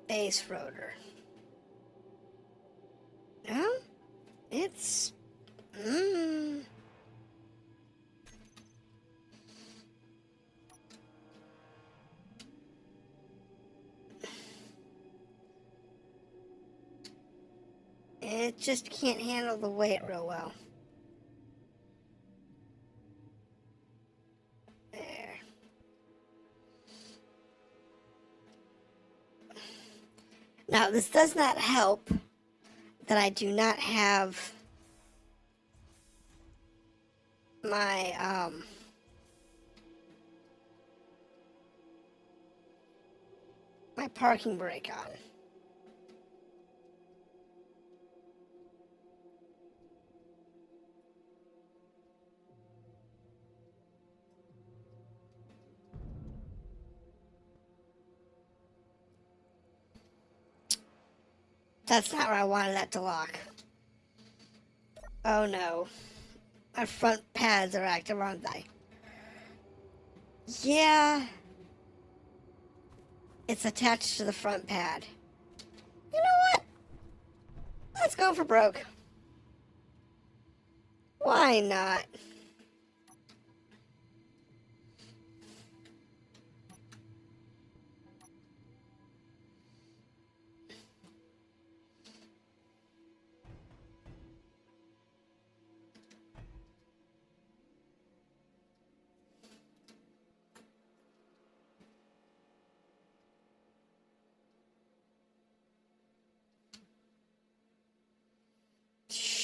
A: Base rotor. No? It's... It just can't handle the weight real well. There. Now, this does not help that I do not have my, my parking brake on. That's not where I wanted that to lock. Oh no. My front pads are active, aren't they? Yeah. It's attached to the front pad. You know what? Let's go for broke. Why not?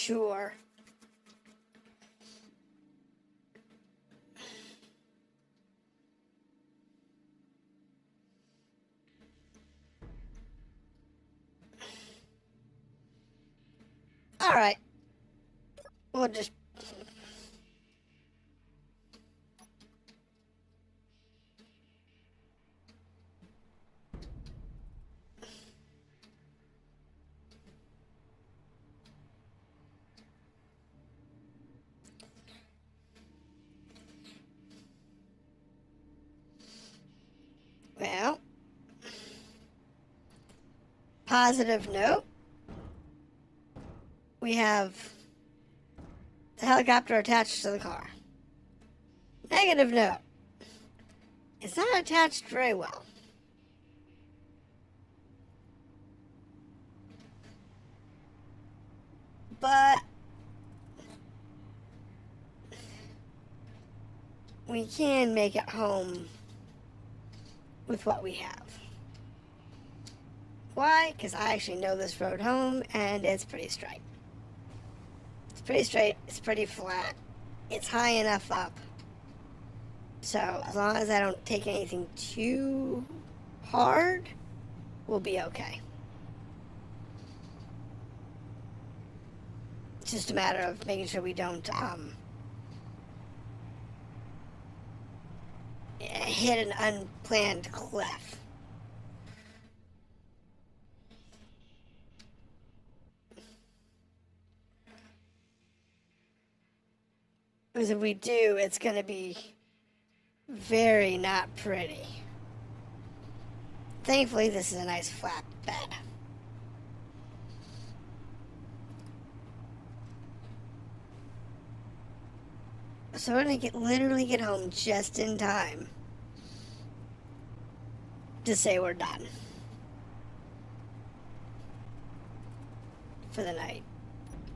A: Sure. All right. We'll just... Well, positive note, we have the helicopter attached to the car. Negative note, it's not attached very well. But we can make it home with what we have. Why? Because I actually know this road home, and it's pretty straight. It's pretty straight, it's pretty flat. It's high enough up. So, as long as I don't take anything too hard, we'll be okay. It's just a matter of making sure we don't, hit an unplanned cliff. Because if we do, it's going to be very not pretty. Thankfully, this is a nice flat bed. So we're going to literally get home just in time to say we're done for the night.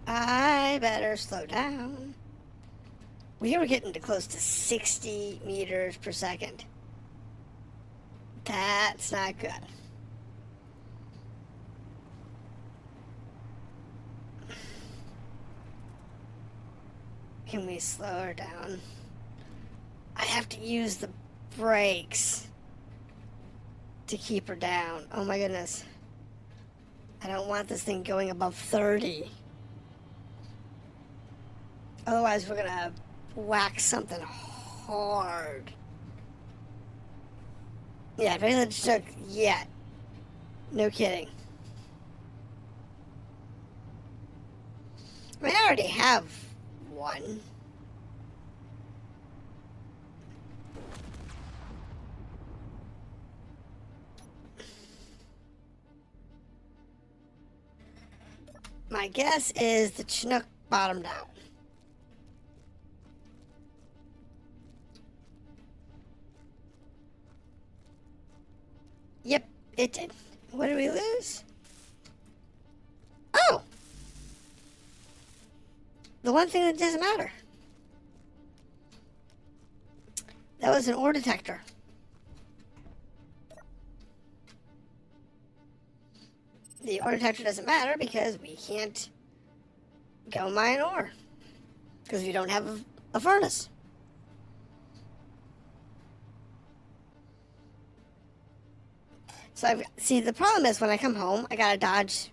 A: I better slow down. We were getting to close to 60 meters per second. That's not good. Can we slow her down? I have to use the brakes to keep her down. Oh my goodness. I don't want this thing going above 30. Otherwise, we're gonna whack something hard. Yeah, village took yet. No kidding. I mean, I already have one. My guess is the Chinook bottomed out. Yep, it did. What did we lose? Oh! The one thing that doesn't matter. That was an ore detector. The ore detector doesn't matter because we can't go mine ore. Because we don't have a furnace. So see, the problem is when I come home, I gotta dodge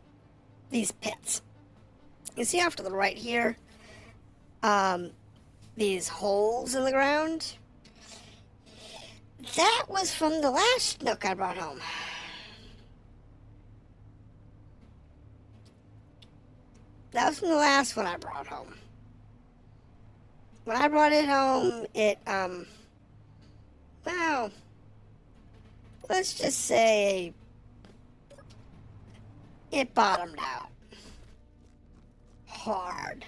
A: these pits. You see off to the right here, these holes in the ground. That was from the last Nook I brought home. That was from the last one I brought home. When I brought it home, it, well, let's just say it bottomed out. Hard.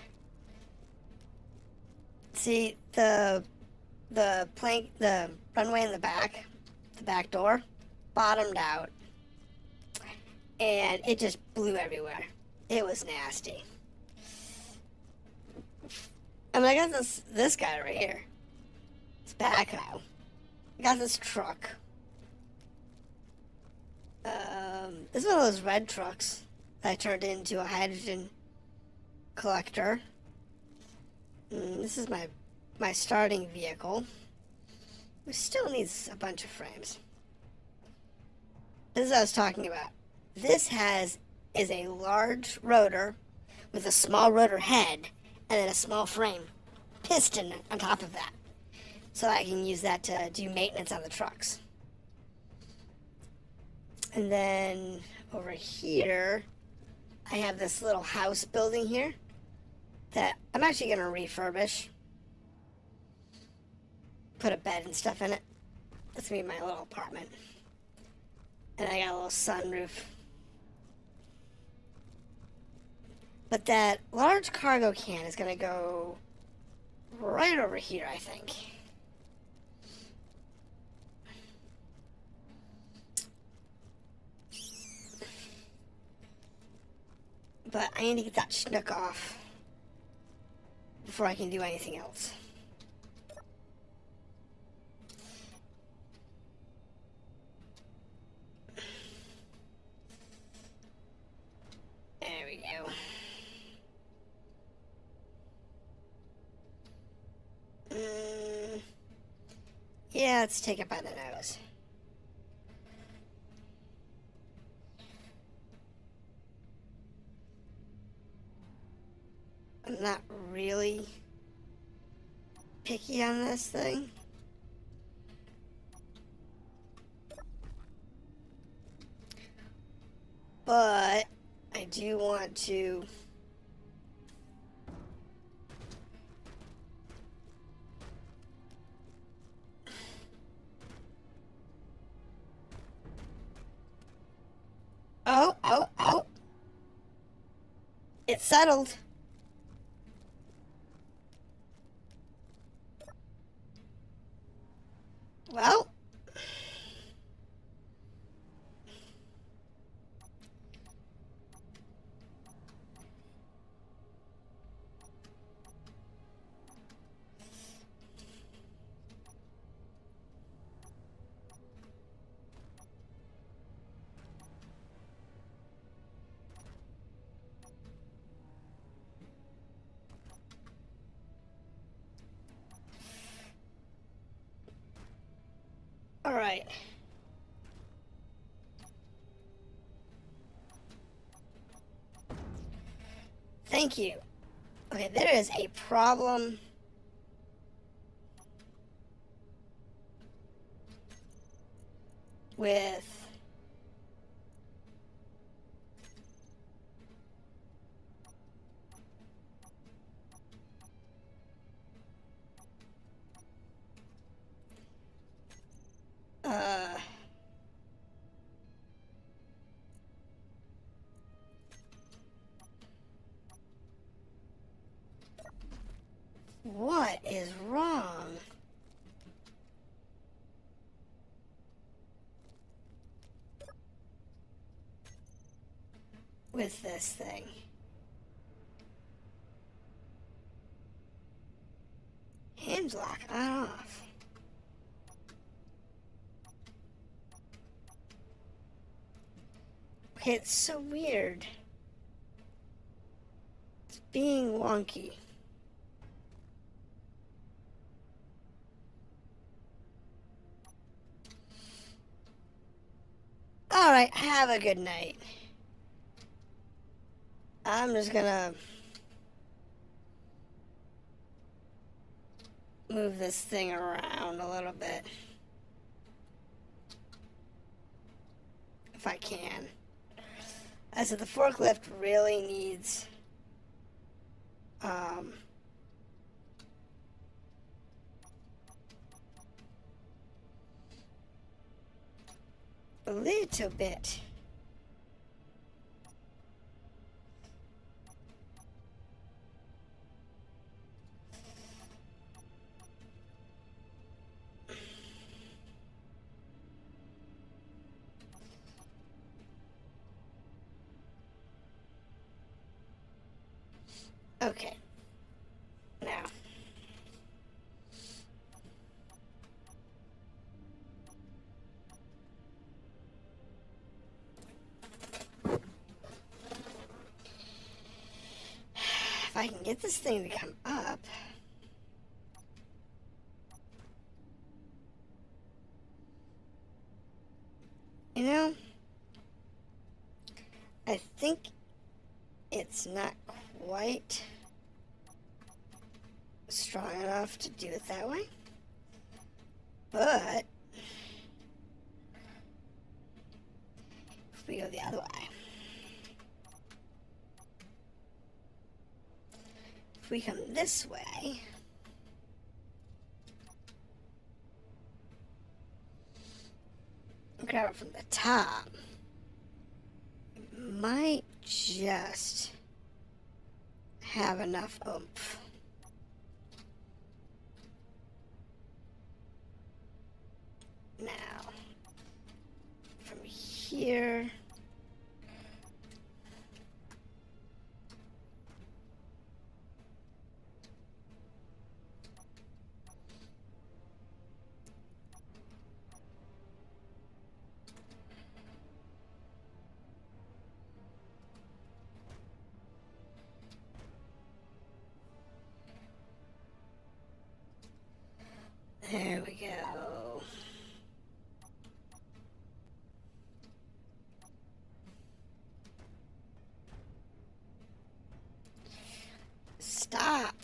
A: See, the runway in the back door, bottomed out. And it just blew everywhere. It was nasty. I mean, I got this guy right here. This backhoe. I got this truck. This is one of those red trucks that I turned into a hydrogen collector. This is my starting vehicle. Which still needs a bunch of frames. This is what I was talking about. This is a large rotor with a small rotor head and then a small frame piston on top of that. So I can use that to do maintenance on the trucks. And then over here, I have this little house building here that I'm actually going to refurbish. Put a bed and stuff in it. That's going to be my little apartment. And I got a little sunroof. But that large cargo can is going to go right over here, I think. But I need to get that Chinook off before I can do anything else. There we go. Yeah, let's take it by the nose. I'm not really picky on this thing. But I do want to Oh. It's settled. Well, all right. Thank you. Okay, there is a problem. With what is wrong? With this thing? Hinge lock on off. Okay, it's so weird. It's being wonky. Alright, have a good night. I'm just gonna move this thing around a little bit. If I can. I said the forklift really needs a little bit. Okay. Now. If I can get this thing to come up. You know, I think it's not quite strong enough to do it that way. But if we go the other way, if we come this way, and grab it from the top, it might just have enough oomph. Now, from here, there we go. Stop.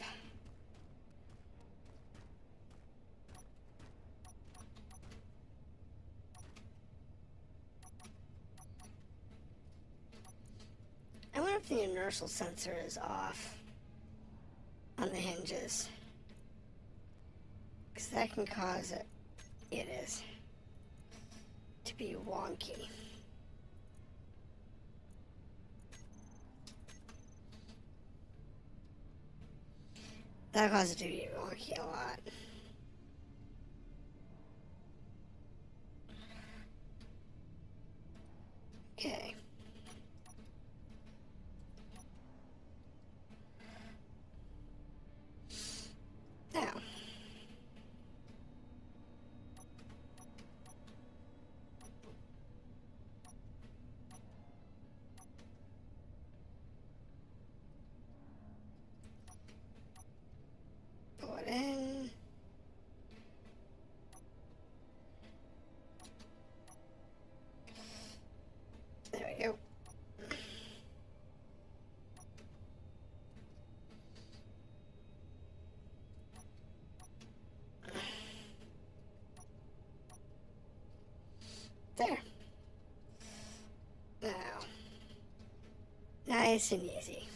A: I wonder if the inertial sensor is off on the hinges. Because that can cause it is to be wonky. That causes it to be wonky a lot. Okay. Now. Pull it in. There we Nice and easy.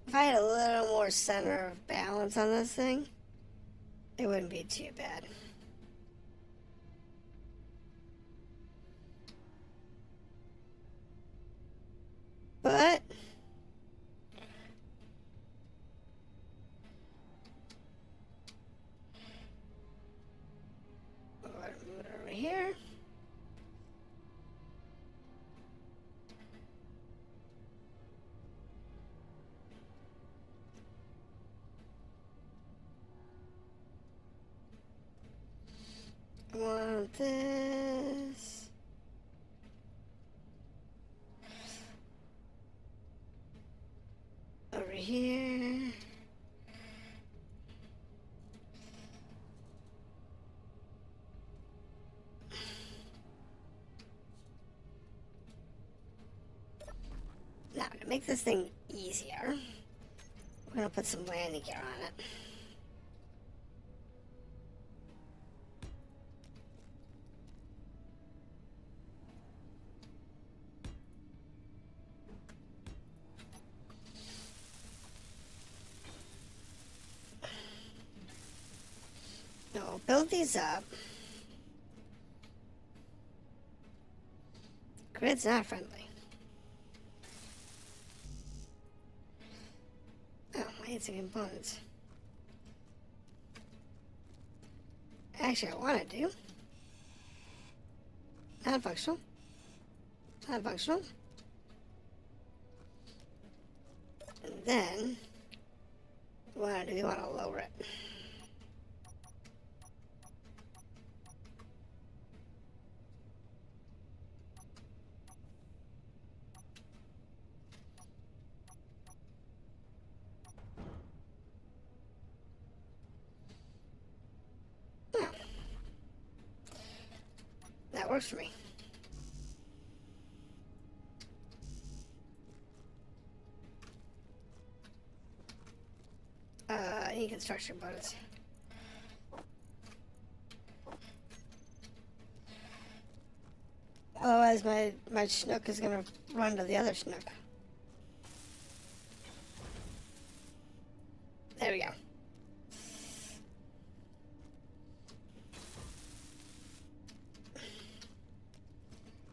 A: If I had a little more center of balance on this thing, it wouldn't be too bad. But we're going to move it over here. I want this. Over here. Now, to make this thing easier, we're going to put some landing gear on it. Now, we'll build these up. Grid's not friendly. Oh, I need some components. Actually, I want to do non-functional. Non-functional. And then, what do we want to lower it? That works for me. I need construction bonus. Otherwise, my Chinook is gonna run to the other Chinook. There we go.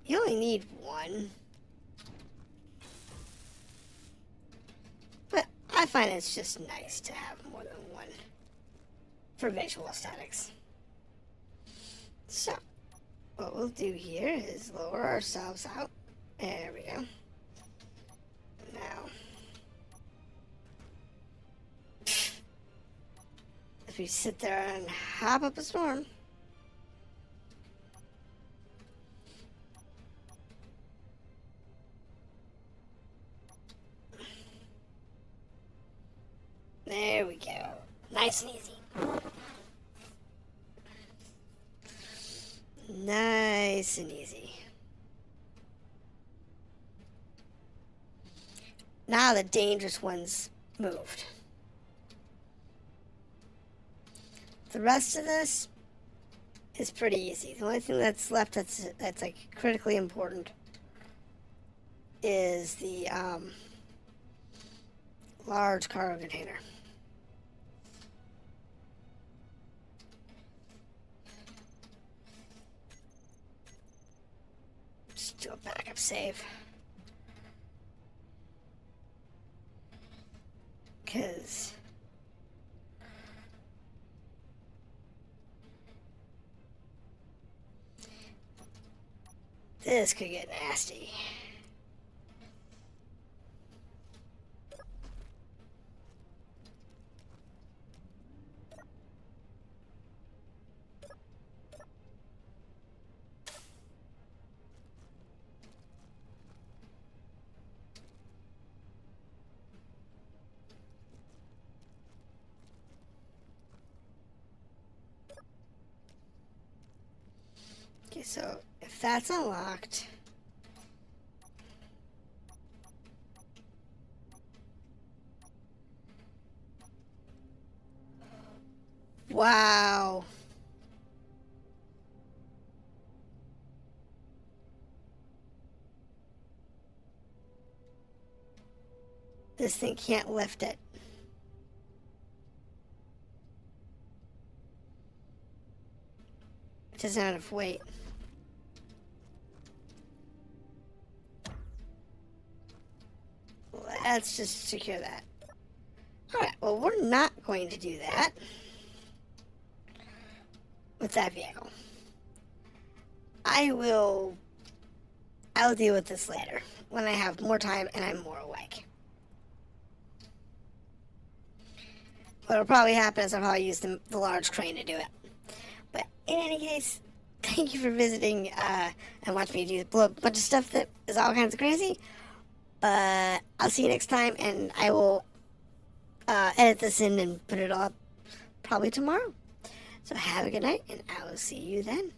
A: You only need one. But I find it's just nice to have more than one for visual aesthetics. So, what we'll do here is lower ourselves out. There we go. Now, if we sit there and hop up a storm, there we go. Nice and easy. Nice and easy. Now the dangerous ones moved. The rest of this is pretty easy. The only thing that's left that's like critically important is the large cargo container. Just do a backup save. Because this could get nasty. Okay, so if that's unlocked, wow. This thing can't lift it. It doesn't have enough weight. Let's just secure that. Alright, well, we're not going to do that with that vehicle. I'll deal with this later when I have more time and I'm more awake. What'll probably happen is I'll probably use the large crane to do it. But in any case, thank you for visiting and watching me do blow a bunch of stuff that is all kinds of crazy. But I'll see you next time, and I will edit this in and put it up probably tomorrow. So have a good night, and I will see you then.